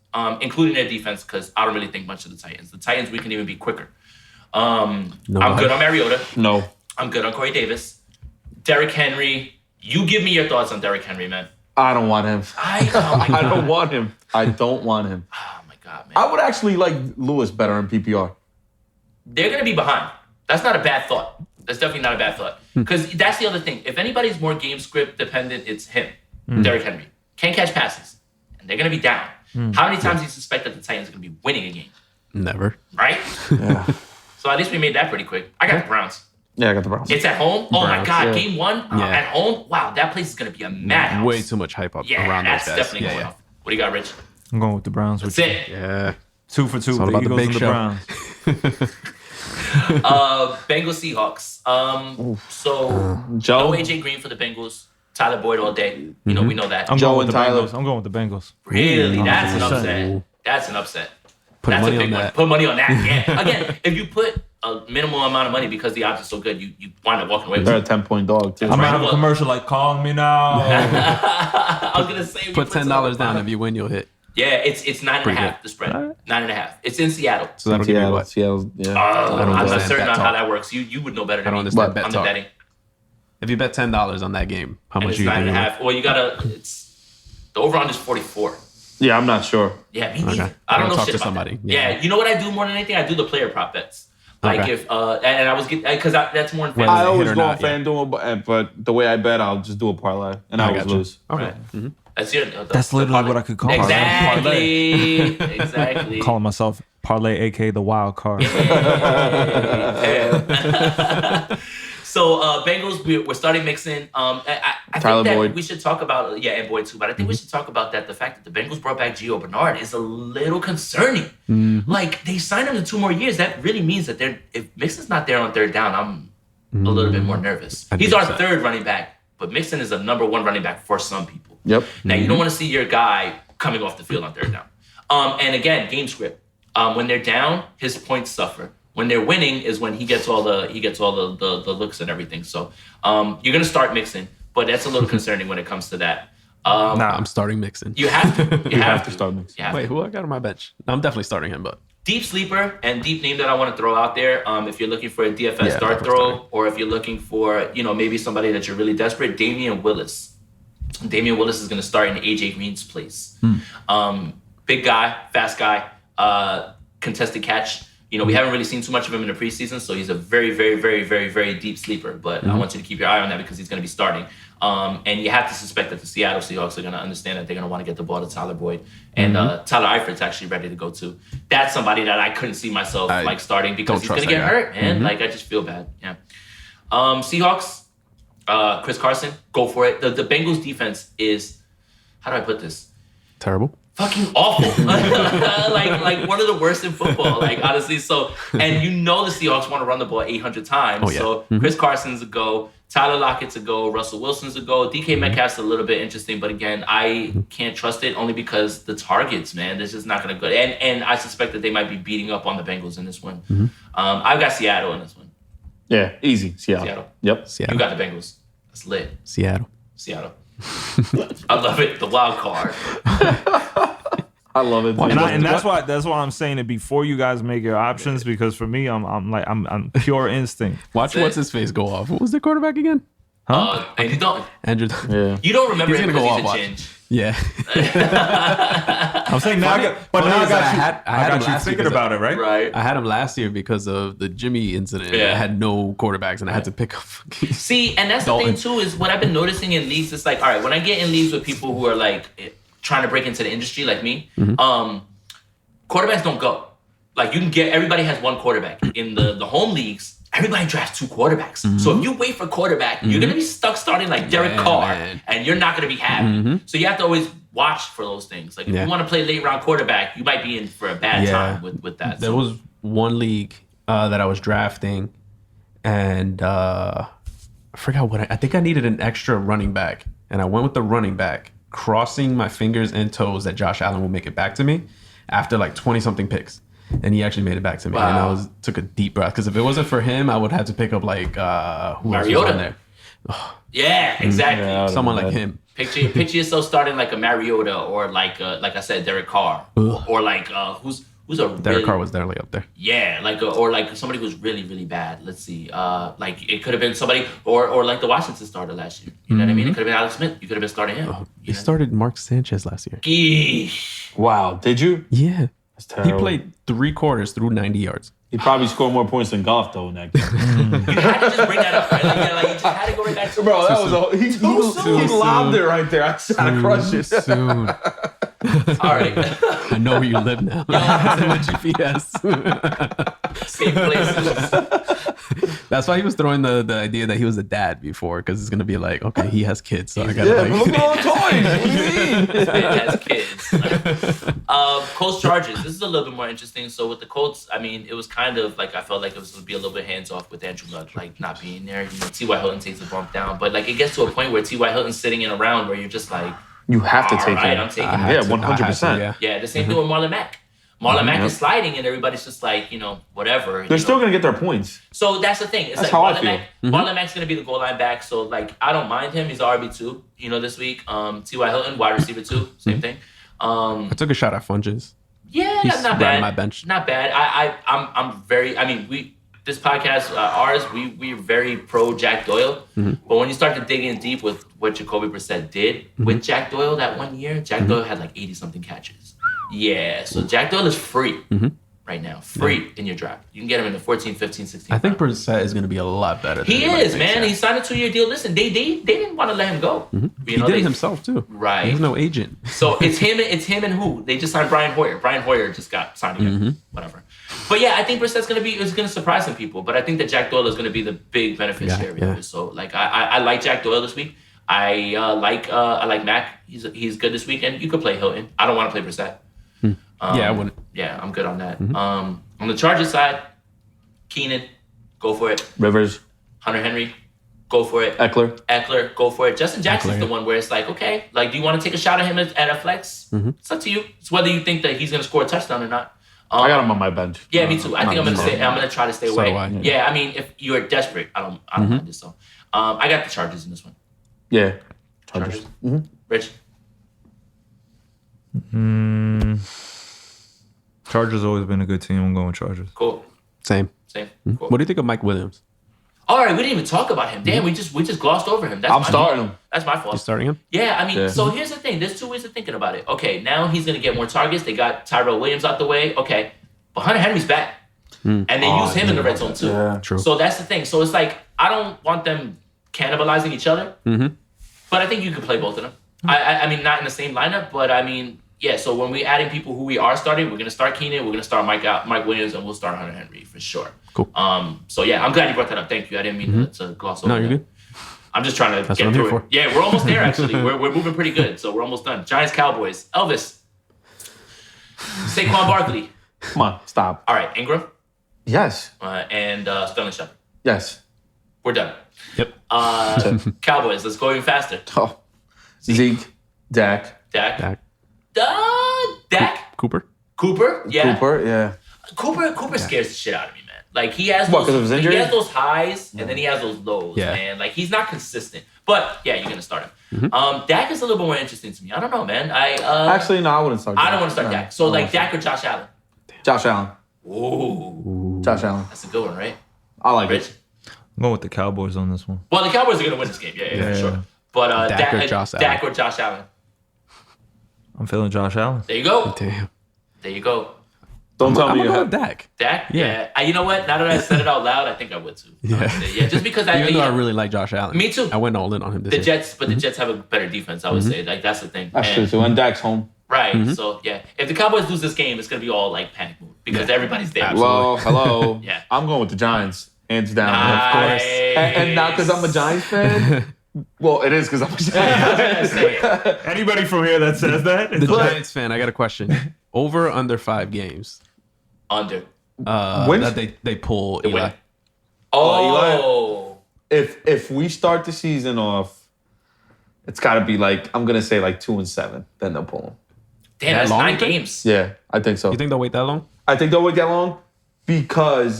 including their defense, because I don't really think much of the Titans. The Titans, we can even be quicker. I'm good on Mariota. No. I'm good on Corey Davis. Derrick Henry. You give me your thoughts on Derrick Henry, man. I don't want him. Oh my I God. don't want him. I don't want him. Oh my God, man. I would actually like Lewis better in PPR. They're going to be behind. That's not a bad thought. That's definitely not a bad thought. Because that's the other thing. If anybody's more game script dependent, it's him, Derrick Henry. Can't catch passes. And they're going to be down. How many times do you suspect that the Titans are going to be winning a game? Never. Right? Yeah. So at least we made that pretty quick. I got the Browns. Yeah, I got the Browns. It's at home. Oh my Browns, God. yeah. Game 1 at home. Wow, that place is going to be a madhouse. Way too much hype up Yeah, around that's those guys. definitely going yeah. off. What do you got, Rich? I'm going with the Browns. That's With you. it. Yeah. 2 for 2. It's all The about the Eagles big and the show. Browns. Bengals Seahawks. So Joe? no AJ Green for the Bengals. Tyler Boyd all day. You know, we know that. I'm Joe going with and the Tyler. Bengals. I'm going with the Bengals. Really? That's an 100%. upset. That's an upset. Put That's money a big on one. that. Put money on that. Yeah. Again, if you put a minimal amount of money because the odds are so good, you wind up walking away with They're a it. 10-point dog, too. I'm gonna right. have a commercial like "Call me now." I was gonna say, if you Put some $10 down. If you win, you'll hit. Yeah, it's 9.5 the spread. 9.5. It's in Seattle. So that'll give you what? Seattle, yeah. I'm not understand certain bet on how talk. that works. You would know better than I don't me understand bet on the talk. betting. If you bet $10 on that game, how And much it's are you giving? 9.5. Well, you gotta. It's the over-under is 44. Yeah, I'm not sure. Yeah, me neither. Okay. I don't know Talk shit to about somebody. that. Yeah. Yeah, you know what I do more than anything? I do the player prop bets. Like Okay. if and I was getting because that's more. Whether I they always hit or go on not, yeah. FanDuel, but the way I bet, I'll just do a parlay, and I always gotcha. lose. Okay. Right. That's your. That's literally what I could call it. Exactly. Exactly. Calling myself Parlay, aka the wild card. So Bengals, we're starting mixing. I think Tyler that Boyd. we should talk about and Boyd too, but I think we should talk about that. The fact that the Bengals brought back Gio Bernard is a little concerning. Like they signed him to 2 more years. That really means that if Mixon's not there on third down, I'm a little bit more nervous. I'd He's be our upset. third running back, but Mixon is a number 1 running back for some people. Yep. Now you don't want to see your guy coming off the field on third down. And again, game script. When they're down, his points suffer. When they're winning is when he gets all the looks and everything. So you're gonna start Mixon, but that's a little concerning when it comes to that. Nah, I'm starting Mixon. You have to. You have to start Mixon. You have Wait, to. who I got on my bench? No, I'm definitely starting him, but Deep sleeper and deep name that I want to throw out there. If you're looking for a DFS Yeah, dart definitely throw, starting. or if you're looking for maybe somebody that you're really desperate, Damian Willis. Damian Willis is going to start in AJ Green's place. Big guy, fast guy, contested catch. We haven't really seen too much of him in the preseason, so he's a very, very, very, very, very deep sleeper. But I want you to keep your eye on that because he's going to be starting. And you have to suspect that the Seattle Seahawks are going to understand that they're going to want to get the ball to Tyler Boyd. And Tyler Eifert's actually ready to go too. That's somebody that I couldn't see myself starting because he's going to get hurt, man. Like, I just feel bad. Yeah. Seahawks, Chris Carson, go for it. The Bengals defense is, how do I put this? terrible. Fucking awful. like one of the worst in football, like honestly. So, and the Seahawks want to run the ball 800 times. Oh, yeah. So Chris Carson's a go, Tyler Lockett's a go, Russell Wilson's a go, DK Metcalf's a little bit interesting, but again, I can't trust it only because the targets, man, this is not going to go. And I suspect that they might be beating up on the Bengals in this one. I've got Seattle in this one. Yeah, easy. Seattle. Yep. Seattle. You got the Bengals. That's lit. Seattle. I love it. The wild card. I love it. And that's why I'm saying it before you guys make your options, because for me, I'm pure instinct. Watch That's it. what's his face go off. What was the quarterback again? And you don't Andrew. Yeah. remember He's him gonna because go he's a off, change. Yeah. I'm saying now, Funny- but funny now I is got that you. I had him got you last year thinking because about it, right? Right. I had him last year because of the Jimmy incident. Yeah. I had no quarterbacks and I had to pick up. See, and that's Dalton. the thing too, is what I've been noticing in leagues. It's like, all right, when I get in leagues with people who are like trying to break into the industry like me, quarterbacks don't go. Like everybody has one quarterback. In the home leagues, everybody drafts 2 quarterbacks. So if you wait for quarterback, you're gonna be stuck starting like Derek Yeah, Carr, man. and you're not gonna be happy. So you have to always watch for those things. Like if Yeah. you want to play late round quarterback, you might be in for a bad Yeah. time with that. There So- was one league that I was drafting, and I forgot what I think I needed an extra running back, and I went with the running back, crossing my fingers and toes that Josh Allen will make it back to me after like 20 something picks. And he actually made it back to me, and Wow. I took a deep breath because if it wasn't for him, I would have to pick up like who else was Mariota. on there? yeah, exactly. Yeah. Someone like him. Picture yourself starting like a Mariota or like I said, Derek Carr, or like who's a Derek really, Carr was definitely up there. yeah, or like somebody who's really really bad. Let's see, like it could have been somebody or like the Washington starter last year. You know what I mean? It could have been Alex Smith. You could have been starting him. He started Mark Sanchez last year. Yeesh. Wow. Did you? Yeah. That's terrible. He played 3 quarters through 90 yards. He probably scored more points than Goff though in that game. You had to just bring that up, right? Like you just had to go right back to Bro, that was he lobbed it right there. I tried to crush it. Soon. All right, I know where you live now. Send the GPS. same places. That's why he was throwing the idea that he was a dad before, because it's gonna be like, okay, he has kids, so I gotta Yeah, like. but look at all the toys. What do you mean? As kids. Colts Chargers. This is a little bit more interesting. So with the Colts, I mean, it was kind of like I felt like it was going to be a little bit hands off with Andrew Luck, like not being there. T.Y. Hilton takes a bump down, but like it gets to a point where T.Y. Hilton's sitting in a round where you're just like, You have to take all right, him. I'm taking I him. had Yeah, to, I had to, 100%. yeah. Yeah, the same thing with Marlon Mack. Marlon Mack is sliding, and everybody's just like, whatever. They're still gonna get their points. So that's the thing. It's That's like how I Marlon feel. Mack. Marlon Mack's gonna be the goal line back. So like, I don't mind him. He's RB2. This week. T.Y. Hilton, wide receiver 2, same thing. I took a shot at Funches. Yeah, He's not right bad. on my bench. Not bad. I'm very. I mean, this podcast we're very pro Jack Doyle. But when you start to dig in deep with what Jacoby Brissett did with Jack Doyle that one year, Jack Doyle had like 80 something catches. Yeah, so Jack Doyle is free right now, free in your draft. You can get him in the 14, 15, 16. I think Brissett is going to be a lot better. He is, man. He signed a 2-year deal. Listen, they didn't want to let him go. He did it himself too. Right. There's no agent. So it's him and who? They just signed Brian Hoyer. Brian Hoyer just got signed again. Whatever. But yeah, I think Brissett's gonna surprise some people. But I think that Jack Doyle is gonna be the big beneficiary of it. So like I like Jack Doyle this week. I like Mac. He's good this week, and you could play Hilton. I don't want to play Brissett. I wouldn't. Yeah, I'm good on that. On the Chargers side, Keenan, go for it. Rivers, Hunter Henry, go for it. Eckler, go for it. Justin Jackson's the one where it's like, okay, like, do you want to take a shot at him at a flex? It's up to you. It's whether you think that he's going to score a touchdown or not. I got him on my bench. Yeah, me too. I think I'm gonna try to stay away. do I. Yeah, I mean, if you're desperate, I don't mind this. So, I got the Chargers in this one. Yeah, Chargers. Rich. Chargers always been a good team. I'm going Chargers. Cool. Same. Cool. What do you think of Mike Williams? All right, we didn't even talk about him. Damn, we just glossed over him. I'm starting him. That's my fault. You starting him? Yeah, I mean, so here's the thing. There's two ways of thinking about it. Okay, now he's going to get more targets. They got Tyrell Williams out the way. Okay, but Hunter Henry's back. And they use him in the red zone too. Yeah, true. So that's the thing. So it's like, I don't want them cannibalizing each other. But I think you could play both of them. I mean, not in the same lineup, but I mean, yeah. So when we're adding people who we are starting, we're going to start Keenan, we're going to start Mike Williams, and we'll start Hunter Henry for sure. Cool. So yeah, I'm glad you brought that up. Thank you. I didn't mean to gloss over No, you're that. good. I'm just trying to That's get what I'm through here it. for. Yeah, we're almost there, actually. We're moving pretty good, so we're almost done. Giants, Cowboys. Elvis. Saquon Barkley. Come on, stop. All right, Ingram. Yes. And Sterling Shepard. Yes. We're done. Yep. Cowboys. Let's go even faster. Oh. Zeke. Dak. Dak. Cooper. Yeah. Cooper, yeah. Cooper scares the shit out of me, man. Like, he has What, 'cause of his injury? He has those highs and then he has those lows, Yeah. man. Like, he's not consistent. But yeah, you're gonna start him. Dak is a little bit more interesting to me. I don't know, man. Actually, no, I wouldn't start Dak. I don't want to start No. Dak. So like Dak or Josh Allen. Josh Allen. Ooh, Josh Allen. that's a good one, right? I like Rich. it. I'm going with the Cowboys on this one. Well, the Cowboys are gonna win this game. Yeah, for sure. But Dak or Josh Allen. Dak or Josh Allen. I'm feeling Josh Allen. There you go. Damn. There you go. Don't tell I'm me you gonna go have. with Dak. Dak. Yeah. You know what? Now that I said it out loud, I think I would too. Yeah. Yeah. Just because Even though I really like Josh Allen. Me too. I went all in on him this the year. Jets, but the Jets have a better defense. I would say, like, that's the thing. That's And- true, too. And Dak's home. Right. So yeah, if the Cowboys lose this game, it's gonna be all like panic mode because everybody's there. Well, hello. Yeah. I'm going with the Giants, hands down. Nice. And not because I'm a Giants fan. Well, it is because I'm a Giants fan. Say it. Anybody from here that says that? The Giants fan, I got a question. Over or under 5 games Under. Wins? that they pull Eli. Win. Oh. If we start the season off, it's got to be like, I'm going to say like 2-7. Then they'll pull them. Damn, That that's long, 9 you think? games. Yeah, I think so. You think they'll wait that long? I think they'll wait that long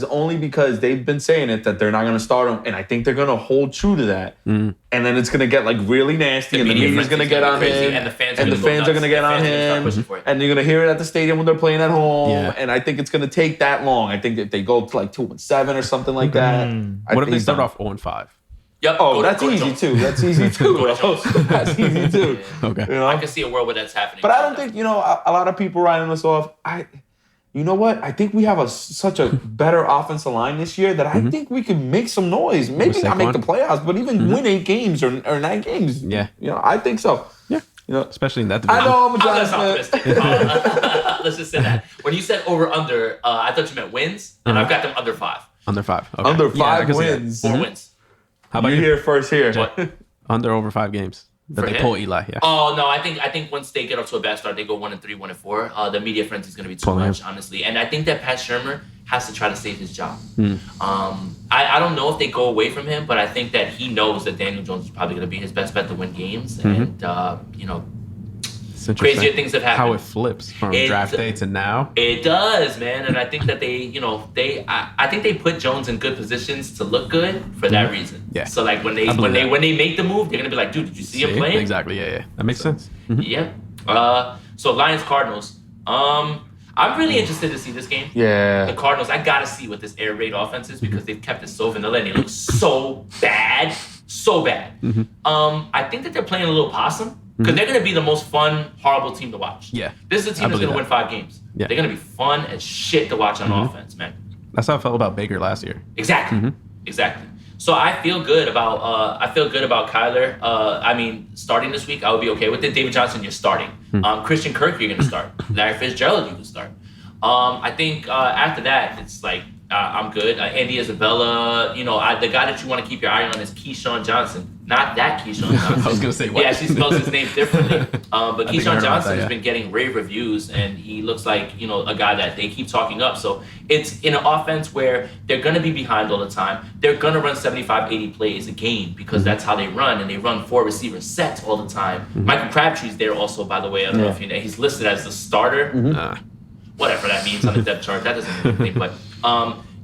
only because they've been saying it that they're not going to start him, and I think they're going to hold true to that. And then it's going to get like really nasty, and the media's going to get on crazy, him, and the fans are nuts. going to get The on fans are gonna start him, pushing for it. and you're going to hear it at the stadium when they're playing at home. Yeah. And I think it's going to take that long. I think if they go to like 2-7 or something like that. What if they start off 0-5? Yep. Oh, that's easy too. That's easy too, bro. That's easy too. Okay. You know? I can see a world where that's happening. But I don't think, a lot of people writing us off. You know what? I think we have such a better offensive line this year that I think we can make some noise. Maybe not make the playoffs, but even win 8 games or 9 games. Yeah. I think so. Yeah. Especially in that division. I know I'm a I'm Giants less fan. optimistic. Let's just say that. When you said over/under, I thought you meant wins, and I've got them under 5. Under 5. Okay. Under Yeah, I 5 can see that. wins. 4 wins. How about You you? hear it first here. Under over 5 games. That For they him? pull Eli, yeah. Oh no, I think once they get off to a bad start, they go 1-3, 1-4. The media frenzy is going to be too Pulling much, him. honestly. And I think that Pat Shurmur has to try to save his job. I don't know if they go away from him, but I think that he knows that Daniel Jones is probably going to be his best bet to win games. And It's interesting crazier things have happened. how it flips from It- draft day to now. It does, man, and I think that I think they put Jones in good positions to look good for that reason. Yeah. So like when they I believe when that. they make the move, they're gonna be like, dude, did you see him playing? Exactly, yeah. That makes sense. Yeah. So Lions Cardinals. I'm really interested to see this game. Yeah. The Cardinals, I gotta see what this air raid offense is because they've kept it so vanilla and it looks so bad. So bad. I think that they're playing a little possum because they're gonna be the most fun, horrible team to watch. Yeah. This is a team that's gonna win 5 games. Yeah. They're gonna be fun as shit to watch on offense, man. That's how I felt about Baker last year. Exactly. Exactly. So I feel good about Kyler. I mean, starting this week, I would be okay with it. David Johnson, you're starting. Christian Kirk, you're gonna start. Larry Fitzgerald, you can start. I think after that, it's like I'm good. Andy Isabella, the guy that you want to keep your eye on is Keyshawn Johnson. Not that Keyshawn Johnson. I was gonna say what? Yeah, she spells his name differently. But think I Keyshawn heard about Johnson that, has yeah. been getting rave reviews, and he looks like a guy that they keep talking up. So it's in an offense where they're gonna be behind all the time. They're gonna run 75, 80 plays a game because that's how they run, and they run 4 receiver sets all the time. Michael Crabtree's there also, by the way. I don't know if you know. He's listed as the starter. Whatever that means on the depth chart. That doesn't mean anything. But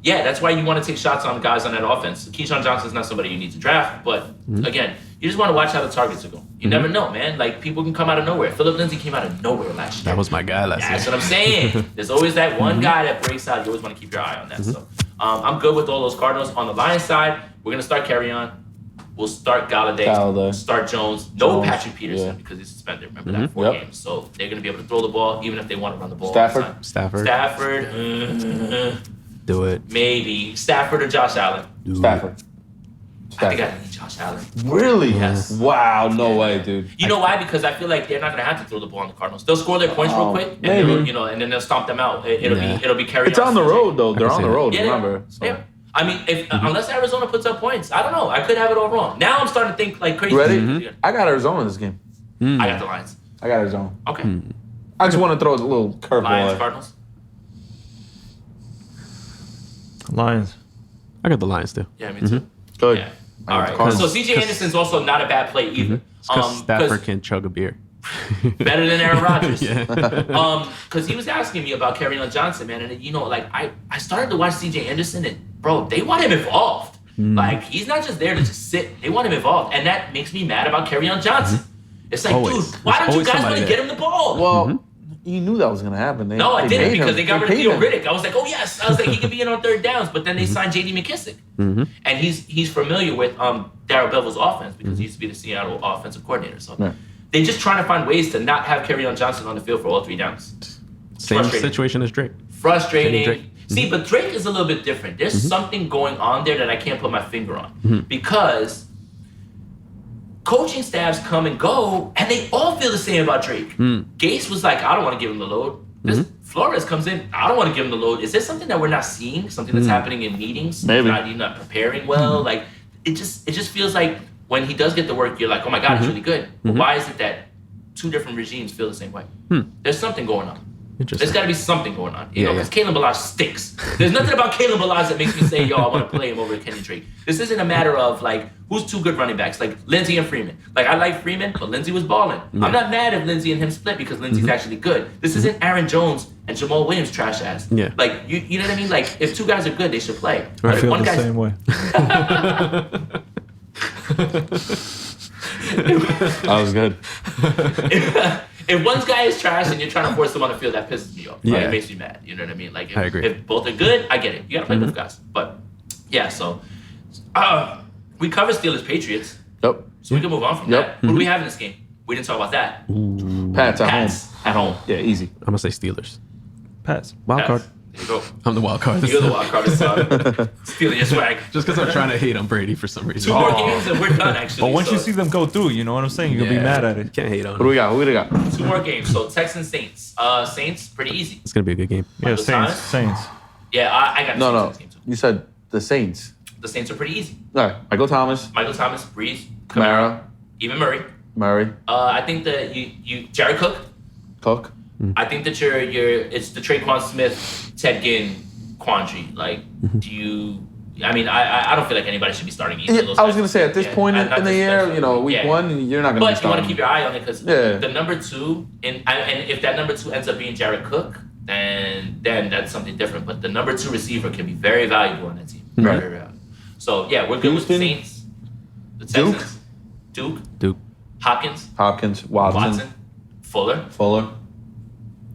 yeah, that's why you want to take shots on guys on that offense. Keyshawn Johnson's not somebody you need to draft, but again, you just want to watch how the targets are going. You never know, man. Like, people can come out of nowhere. Philip Lindsay came out of nowhere last year. That was my guy last year. That's what I'm saying. There's always that one guy that breaks out. You always want to keep your eye on that. So I'm good with all those Cardinals. On the Lions side, we're going to start Carry-On. We'll start Galladay. We'll start Jones. No Patrick Peterson because he's suspended. Remember that 4 games. So they're going to be able to throw the ball even if they want to run the ball. Stafford. Do it. Maybe. Stafford or Josh Allen. Stafford. I think I need Josh Allen. Really? Yes. Wow, no way, dude. You know why? Because I feel like they're not gonna have to throw the ball on the Cardinals. They'll score their points real quick, and maybe. and then they'll stomp them out. It'll be carried. It's on the road though. They're on the road. Yeah, Remember? So. Yeah. I mean, if unless Arizona puts up points, I don't know. I could have it all wrong. Now I'm starting to think like crazy. You ready? I got Arizona in this game. I got the Lions. I got Arizona. Okay. I just want to throw a little curveball. Lions, Cardinals. Lions. I got the Lions too. Yeah, me too. Good. Yeah. All right. So C.J. Anderson's also not a bad play either. Because Stafford can chug a beer. Better than Aaron Rodgers. Yeah. Because he was asking me about Kerryon Johnson, man, and I started to watch C.J. Anderson, and bro, they want him involved. Like, he's not just there to just sit. They want him involved, and that makes me mad about Kerryon Johnson. It's like, Always. dude, why don't you There's guys always want to somebody get him the ball? Well, you knew that was gonna happen. No, I didn't because they got rid of Theo him. Riddick. I was like, oh yes. I was like, he could be in on third downs, but then they signed J.D. McKissick, and he's familiar with Darrell Bevell's offense because he used to be the Seattle offensive coordinator. So they're just trying to find ways to not have Kerryon Johnson on the field for all 3 downs. Same situation as Drake. Frustrating. Drake. See, but Drake is a little bit different. There's something going on there that I can't put my finger on because coaching staffs come and go, and they all feel the same about Drake. Gase was like, I don't want to give him the load. This Flores comes in, I don't want to give him the load. Is there something that we're not seeing? Something that's happening in meetings? Maybe. You're not preparing well. Like, it just feels like when he does get the work, you're like, oh my God, he's really good. But why is it that 2 different regimes feel the same way? There's something going on. There's got to be something going on, because Kalen Ballage stinks. There's nothing about Kalen Ballage that makes me say, yo, I want to play him over Kenny Drake. This isn't a matter of, like, who's 2 good running backs, like Lindsey and Freeman. Like, I like Freeman, but Lindsey was balling. I'm not mad if Lindsey and him split because Lindsey's actually good. This isn't Aaron Jones and Jamal Williams trash ass. Yeah. Like, you know what I mean? Like, if 2 guys are good, they should play. But I if feel one the guy's same way. That was good. if one guy is trash and you're trying to force him on the field, that pisses me off. Right? Yeah. It makes me mad. You know what I mean? Like, I agree. If both are good, I get it. You gotta play both guys. But yeah, so we covered Steelers Patriots, Yep. so we can move on from that. Who do we have in this game? We didn't talk about that. Pats at Pats home. at home. Yeah, easy. I'm gonna say Steelers. Pass. Wild card. Pats. There you go. I'm the wild card. You're the wild card this time. Stealing your swag. Just because I'm trying to hate on Brady for some reason. 2 more games and we're done, actually. But once so you see them go through, you know what I'm saying? You'll be mad at it. Can't hate on What do we got? Who do we got? 2 more games. So Texans Saints. Saints pretty easy. It's gonna be a good game. Yeah, Michael Saints. Thomas? Saints. Yeah, I got the Saints in No. this game too. You said the Saints. The Saints are pretty easy. All right. Michael Thomas, Michael Thomas, Breeze, Kamara, even Murray. I think that you Jared Cook. Cook. I think that it's the Traquan Smith, Ted Ginn quandary. Like, do you? I mean, I don't feel like anybody should be starting either. of those I was guys. gonna say at this point not in the this year, special. week 1, you're not gonna be But you starting. want to keep your eye on it because Yeah. the number 2, and if that number 2 ends up being Jared Cook, then that's something different. But the number 2 receiver can be very valuable on that team. Very, very valuable. So yeah, we're good with the Houston? Saints, the Texans, Duke, Duke. Hopkins, Hopkins, Watson, Fuller, Fuller.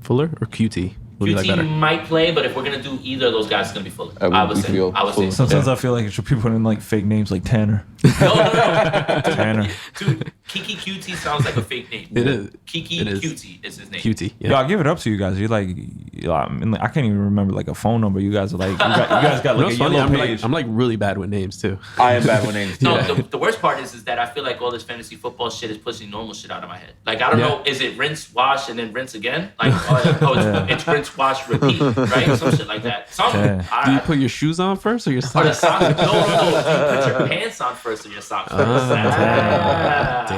Fuller or QT? What do you like QT better? might play, but if we're gonna do either of those guys, it's gonna be Fuller. I would say. Sometimes I feel like it should be putting like fake names like Tanner. No. Tanner. Dude, Kiki QT sounds like a fake name. It is. Kiki It is. QT is his name. QT. Yeah. Yo, I'll give it up to you guys. You're like, I mean, like, I can't even remember like a phone number. You guys are like, you guys got You know like what's a funny? yellow page. I'm like really bad with names too. I am bad with names. No, Yeah. the worst part is that I feel like all this fantasy football shit is pushing normal shit out of my head. Like, I don't know, is it rinse, wash, and then rinse again? Like, it's rinse, wash, repeat, right? Some shit like that. Do you put your shoes on first or your Or the socks? socks? No. You put your pants on first or your socks first.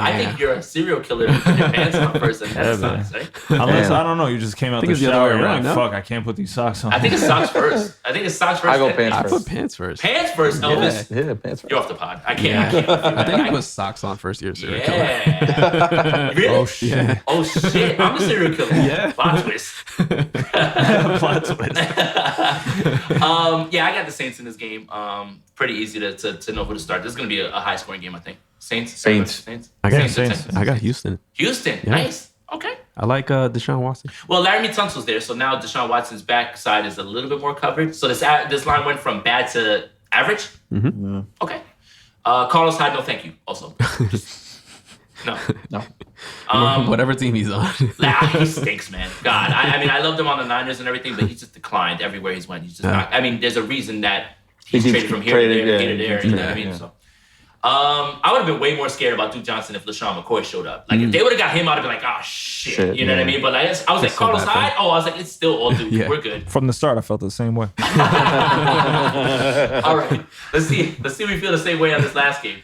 I think you're a serial killer if you put your pants on first and then socks, right? Unless, I don't know, you just came out the it's the other shower way and you're around, like, no? fuck, I can't put these socks on. I think it's socks first. I go pants I first. put pants first. Pants first, Elvis. Yeah, pants first. You're off the pod. I can't. I think you put socks on first. You're a serial killer. Yeah. Really? Oh shit. Yeah. Oh shit! I'm a serial killer. Yeah. Plot twist. Plot twist. Yeah, I got the Saints in this game. Pretty easy to know who to start. This is gonna be a high scoring game, I think. Saints. I got Saints. I got Houston. Houston. Yeah. Nice. Okay. I like Deshaun Watson. Well, Laramie Tunsil's there, so now Deshaun Watson's backside is a little bit more covered. So this line went from bad to average. Mm-hmm. Yeah. Okay. Carlos Hyde, no thank you. Also, no. Whatever team he's on. He stinks, man. God, I mean, I loved him on the Niners and everything, but he's just declined everywhere he's went. He's just not. I mean, there's a reason that he's He traded from here traded, to there, here to yeah, there. You know what I mean? yeah. So, I would have been way more scared about Duke Johnson if LaShawn McCoy showed up. Like, if they would have got him, I'd have been like, oh shit. You know what I mean? But like, I was like, so Carlos bad, Hyde? Oh, I was like, it's still all Duke. Yeah. We're good. From the start, I felt the same way. All right. Let's see if we feel the same way on this last game.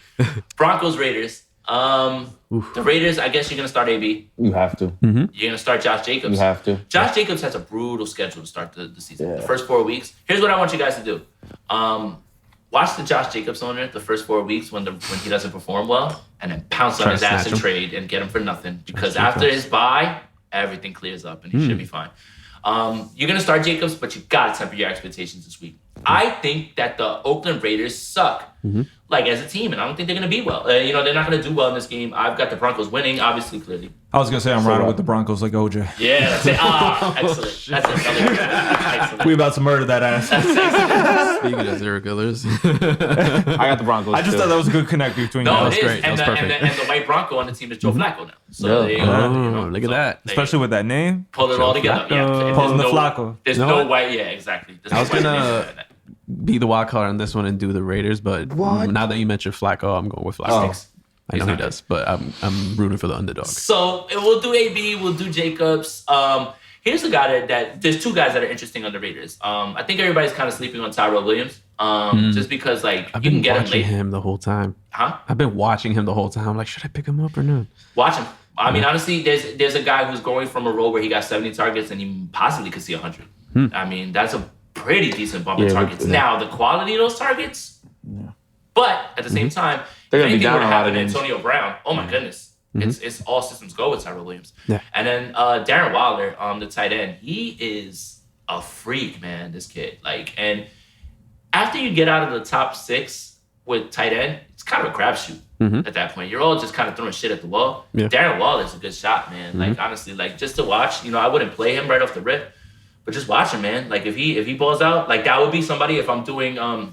Broncos Raiders. The Raiders, I guess you're gonna start AB. You have to. You're gonna start Josh Jacobs. You have to. Josh Jacobs has a brutal schedule to start the season. Yeah. The first 4 weeks. Here's what I want you guys to do. Watch the Josh Jacobs owner the first 4 weeks when he doesn't perform well, and then pounce on Try his to ass snatch and him. trade and get him for nothing. Because after his bye, everything clears up and he should be fine. You're gonna start Jacobs, but you gotta temper your expectations this week. I think that the Oakland Raiders suck, like as a team, and I don't think they're gonna be well. They're not gonna do well in this game. I've got the Broncos winning, obviously, clearly. I was gonna say I'm riding with the Broncos like OJ. Yeah, that's it. Excellent. That's another good. Excellent. We about to murder that ass. Speaking of serial killers. I got the Broncos. I just too. thought that was a good connect between No, guys. it is. great. That And, was the, perfect. and the white Bronco on the team is Joe Flacco now. So Yeah. there you go. Oh, look at that. Especially with that name. Pull it all together. Yeah. Flacco. There's Pulling the no- Flacco. There's You know no what? white. Yeah, exactly. There's I no was white gonna- names in that. Be the wild card on this one and do the Raiders, but now that you mentioned Flacco, I'm going with Flacco. I know he does, but I'm rooting for the underdog. So we'll do AB. We'll do Jacobs. Here's a guy that there's two guys that are interesting on the Raiders. I think everybody's kind of sleeping on Tyrell Williams. Just because like I've you been can get him watching late. him the whole time. Huh? I've been watching him the whole time. I'm like, should I pick him up or not? Watch him. I mean, honestly, there's a guy who's going from a role where he got 70 targets and he possibly could see 100. I mean, that's a pretty decent bump in targets. Now, the quality of those targets, but at the same time, They're if gonna be anything down would a lot happen of to games. Antonio Brown, oh my goodness. It's all systems go with Tyrell Williams. Yeah. And then Darren Waller, the tight end, he is a freak, man, this kid. Like, and after you get out of the top 6 with tight end, it's kind of a crapshoot at that point. You're all just kind of throwing shit at the wall. Yeah. Darren Waller is a good shot, man. Like, honestly, like just to watch, I wouldn't play him right off the rip, but just watch him, man. Like if he balls out, like that would be somebody if I'm doing the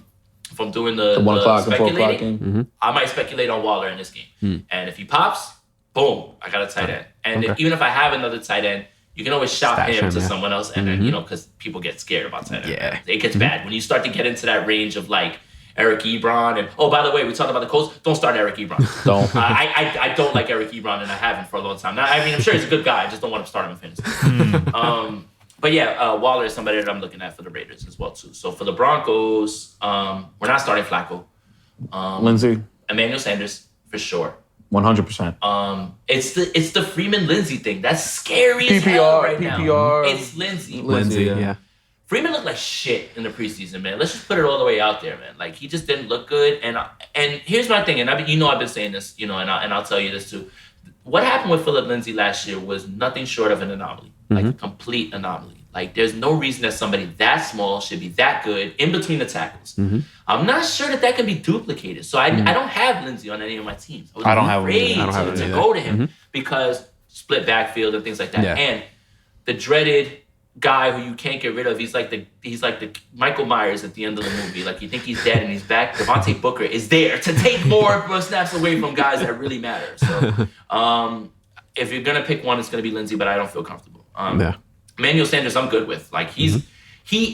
1 o'clock and 4 o'clock speculating, game. I might speculate on Waller in this game. And if he pops, boom, I got a tight end. And even if I have another tight end, you can always shop Stash him him, to yeah. someone else, and then because people get scared about tight end. Yeah. It gets bad when you start to get into that range of like Eric Ebron and by the way, we talked about the Colts. Don't start Eric Ebron. Don't. I don't like Eric Ebron, and I haven't for a long time. Now, I mean, I'm sure he's a good guy. I just don't want to start him in fantasy. But yeah, Waller is somebody that I'm looking at for the Raiders as well too. So for the Broncos, we're not starting Flacco. Lindsey, Emmanuel Sanders for sure. 100%. It's the Freeman Lindsey thing. That's scary as hell right now. PPR. It's Lindsey. Lindsay, yeah. Freeman looked like shit in the preseason, man. Let's just put it all the way out there, man. Like he just didn't look good. And here's my thing, and I've been saying this, and I'll tell you this too. What happened with Philip Lindsay last year was nothing short of an anomaly, like a complete anomaly. Like there's no reason that somebody that small should be that good in between the tackles. I'm not sure that can be duplicated. So I don't have Lindsay on any of my teams. I don't have him afraid either. I don't have him to either. go to him because split backfield and things like that. Yeah. And the dreaded guy who you can't get rid of. He's like the Michael Myers at the end of the movie. Like you think he's dead and he's back. Devontae Booker is there to take more snaps away from guys that really matter. So if you're gonna pick one, it's gonna be Lindsey, but I don't feel comfortable. Emmanuel Sanders, I'm good with. Like he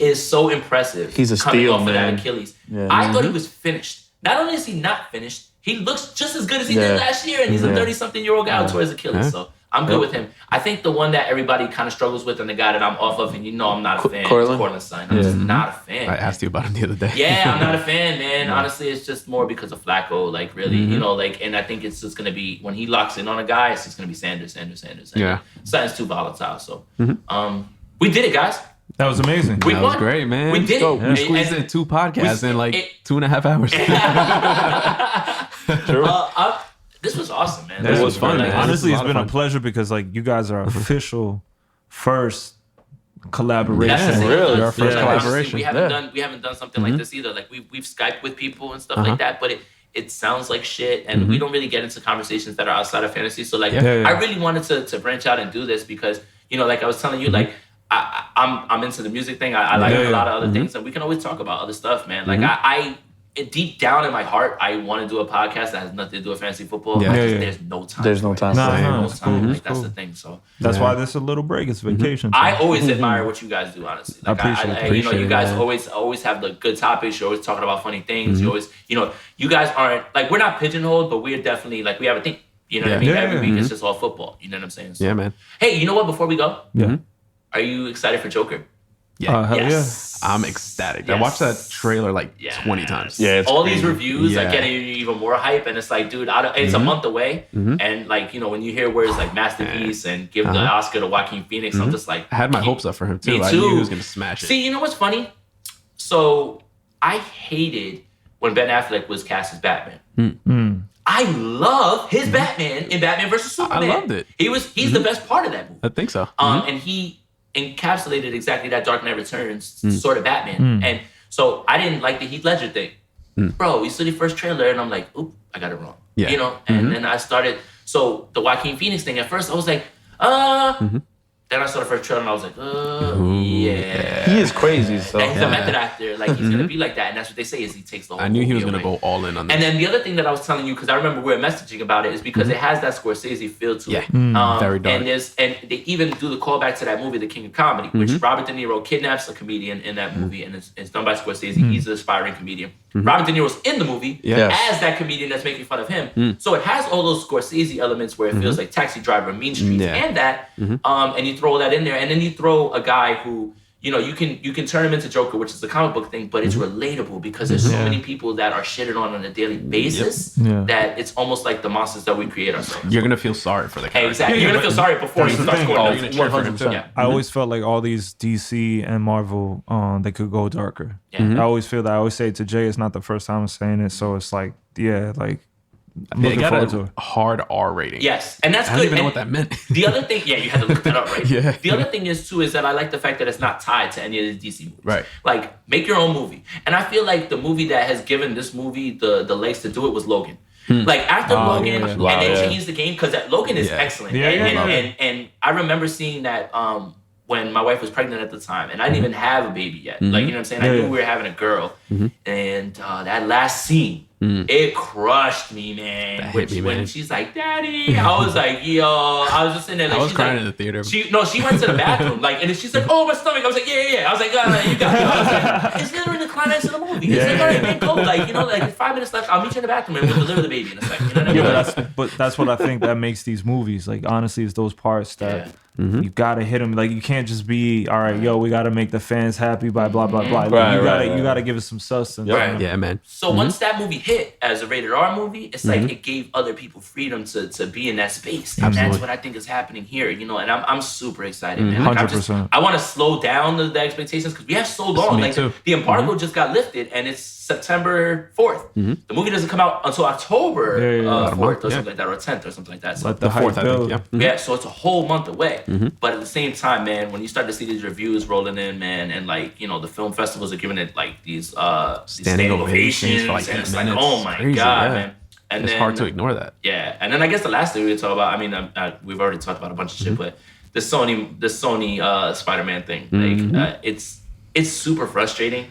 is so impressive. He's a coming steal, off man. of that Achilles. Yeah. I thought he was finished. Not only is he not finished, he looks just as good as he did last year, and he's a 30-something-year-old guy who tore his Achilles. So I'm good with him. I think the one that everybody kind of struggles with, and the guy that I'm off of, and I'm not a fan, is Cortland Sutton. I'm just not a fan. I asked you about him the other day. Yeah, I'm not a fan, man. Honestly, it's just more because of Flacco. Like, really, and I think it's just going to be, when he locks in on a guy, it's just going to be Sanders. Yeah. Sutton's too volatile. So, we did it, guys. That was amazing. We That won. was great, man. We did it. We squeezed in 2 podcasts in like 2.5 hours. This was awesome, man. That was fun, man. Honestly, This it's was a been lot a of fun. pleasure because like you guys are official first collaboration. That's the thing. Really? Our first Like, collaboration. We haven't done something like this either. Like we've Skyped with people and stuff like that, but it sounds like shit, and we don't really get into conversations that are outside of fantasy. So like, I really wanted to branch out and do this because like I was telling you, like I'm into the music thing. I like a lot of other things, and we can always talk about other stuff, man. Like deep down in my heart, I want to do a podcast that has nothing to do with fantasy football. Yeah. There's no time. There's no time. There's no time. Cool. Like, that's the thing. So That's why this is a little break. It's vacation. I time. always admire what you guys do, honestly. Like, I appreciate you it, guys man. always have the good topics. You're always talking about funny things. You always, you guys aren't like, we're not pigeonholed, but we're definitely like, we have a thing. You know what I mean? Yeah. Every week it's just all football. You know what I'm saying? So, Yeah, man. hey, you know what? Before we go, Yeah. are you excited for Joker? Yeah. Hell Yes. I'm ecstatic. I Yes. watched that trailer like Yes. 20 times. Yeah, it's all crazy. these reviews Yeah. are getting you even more hype, and it's like, dude, it's a month away, and like when you hear words like masterpiece and give the Oscar to Joaquin Phoenix, I'm just like, I had my hopes up for him too. Me I too. knew he was gonna smash it. See, you know what's funny? So I hated when Ben Affleck was cast as Batman. I love his Batman in Batman vs Superman. loved it. He's the best part of that movie. I think so. And he encapsulated exactly that Dark Knight Returns sort of Batman. And so I didn't like the Heath Ledger thing. Bro, we saw the first trailer and I'm like, oop, I got it wrong. Yeah. And then I started, so the Joaquin Phoenix thing, at first I was like, then I saw the first trailer and I was like, yeah. He is crazy. So And he's a method actor. Like, he's going to be like that. And that's what they say is he takes the whole I knew he was movie gonna away. go all in on that. And then the other thing that I was telling you, because I remember we were messaging about it, is because it has that Scorsese feel to it. Very dark. And they even do the callback to that movie, The King of Comedy, which Robert De Niro kidnaps a comedian in that movie, and it's done by Scorsese. He's an aspiring comedian. Robert De Niro's in the movie Yes. as that comedian that's making fun of him. So it has all those Scorsese elements where it feels like Taxi Driver, Mean Streets, and that. And you throw that in there, and then you throw a guy who, you can turn him into Joker, which is a comic book thing, but it's relatable because there's so many people that are shitted on a daily basis that it's almost like the monsters that we create ourselves. You're gonna feel sorry for the character. Exactly. You're gonna feel sorry before you That's the start thing. scoring. You're numbers. gonna cheer for him too. 100%. Yeah. I always felt like all these DC and Marvel, they could go darker. Yeah. I always feel that. I always say it to Jay, it's not the first time I'm saying it, so it's like, like They looking got forward to a it. hard R rating. Yes, and that's I good. don't even know And what that meant. The other thing, you had to look that up, right? Yeah. The other thing is too is that I like the fact that it's not tied to any of the DC movies. Right. Like, make your own movie. And I feel like the movie that has given this movie the legs to do it was Logan. Like after Logan, yeah. and Wow, then yeah. changed the game because Logan is Yeah. excellent. Yeah, And I remember seeing that when my wife was pregnant at the time, and I didn't even have a baby yet. Like, you know what I'm saying? I knew we were having a girl, and that last scene. It crushed me, man. That When, hit me, she, when man. she's like, "Daddy," I was like, "Yo," I was just sitting there. Like, I was she's crying like, in the theater. She went to the bathroom, like, and she's like, "Oh, my stomach." I was like, "Yeah." I was like, "You got it." I was like, it's literally the climax of the movie. It's like, all right, man, go. Like, like 5 minutes left. I'll meet you in the bathroom and we'll deliver the baby in a second. You know what I mean? Yeah, but that's what I think that makes these movies. Like, honestly, it's those parts that you gotta hit them. Like, you can't just be, all right, yo, we gotta make the fans happy by blah blah blah. Like, you gotta give it some substance. Right. you know? Yeah, man. So once that movie hit as a rated R movie, it's like it gave other people freedom to be in that space, and that's what I think is happening here. And I'm super excited, man. Like, 100%. I want to slow down the expectations because we have so long. Me Like too. the embargo just got lifted, and it's September 4th. The movie doesn't come out until October 4th or something like that, or 10th or something like that. So Let the The fourth, hype I think. build. Yeah. yeah, so it's a whole month away. But at the same time, man, when you start to see these reviews rolling in, man, and like, the film festivals are giving it like these standing ovations, for, like, and 8 it's like, minutes. oh my Crazy, God, yeah. man. And It's then, hard to ignore that. Yeah, and then I guess the last thing we talk about, I mean, we've already talked about a bunch of shit, but Sony Spider-Man thing. Like it's super frustrating.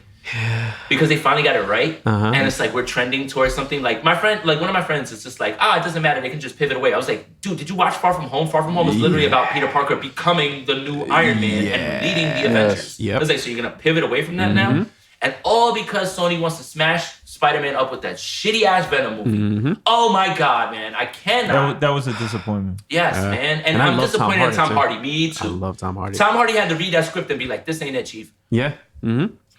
Because they finally got it right, and it's like we're trending towards something. Like one of my friends is just like, it doesn't matter, they can just pivot away. I was like, dude, did you watch Far From Home? Far From Home is literally about Peter Parker becoming the new Iron Man and leading the Avengers. I was like, so you're gonna pivot away from that now? And all because Sony wants to smash Spider-Man up with that shitty ass Venom movie. Oh my god, man, I cannot. That was a disappointment. Yes, man, and I'm disappointed in Tom Hardy. Me too. I love Tom Hardy. Tom Hardy had to read that script and be like, "This ain't it, Chief." Yeah.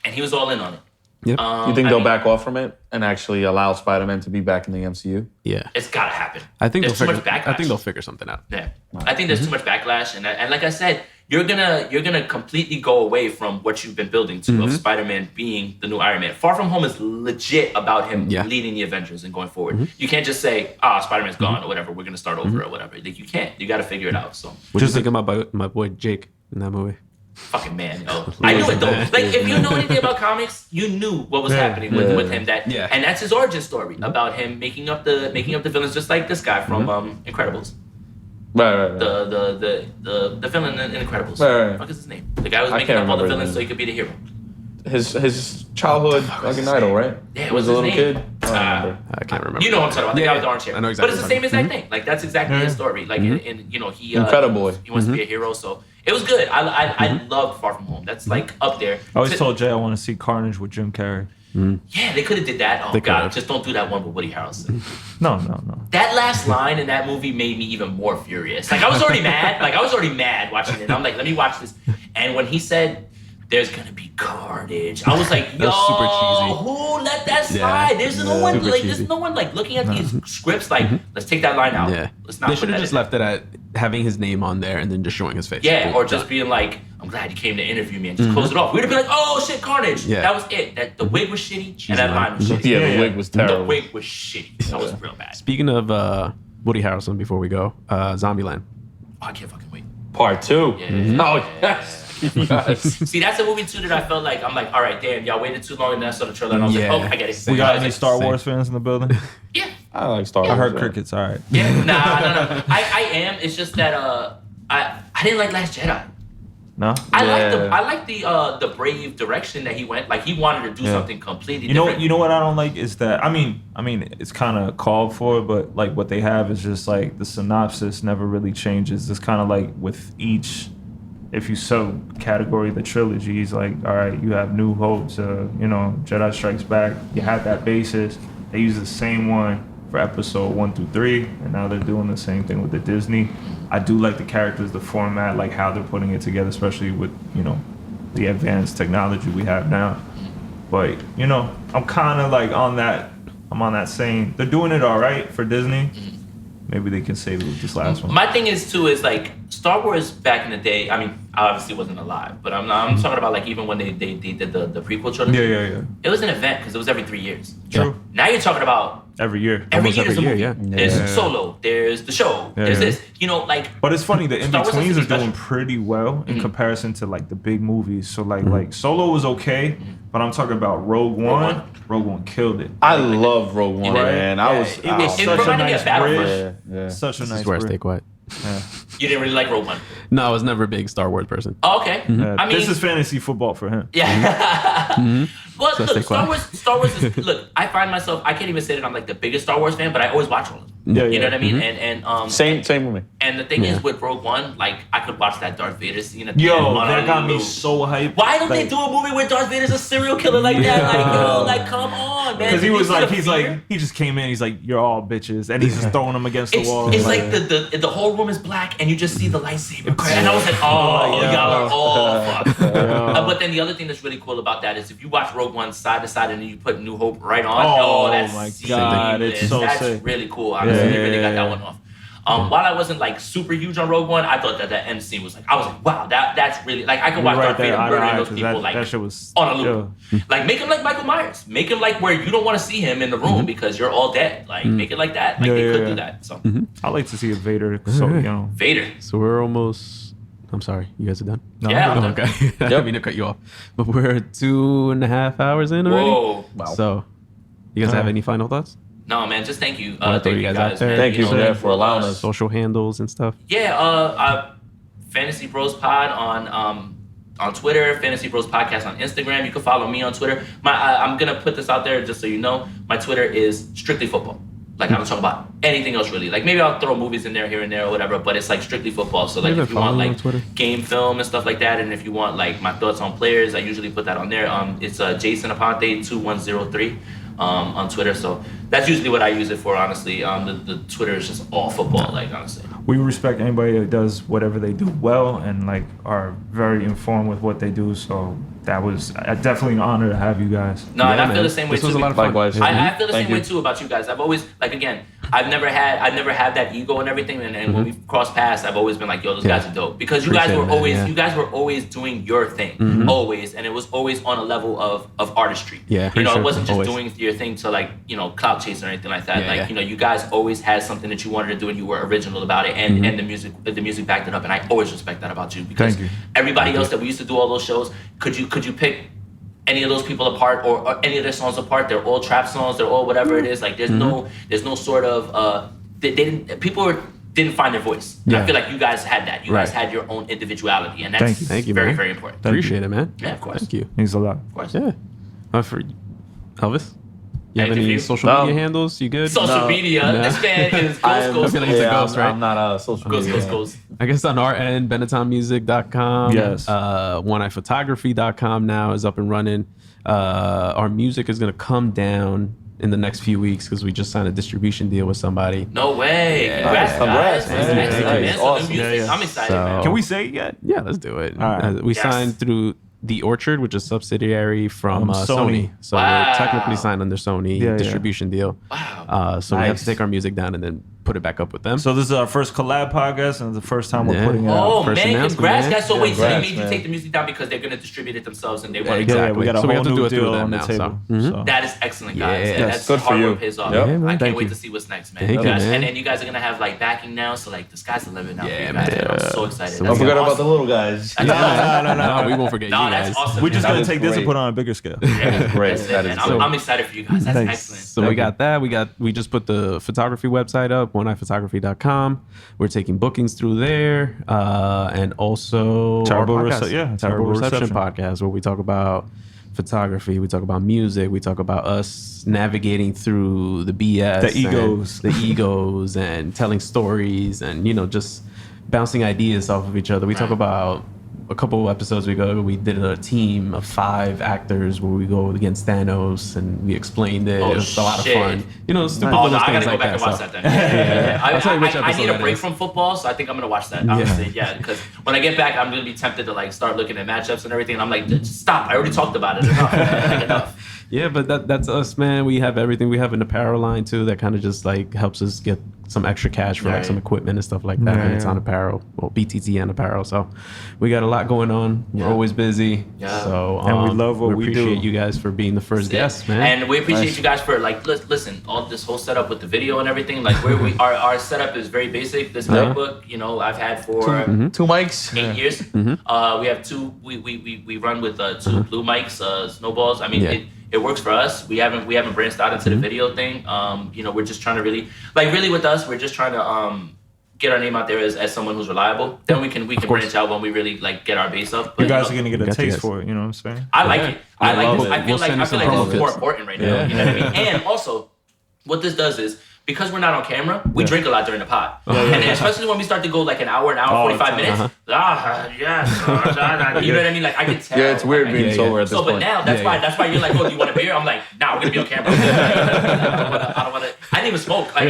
And he was all in on it. Yep. You think they'll back off from it and actually allow Spider-Man to be back in the MCU? Yeah. It's gotta happen. I think there's too much backlash. backlash. I think they'll figure something out. Yeah. I think there's too much backlash, and like I said, you're gonna completely go away from what you've been building to of Spider-Man being the new Iron Man. Far From Home is legit about him leading the Avengers and going forward. You can't just say, Spider-Man's gone or whatever, we're gonna start over or whatever. Like, you can't. You gotta figure it out. So What do you think about my boy Jake in that movie? Fucking man, yo. I knew it though. Like, if you know anything about comics, you knew what was happening with him. And that's his origin story about him making up the villains, just like this guy from Incredibles. Right. The villain in Incredibles. Right. What is his name? The guy was making up all the villains so he could be the hero. His childhood fucking idol, right? Yeah, was a little his kid. name? I don't remember. I can't remember. You know what I'm talking about? The guy with the orange hair. I know exactly. But it's the same exact thing. Like, that's exactly his story. Like, he Incredible. He wants to be a hero, so it was good. I loved Far From Home. That's like up there. I always told Jay I want to see Carnage with Jim Carrey. Yeah, they could have did that. Oh They god, could've. just don't do that one with Woody Harrelson. No. That last line in that movie made me even more furious. Like, I was already mad. Like, I was already mad watching it. I'm like, let me watch this. And when he said, "There's gonna be carnage," I was like, "Yo, was super cheesy. who let that slide?" There's no one super like, cheesy. there's no one like looking at these scripts like, let's take that line out. Yeah. Let's not. They put should have that just in. left it at having his name on there and then just showing his face. Yeah, Cool. or just being like, "I'm glad you came to interview me," and just close it off. We'd have been like, "Oh shit, carnage!" Yeah. That was it. That the wig was shitty, and that line was shitty. Yeah, the wig was The terrible. wig was shitty. That was real bad. Speaking of Woody Harrelson, before we go, Zombieland. Oh, I can't fucking wait. Part 2. Yeah. Oh, yes. Yes. See, that's a movie too that I felt like, I'm like, all right, damn, y'all waited too long, and then I saw the trailer and I was like, Yeah. oh, I get it. We got I was any like, Star Wars fans in the building? Yeah, I like Star Wars. I heard yeah. crickets. All right. yeah, nah. I am. It's just that I didn't like Last Jedi. No. I like the brave direction that he went. Like, he wanted to do something completely different. You know what I don't like is that I mean it's kind of called for, but like what they have is just like the synopsis never really changes. It's kind of like with each, if you subcategory the trilogy, he's like, all right, you have New Hope to Jedi Strikes Back. You have that basis. They use the same one for episode 1 through 3, and now they're doing the same thing with the Disney. I do like the characters, the format, like how they're putting it together, especially with the advanced technology we have now. But I'm kind of like on that same. They're doing it all right for Disney. Maybe they can save it with this last one. My thing is too is like Star Wars back in the day. I mean, I obviously wasn't alive, but I'm talking about like even when they did the prequel trilogy. Yeah. It was an event because it was every 3 years. True. Now you're talking about Every year. every Almost year there's a every movie. year, yeah. There's Solo. There's the show. There's this. Like. But it's funny, the Star Wars in-betweens has to are be special. doing pretty well in comparison to like the big movies. So like Solo was okay, but I'm talking about Rogue One. Rogue One killed it. I love Rogue One, Right? man. Yeah, I was. it I Such reminded a me nice of Battlefront. bridge. yeah. Such a This nice is where I bridge. stay quiet. Yeah. You didn't really like Rogue One. No, I was never a big Star Wars person. Oh, okay. Yeah, I mean, this is fantasy football for him. yeah. Well, So look, stay Star quiet. Wars is look. I find myself. I can't even say that I'm like the biggest Star Wars fan, but I always watch all of them. Yeah, You know what I mean? Mm-hmm. And Same with me. And the thing is with Rogue One, like I could watch that Darth Vader scene at the Yo, end on that a got me loop. so hyped. Why don't they Like, do a movie where Darth Vader's a serial killer like that? Like, yo, like come on, man. Because he Did was you see like, the he's fear? like, he just came in. He's like, you're all bitches, and he's just throwing them against the It's, wall. it's like the whole room is black and you just see the lightsaber. And I was like, oh, Yeah. y'all are all fucked. Yeah. But then the other thing that's really cool about that is if you watch Rogue One side to side and then you put New Hope right on, Oh, that's my seamless. God, it's so That's sick. really cool. Honestly, they really got Yeah. that one off. While I wasn't like super huge on Rogue One, I thought that end scene was like, I was like, wow, that's really like I could watch Darth Vader murdering those people like that shit was on a loop. Like make him like Michael Myers. Make him like where you don't want to see him in the room because you're all dead. Like make it like that. Like Yeah, they yeah, could yeah. do that. So I like to see a Vader. So Vader. So we're almost. I'm sorry, you guys are done? No, Yeah, I'm I'm done. done. Okay. I didn't mean to cut you off. But we're 2.5 hours in already. Whoa. Wow. So, you guys have any final thoughts? No, man, just thank you. Wanna throw Thank you guys out there? man. Thank you know, for allowing us. Social handles and stuff? Yeah, Fantasy Bros Pod on Twitter, Fantasy Bros Podcast on Instagram. You can follow me on Twitter. I'm gonna put this out there just so you know. My Twitter is strictly football. Like I don't talk about anything else really. Like maybe I'll throw movies in there here and there or whatever, but it's like strictly football. So like if you want like game film and stuff like that, and if you want like my thoughts on players, I usually put that on there. It's Jason Aponte 2103 on Twitter. So that's usually what I use it for. Honestly, the Twitter is just all football. Like honestly, we respect anybody that does whatever they do well and like are very informed with what they do. So that was definitely an honor to have you guys. No, and I feel the same way too. This was a lot of fun. Likewise. I feel the same way too about you guys. I've always like again, I've never had that ego and everything. And when we've crossed paths, I've always been like, yo, those guys are dope because you guys were always doing your thing, always, and it was always on a level of artistry. Yeah, you know, it wasn't just doing your thing to like clout chase or anything like that. You guys always had something that you wanted to do and you were original about it, and the music backed it up. And I always respect that about you because everybody else that we used to do all those shows, could you pick any of those people apart or any of their songs apart? They're all trap songs. They're all whatever it is. Like there's no sort of people didn't find their voice. And I feel like you guys had that. You guys had your own individuality, and that's Thank you, very man. very important. Appreciate it, man. Yeah, of course. Thank you. Thanks a lot. Of course. Yeah. For Elvis, you have Anything for any you? social media handles? You good? Social media. This man is ghost. I feel like he's a ghost, right? I'm not a social media. Ghost. I guess on our end, BenettonMusic.com. Yes. OneEyePhotography.com now is up and running. Our music is going to come down in the next few weeks because we just signed a distribution deal with somebody. No way. Congrats, Congrats, guys. man. That's excellent, man. So Awesome. the music, I'm excited, man. Can we say it yet? Yeah, let's do it. All right. We Yes. signed through The Orchard, which is a subsidiary from Sony. So Wow. we're technically signed under Sony distribution deal. Wow. So we have to take our music down and then put it back up with them. So this is our first collab podcast, and it's the first time we're putting it out. Oh First man, announcement, congrats, man. guys! So wait, so they Congrats, made you man. take the music down because they're gonna distribute it themselves and they want Exactly. Yeah, we got a So we whole have to do new it through deal them on the now, table. so. So. That is excellent, guys. Yeah. And that's Good for hard you. work pays off. Yep. Yeah, man. I Thank can't wait you. to see what's next, man. Thank you, guys, man. and then you guys are gonna have like backing now, so like the sky's the limit now for Yeah, you guys. man. And I'm so excited. So Don't That's forget about awesome. the little guys. No, we won't forget you No, guys. that's awesome. We're just man. gonna is take this and great. put it on a bigger scale. Yeah, Great. that's it, That man. is I'm excited for you guys. That's Thanks. excellent. So we got that. We just put the photography website up, oneeyephotography.com. We're taking bookings through there, and also Terrible our Rece- podcast, yeah, Terrible Reception Reception. podcast, where we talk about photography, we talk about music, we talk about us navigating through the BS, The egos. and the egos, and telling stories, and just bouncing ideas off of each other. We talk about a couple episodes ago, we did a team of 5 actors where we go against Thanos and we explained it. Oh, It was a lot of shit. fun. Stupid Oh, little no, I things gotta go like back that. and watch so. that then. Yeah. I'll tell you which I episode need a that break is. from football, so I think I'm gonna watch that. Honestly, yeah, because when I get back, I'm gonna be tempted to like start looking at matchups and everything. And I'm like, just stop! I already talked about it enough. Like, enough. Yeah, but that's us, man. We have everything. We have an apparel line too that kind of just like helps us get some extra cash for like Right. some equipment and stuff like that. Yeah, And it's yeah. on apparel, well, BTTN apparel. So we got a lot going on. We're always busy. Yeah. So And we love what we do. appreciate you guys for being the first guests, man. And we appreciate Nice. you guys for like listen, all this whole setup with the video and everything. Like our setup is very basic. This MacBook, I've had for 2 mics. 8 years. We have 2. We run with 2 blue mics, snowballs. I mean, Yeah. it works for us. We haven't branched out into the video thing. We're just trying to really with us, we're just trying to get our name out there as someone who's reliable. Then we can branch out when we really like get our base up. But, You guys are gonna get a Got you taste guys. for it. You know what I'm saying? I like it. I like love this. it. I feel We'll like send you some this promo is more kits. important right now. Yeah. You know what I mean? And also, what this does is because we're not on camera, we drink a lot during the pod, and especially when we start to go like an hour, 45 minutes. You know what I mean? Like I can tell. Yeah, it's weird like, being yeah, sober at this So, but point. now that's why you're like, oh, do you want a beer? I'm like, nah, we're gonna be on camera. I don't want to. I didn't even smoke. Like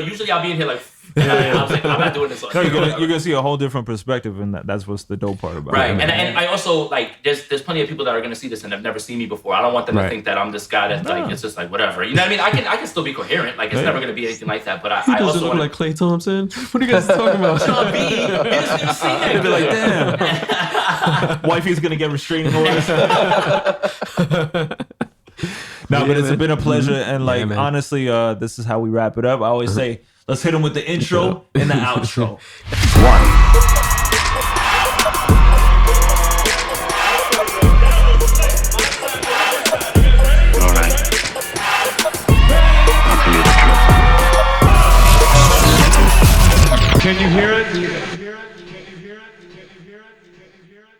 usually I'll be in here like. I was like, I'm not doing this. No, you're gonna see a whole different perspective, and that's what's the dope part about Right, it. and I also like there's plenty of people that are gonna see this and have never seen me before. I don't want them to Right. think that I'm this guy that's like it's just like whatever. You know what I mean? I can still be coherent. Like it's never gonna be anything like that. But I Does it also look want like Klay Thompson? What are you guys talking about? Sean B. You didn't see that? They'd be like, damn, wifey's gonna get restraining orders. No, but it's been a pleasure, and like man. honestly, this is how we wrap it up. I always say, let's hit them with the intro and the outro. 1.